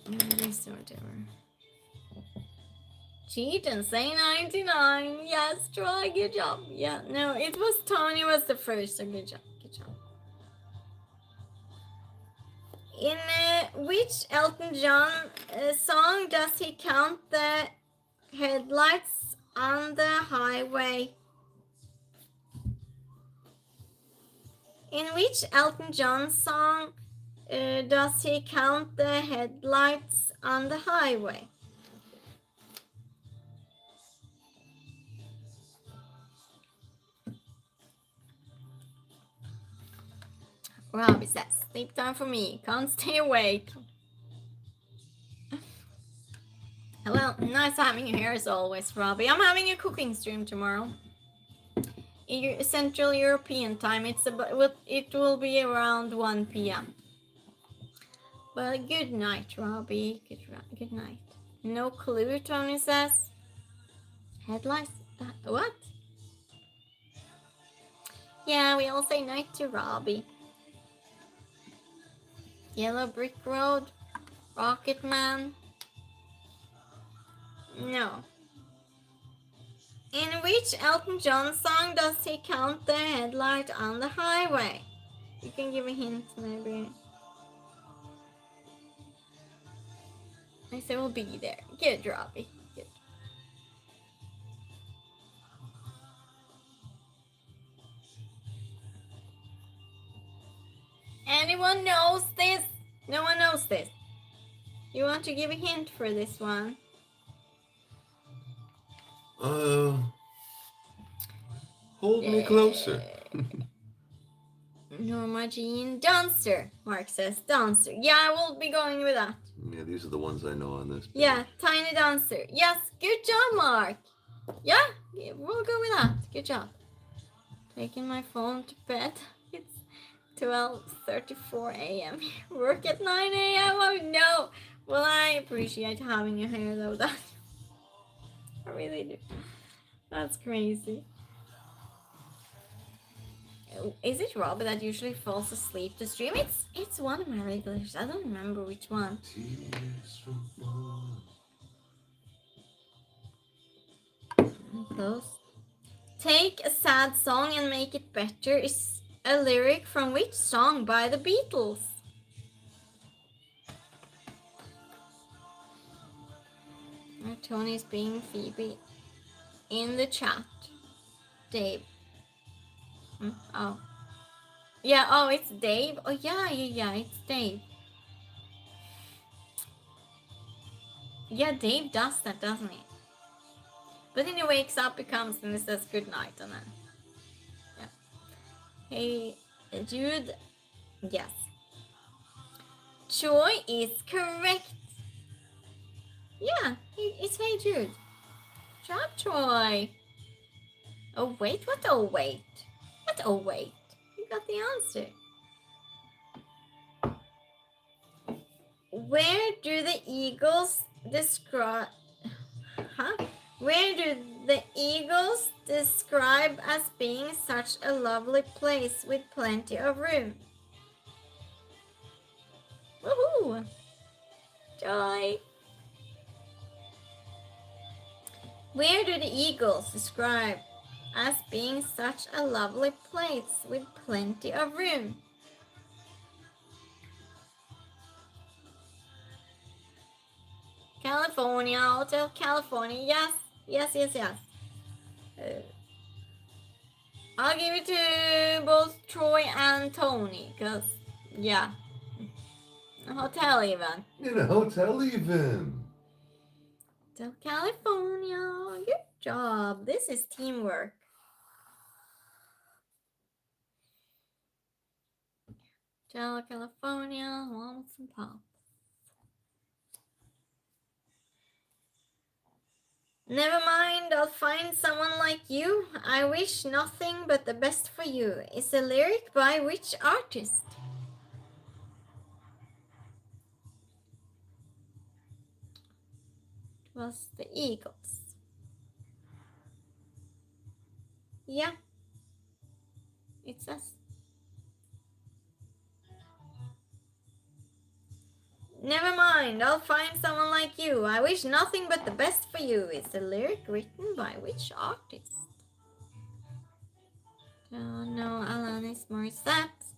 Whatever. Cheat and say 99. Yes, try. Good job. Yeah, no, it was Tony was the first. So good job. Good job. In which Elton John song does he count the headlights on the highway? In which Elton John song does he count the headlights on the highway? Robbie says, sleep time for me. Can't stay awake. Well, nice having you here as always, Robbie. I'm having a cooking stream tomorrow. In Central European time. It will be around 1 p.m. But good night, Robbie. Good night. No clue, Tony says. Headlights? What? Yeah, we all say night to Robbie. Yellow Brick Road, Rocket Man. No. In which Elton John song does he count the headlight on the highway? You can give a hint, maybe. I say we'll be there. Good, Robbie. Good. Anyone knows this? No one knows this. You want to give a hint for this one? Hold me closer. Norma Jean Dancer. Mark says Dancer. Yeah, I will be going with that. Yeah, these are the ones I know on this page. Yeah, Tiny Dancer. Yes, good job, Mark. Yeah, we'll go with that. Good job. Taking my phone to bed. It's 12:34 a.m. Work at 9 a.m. Oh no. Well, I appreciate having you here though. That I really do. That's crazy. Is it Robbie that usually falls asleep to stream? It's one of my regulars. I don't remember which one. Close. Take a sad song and make it better is a lyric from which song by the Beatles? Tony's being Phoebe in the chat. Dave. Oh. Yeah, oh, it's Dave. Oh, yeah, it's Dave. Yeah, Dave does that, doesn't he? But then he wakes up, he comes, and he says good night, and then... Yeah. Hey, Jude. Yes. Troy is correct. Yeah, it's Hey Jude. Job, Troy. Oh, wait, what? Oh, wait. What? Oh, wait. You got the answer. Where do the Eagles describe... Huh? Where do the Eagles describe as being such a lovely place with plenty of room? Woohoo! Joy! Where do the Eagles describe as being such a lovely place with plenty of room? California, Hotel California, yes. I'll give it to both Troy and Tony, because, yeah. A hotel even. In a hotel even. Hotel California, good job. This is teamwork. Hotel California, wants some pop. Never mind, I'll find someone like you. I wish nothing but the best for you. Is a lyric by which artist? It was the Eagles. Yeah. It says. Never mind, I'll find someone like you. I wish nothing but the best for you. Is the lyric written by which artist? Oh no, Alanis Morissette.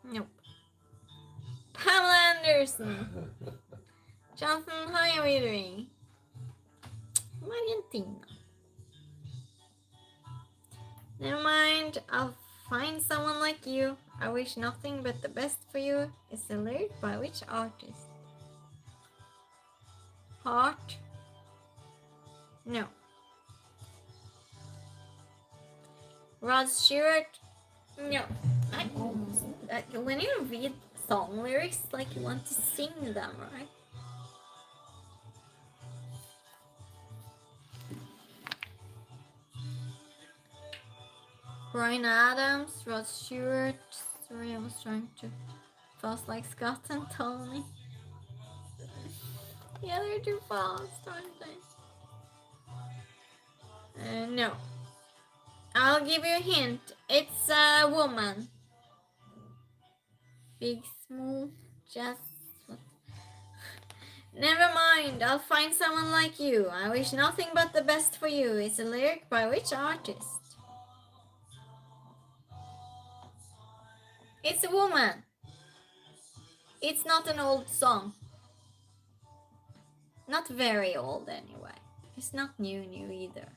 Nope. Pamela Anderson. Jonathan, how are you doing? From Argentina. Never mind, I'll find someone like you. I wish nothing but the best for you. Is the lyric by which artist? Heart? No. Rod Stewart? No. I almost... when you read song lyrics, like you want to sing them, right? Brian Adams, Rod Stewart. Sorry, I was trying to fast like Scott and Tony. Yeah, they're too fast, aren't they? No. I'll give you a hint. It's a woman. Big, small, just... Never mind, I'll find someone like you. I wish nothing but the best for you. Is a lyric by which artist? It's a woman. It's not an old song. Not very old anyway. It's not new either.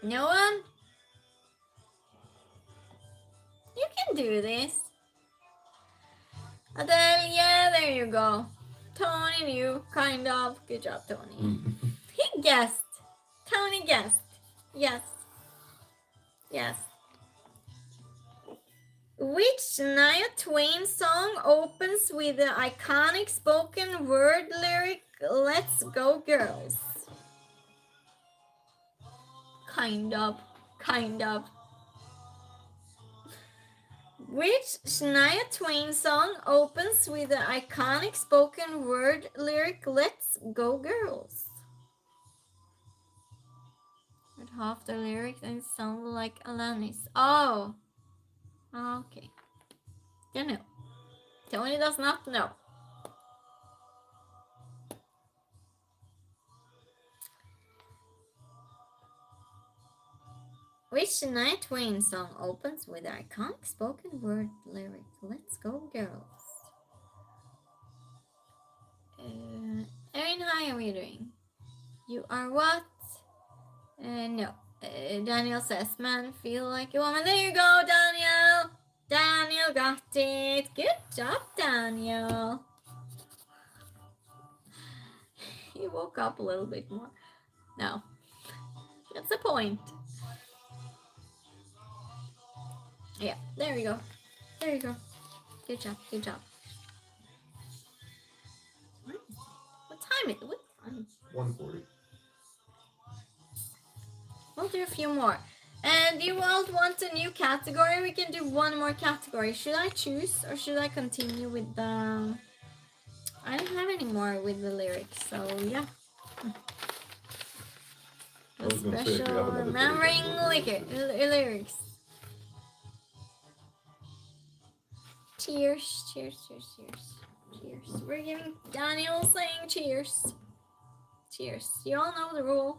No one? You can do this. Adele, yeah, there you go. Tony knew, kind of. Good job, Tony. He guessed. Tony guessed. Yes. Which Shania Twain song opens with the iconic spoken word lyric, "Let's go girls"? Kind of. Which Shania Twain song opens with the iconic spoken word lyric, "Let's go girls"? With half the lyrics and it sounded like Alanis. Oh. Okay. You know. Tony does not know. Which Shania Twain song opens with the iconic spoken word lyric, "Let's go girls"? Erin, how are you doing? You are what? No. Daniel says, "Man, feel like a woman." There you go, Daniel. Daniel got it. Good job, Daniel. He woke up a little bit more. No. That's the point. Yeah, there we go. There you go. Good job, good job. What time is it? What time? 1:40. We'll do a few more. And you all want a new category? We can do one more category. Should I choose or should I continue with the... I don't have any more with the lyrics, so yeah. The special remembering lyrics. Cheers, cheers, cheers, cheers. Cheers. We're giving Daniel saying cheers. Cheers. You all know the rule.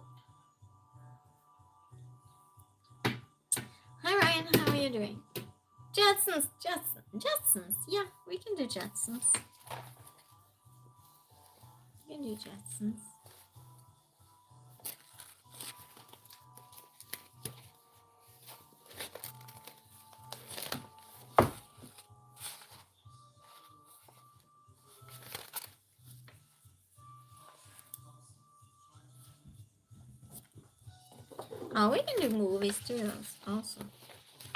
Hi Ryan, how are you doing? Jetsons. Yeah, we can do Jetsons. We can do Jetsons. Oh, we can do movies too, also.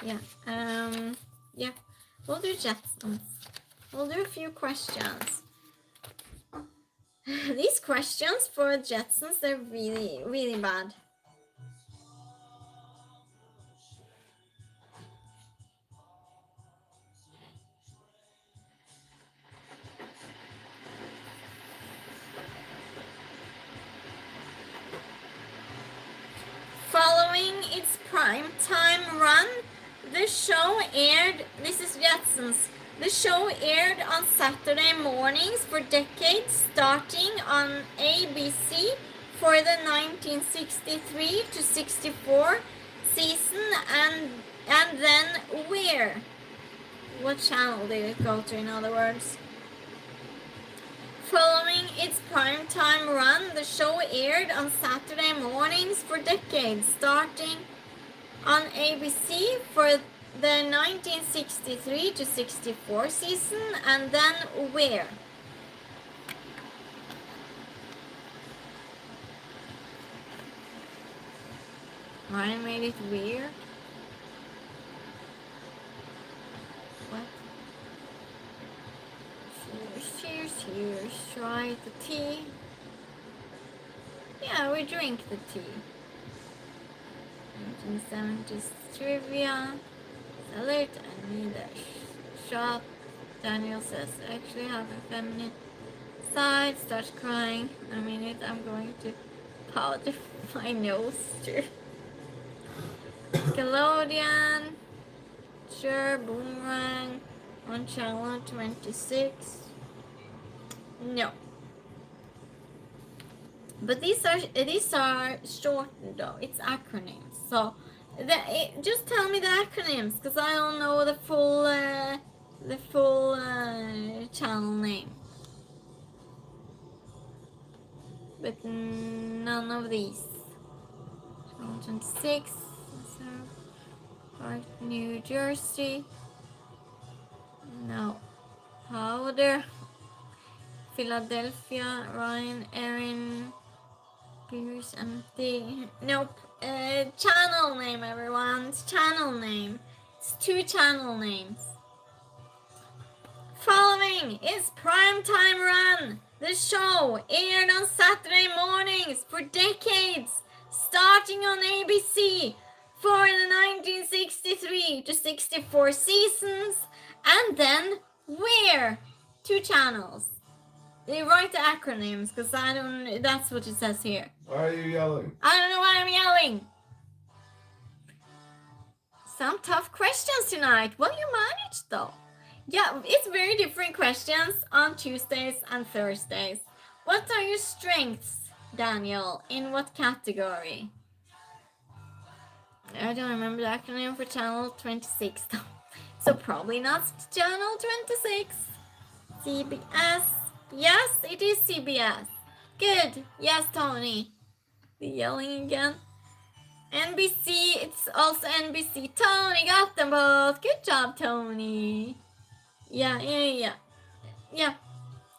Yeah. Yeah. We'll do Jetsons. We'll do a few questions. These questions for Jetsons, they're really, really bad. Following its primetime run, the show aired, this is Jetsons, the show aired on Saturday mornings for decades, starting on ABC for the 1963 to 64 season, and then where? What channel did it go to, in other words? Following its primetime run, the show aired on Saturday mornings for decades, starting on ABC for the 1963 to 64 season, and then where? I made it weird. What? Cheers, try the tea. Yeah, we drink the tea. 1970s trivia. Salute, I need a shot. Daniel says, I actually have a feminine side. Starts crying. In a minute, I'm going to powder my nose too. Nickelodeon. Sure, Boomerang. On channel 26. No. But these are shortened though. It's acronyms. So just tell me the acronyms, because I don't know the full channel name. But none of these. Channel 26. Park, New Jersey. No. Powder. Philadelphia, Ryan, Erin, Pierce, Empty. Nope. Channel name, everyone. It's channel name. It's 2 channel names. Following is Primetime Run. The show aired on Saturday mornings for decades, starting on ABC for the 1963 to 64 seasons, and then where? 2 channels. They write the acronyms, because I don't, that's what it says here. Why are you yelling? I don't know why I'm yelling. Some tough questions tonight. Well, you managed though. Yeah, it's very different questions on Tuesdays and Thursdays. What are your strengths, Daniel? In what category? I don't remember the acronym for channel 26 though. So probably not channel 26. CBS. Yes, it is CBS. Good. Yes, Tony. The yelling again. NBC, it's also NBC. Tony got them both. Good job, Tony. Yeah.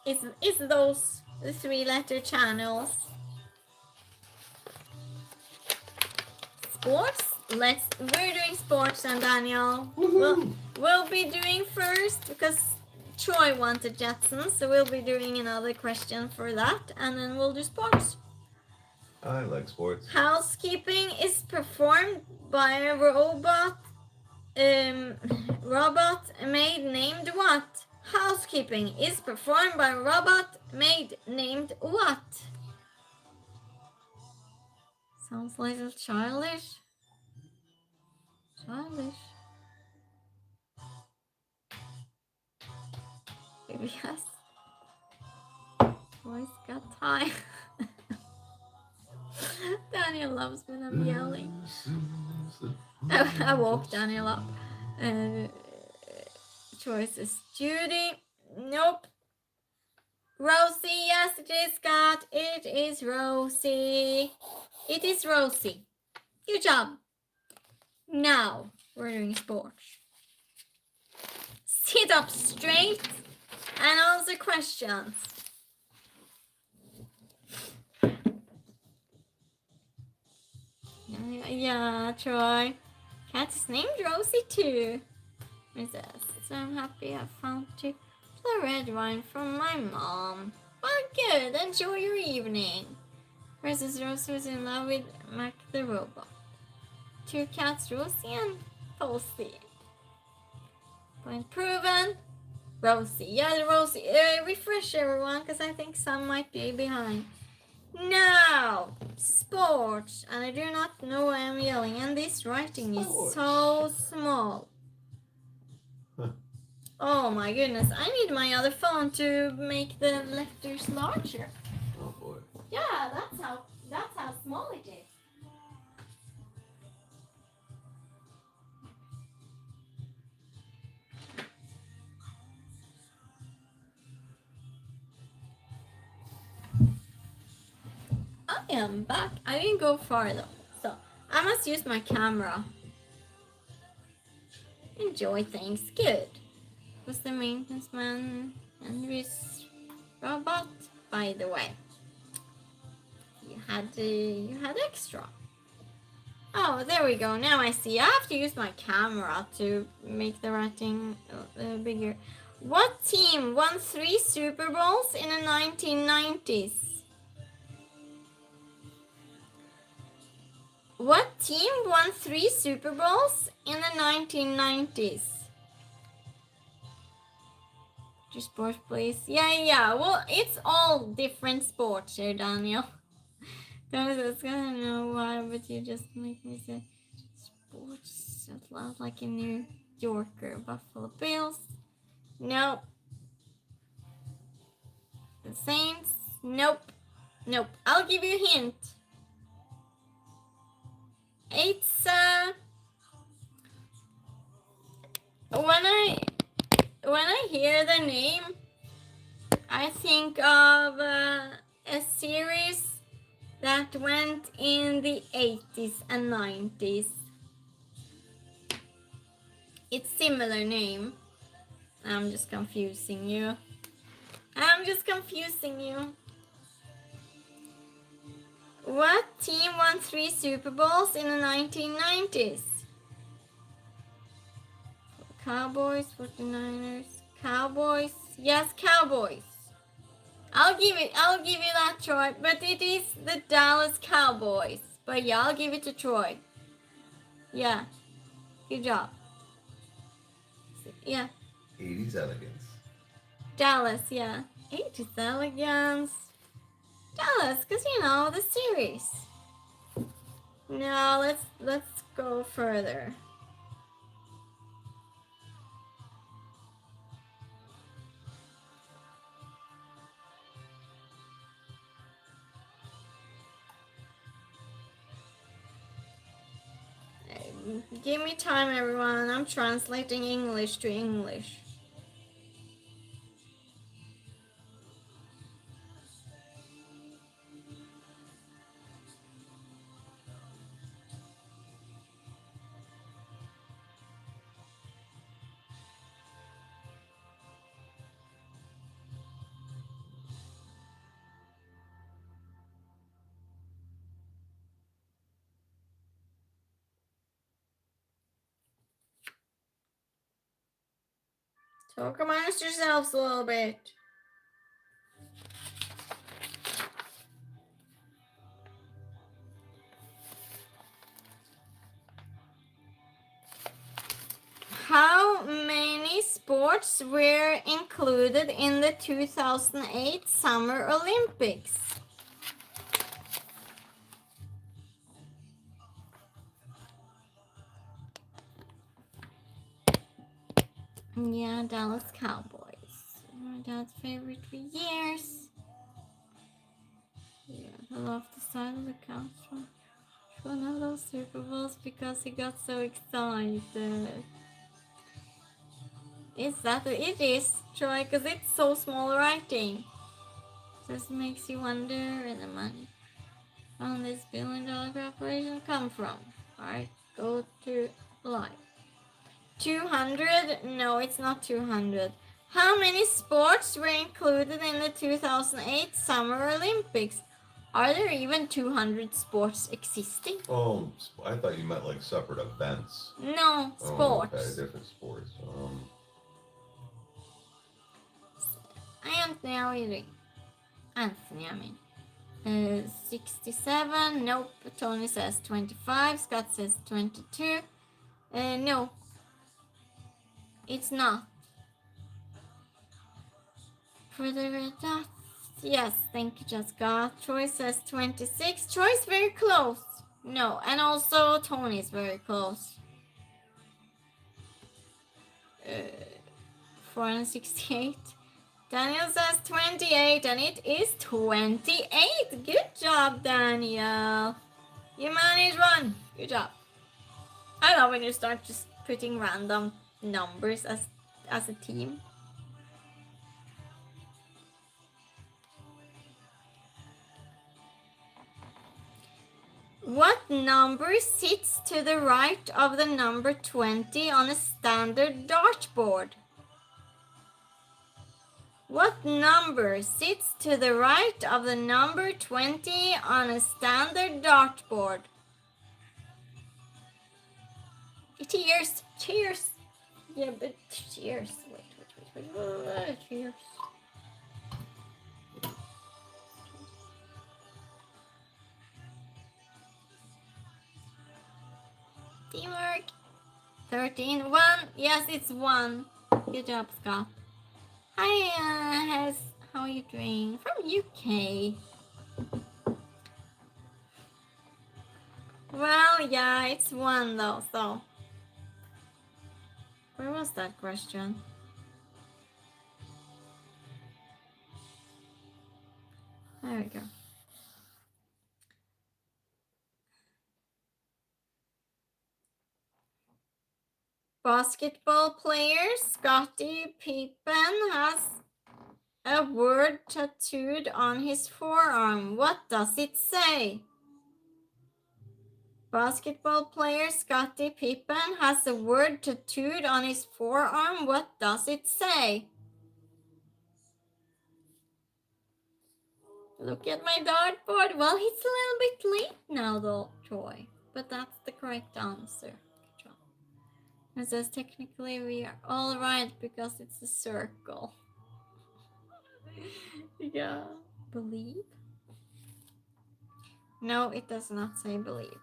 It's those 3-letter channels. Sports. We're doing sports, and Daniel. We'll be doing first because Troy wanted Jetsons, so we'll be doing another question for that, and then we'll do sports. I like sports. Housekeeping is performed by a robot. Robot maid named what? Housekeeping is performed by a robot maid named what? Sounds a little childish. Maybe yes. Boys got time. Daniel loves when I'm yelling. I woke Daniel up. Choice is Judy. Nope. Rosie. Yes, it is Scott. It is Rosie. It is Rosie. Good job. Now we're doing sports. Sit up straight and answer questions. Yeah, Troy. Cat is named Rosie too. Princess. So I'm happy I found you the red wine from my mom. Well, good. Enjoy your evening. Princess Rosie was in love with Mac the robot. 2 cats, Rosie and Posty. Point proven. Rosie. Yeah, Rosie. Refresh everyone, because I think some might be behind. Now, sports. And I do not know why I'm yelling. And this writing is so small. Oh my goodness. I need my other phone to make the letters larger. Oh boy. Yeah, that's how small it is. I am back. I didn't go far though, so I must use my camera. Enjoy things. Good. Was the maintenance man Henry's robot, by the way? You had extra. Oh, there we go. Now I see. I have to use my camera to make the writing bigger. What team won 3 Super Bowls in the 1990s? What team won 3 Super Bowls in the 1990s? Do sports, please. Yeah. Well, it's all different sports here, Daniel. I was gonna know why, but you just make me say sports out loud like a New Yorker. Buffalo Bills. Nope. The Saints. Nope. I'll give you a hint. It's when I hear the name, I think of a series that went in the 80s and 90s. It's similar name. I'm just confusing you. What team won 3 Super Bowls in the 1990s? Cowboys, 49ers, Cowboys. Yes, Cowboys. I'll give you that, Troy. But it is the Dallas Cowboys. But yeah, I'll give it to Troy. Yeah. Good job. Yeah. 80s elegance. Dallas, yeah. 80s elegance. Dallas, because you know the series. Now let's go further. Give me time, everyone. I'm translating English to English. Talk amongst yourselves a little bit. How many sports were included in the 2008 Summer Olympics? Yeah, Dallas Cowboys. My dad's favorite for years. Yeah, I love the side of the couch from one of those Super Bowls because he got so excited. Is that it is, Troy, because it's so small writing. Just makes you wonder where the money on this $1 billion corporation come from. Alright, go to live. 200? No, it's not 200. How many sports were included in the 2008 Summer Olympics? Are there even 200 sports existing? Oh, I thought you meant like separate events. No, sports. Oh, okay, different sports. Anthony, how are you doing? Anthony, I mean. 67. Nope. Tony says 25. Scott says 22. No. It's not. For the red dots. Yes, thank you, Jessica. Troy says 26. Troy's very close. No, and also Tony's very close. 468. Daniel says 28, and it is 28. Good job, Daniel. You managed one. Good job. I love when you start just putting random numbers as a team. What number sits to the right of the number 20 on a standard dartboard? What number sits to the right of the number 20 on a standard dartboard? Cheers! Cheers! Yeah, but cheers. Wait. Cheers. Teamwork. 13. 1. Yes, it's 1. Good job, Scott. Hi, how are you doing? From UK. Well, yeah, it's 1 though, so. Where was that question? There we go. Basketball player Scottie Pippen has a word tattooed on his forearm. What does it say? Basketball player Scottie Pippen has a word tattooed on his forearm. What does it say? Look at my dartboard. Well, it's a little bit late now though, Troy. But that's the correct answer. Good job. It says technically we are all right because it's a circle. Yeah. Believe? No, it does not say believe.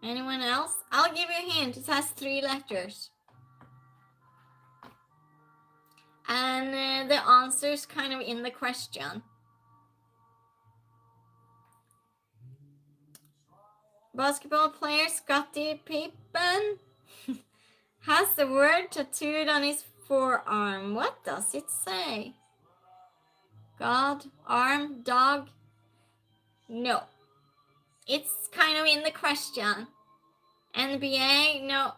Anyone else? I'll give you a hint. It has 3 letters. And the answer's kind of in the question. Basketball player Scottie Pippen has the word tattooed on his forearm. What does it say? God, arm, dog? No. It's kind of in the question. NBA? No.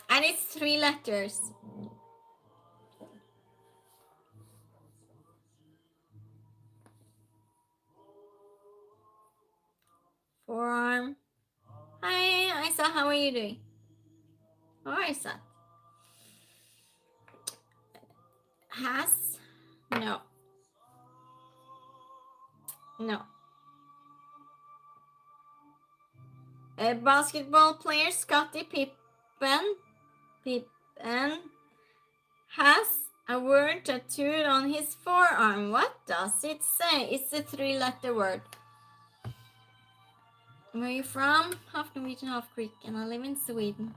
And it's 3 letters. Forearm. Hi, Isa, how are you doing? How are Isa? Has? No. No. A basketball player, Scottie Pippen, has a word tattooed on his forearm. What does it say? It's a 3-letter word. Where are you from? Half Norwegian, half Greek, and I live in Sweden.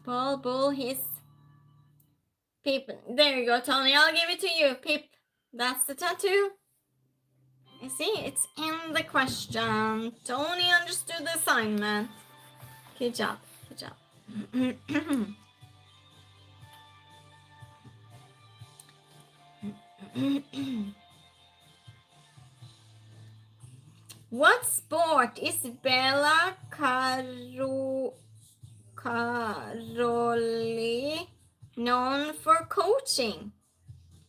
Paul, Bull, his, Pippen. There you go, Tony. I'll give it to you. Pip. That's the tattoo. You see, it's in the question. Tony understood the assignment. Good job. Good job. What sport is Bella Caroli known for coaching?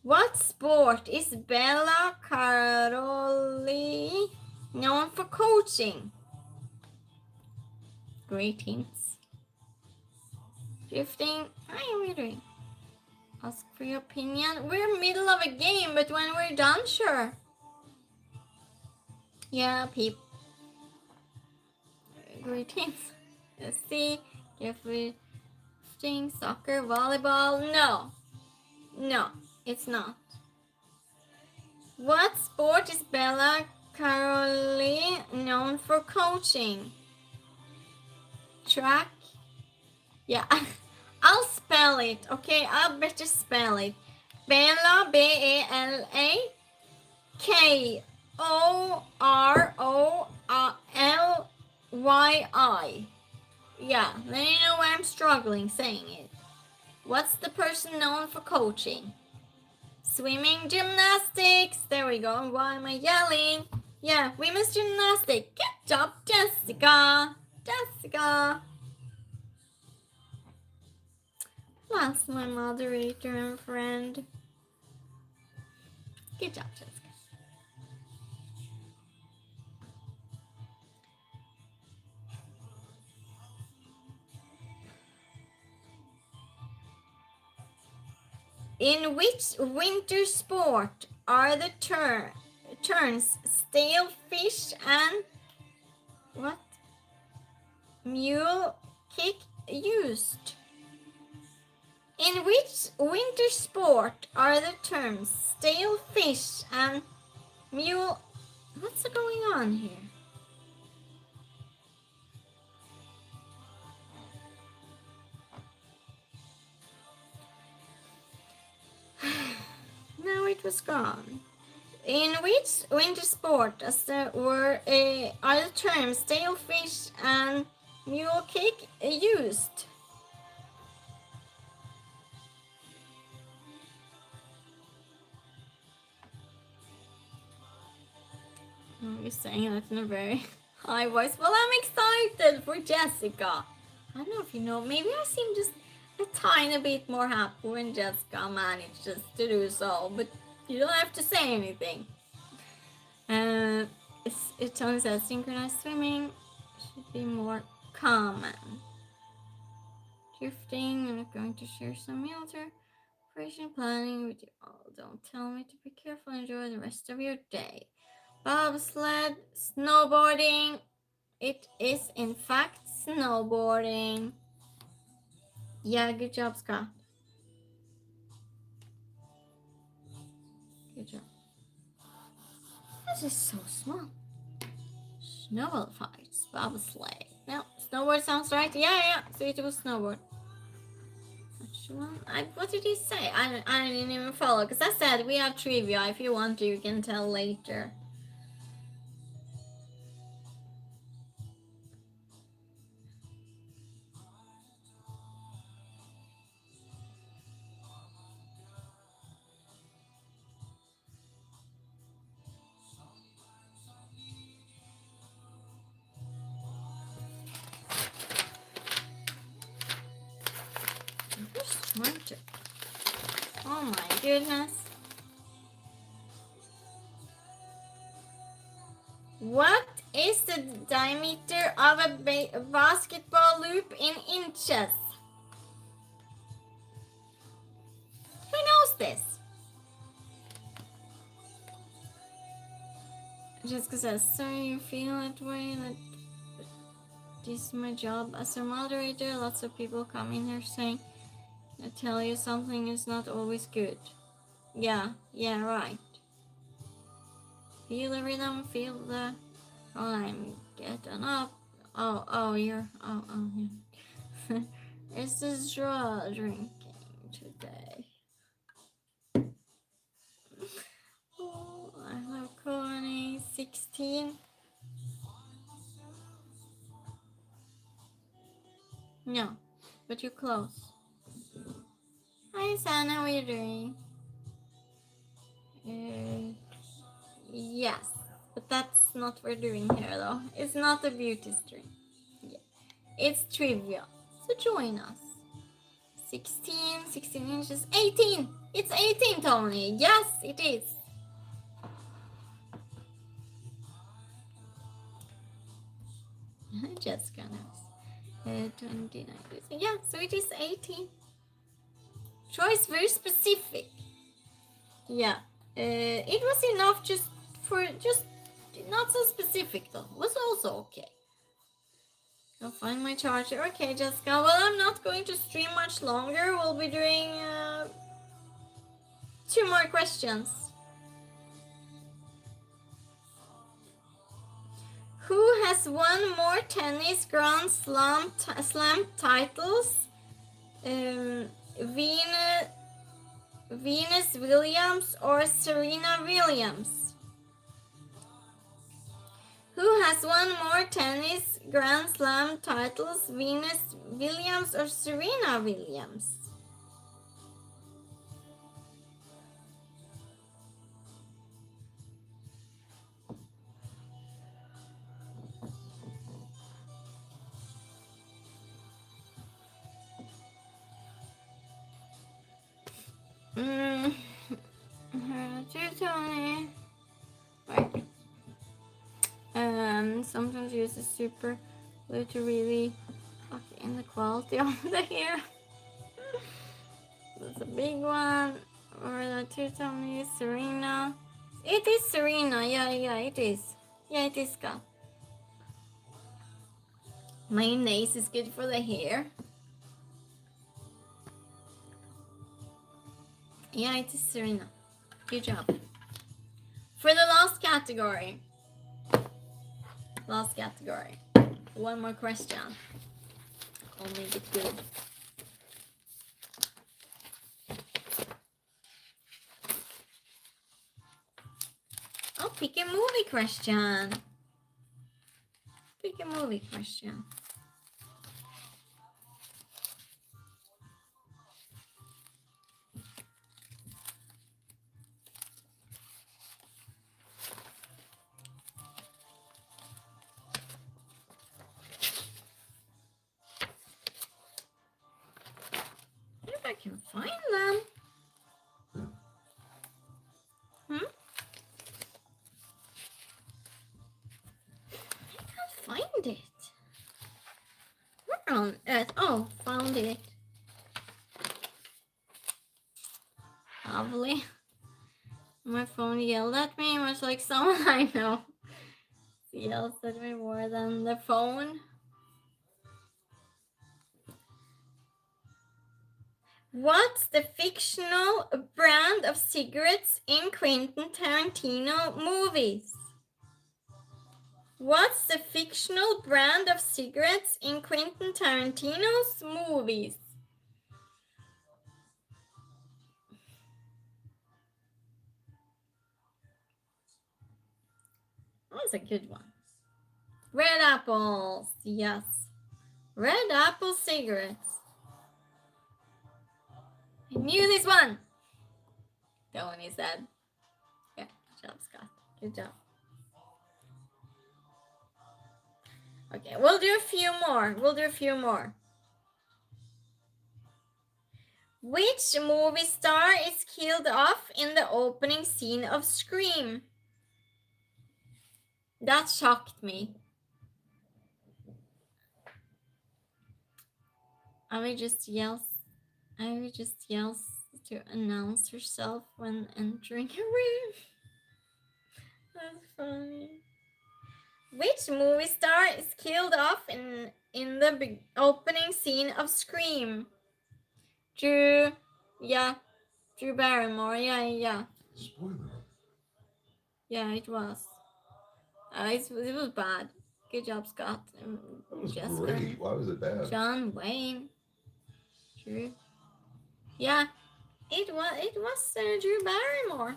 What sport is Bella Caroli known for coaching? Great hints. Drifting. Hi, how are you doing? Ask for your opinion. We're in the middle of a game, but when we're done, sure. Yeah, Peep. Great hints. Let's see. Carefully. Drifting, soccer, volleyball. No. No, it's not. What sport is Bella Caroli known for coaching? Track? Yeah, I'll spell it, okay? I'll better spell it. Bella, B-E-L-A, K-O-R-O-L-Y-I. Yeah, then you know why I'm struggling saying it. What's the person known for coaching? Swimming, gymnastics. There we go. Why am I yelling? Yeah, women's gymnastics. Good job, Jessica. Jessica. That's my moderator and friend. Good job, Jessica. In which winter sport are the terms stale fish and what? Mule kick used? In which winter sport are the terms stale fish and mule? What's going on here? Now it was gone. In which winter sport are the terms stale fish and mule kick used? Oh, you're saying that in a very high voice. Well, I'm excited for Jessica. I don't know if you know, maybe I seem just a tiny bit more happy when Jessica manages to do so, but you don't have to say anything. It turns out synchronized swimming should be more common. Drifting, I'm not going to share some military operation planning with you all. Don't tell me to be careful and enjoy the rest of your day. Bobsled, snowboarding. It is in fact snowboarding. Yeah, good job, Scott. Good job. This is so small. Snowball fights, bobsleigh. No, snowboard sounds right. Yeah. So it was snowboard. Which one? What did he say? I didn't even follow because I said we have trivia. If you want to, you can tell later. Smarter. Oh my goodness. What is the diameter of a basketball loop in inches? Who knows this? Jessica says, so you feel that way, that this is my job as a moderator. Lots of people come in here saying, I tell you something is not always good. Yeah, right. Feel the rhythm, feel the, oh, I'm getting up. Yeah. It's a straw drinking today. Oh, I love Connie. 16. No, but you're close. Hi, Sana, how are you doing? Yes, but that's not what we're doing here, though. It's not a beauty stream. Yeah. It's trivia, so join us. 16 inches, 18! It's 18, Tony! Yes, it is! Jessica knows. 29. Yeah, so it is 18. Choice very specific. Yeah. It was enough just not so specific though. Was also okay. I'll find my charger. Okay, Jessica. Well, I'm not going to stream much longer. We'll be doing 2 more questions. Who has won more tennis Grand Slam titles? Venus Williams or Serena Williams? Who has won more tennis Grand Slam titles, Venus Williams or Serena Williams? Tony. Right. Sometimes use a super glue to really lock in the quality of the hair. That's a big one. Or the two-tone Serena. It is Serena. Yeah, it is. Yeah, it is, Scott. Mayonnaise is good for the hair. Yeah, it is Serena. Good job. For the last category. One more question. I'll make it good. I'll pick a movie question. If I can find them. I can't find it. Where on earth? Oh, found it. Lovely. My phone yelled at me, much like someone I know yells at me more than the phone. What's the fictional brand of cigarettes in Quentin Tarantino movies? What's the fictional brand of cigarettes in Quentin Tarantino's movies? That was a good one. Red apples. Yes. Red apple cigarettes. I knew this one. That one is dead. Yeah, good job, Scott. Good job. Okay, we'll do a few more. Which movie star is killed off in the opening scene of Scream? That shocked me. I will just yell to announce herself when entering a room. That's funny. Which movie star is killed off in the opening scene of Scream? Drew Barrymore. Yeah. Spoiler. Yeah, it was. It was bad. Good job, Scott. That was great. Why was it bad? John Wayne. Drew. Yeah, it was Drew Barrymore.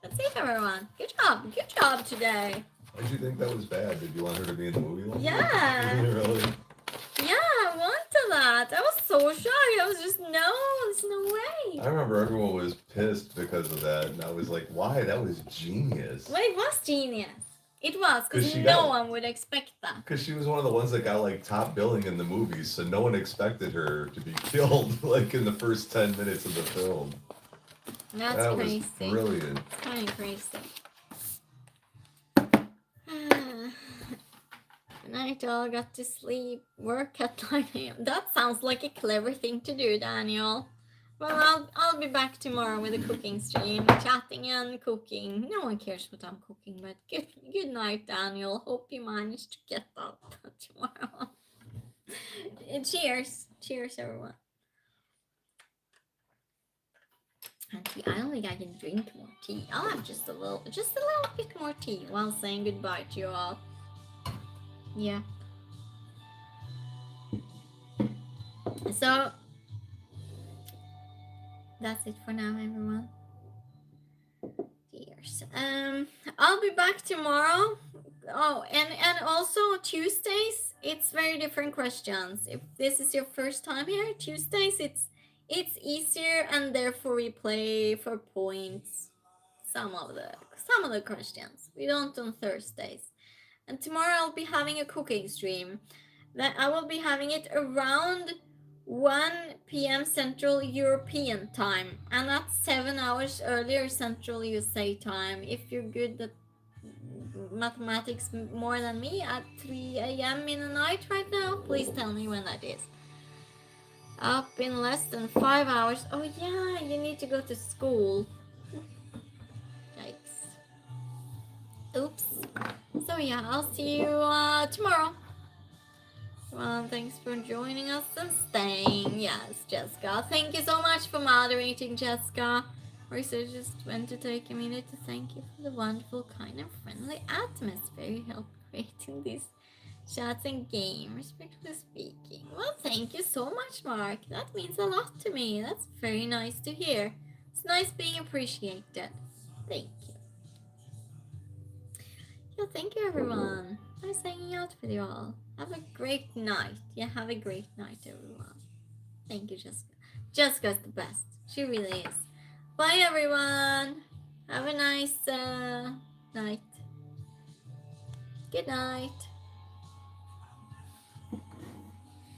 That's it, everyone. Good job today. Why did you think that was bad? Did you want her to be in the movie? Yeah. Really? Yeah, I wanted that. I was so shocked. I was just, no, there's no way. I remember everyone was pissed because of that, and I was like, why? That was genius. Well, it was genius. It was, because no one would expect that. Because she was one of the ones that got like top billing in the movies, so no one expected her to be killed like in the first 10 minutes of the film. That crazy. Was brilliant. Kind of crazy. Night all, got to sleep, work at 9 a.m. That sounds like a clever thing to do, Daniel. Well, I'll be back tomorrow with a cooking stream, chatting and cooking. No one cares what I'm cooking, but good night, Daniel. Hope you managed to get up tomorrow. Cheers, everyone. And I don't think I can drink more tea. I'll have just a little bit more tea while saying goodbye to you all. Yeah. So that's it for now, everyone. Cheers. I'll be back tomorrow. Oh, and also Tuesdays, it's very different questions. If this is your first time here, Tuesdays it's easier, and therefore we play for points some of the questions. We don't on Thursdays. And tomorrow I'll be having a cooking stream. That I will be having it around 1 p.m. Central European time, and that's 7 hours earlier Central USA time. If you're good at mathematics more than me, at 3 a.m. in the night right now, please tell me when that is. Up in less than 5 hours. Oh yeah, you need to go to school. Yikes. Oops. So yeah, I'll see you tomorrow. Well, thanks for joining us and staying. Yes, Jessica. Thank you so much for moderating, Jessica. Also, just want to take a minute to thank you for the wonderful, kind and friendly atmosphere you helped creating these chats and game, respectfully speaking. Well, thank you so much, Mark. That means a lot to me. That's very nice to hear. It's nice being appreciated. Thank you. Yeah, thank you, everyone. Nice hanging out with you all. Have a great night. Yeah, have a great night, everyone. Thank you, Jessica. Jessica's the best. She really is. Bye, everyone. Have a nice night. Good night.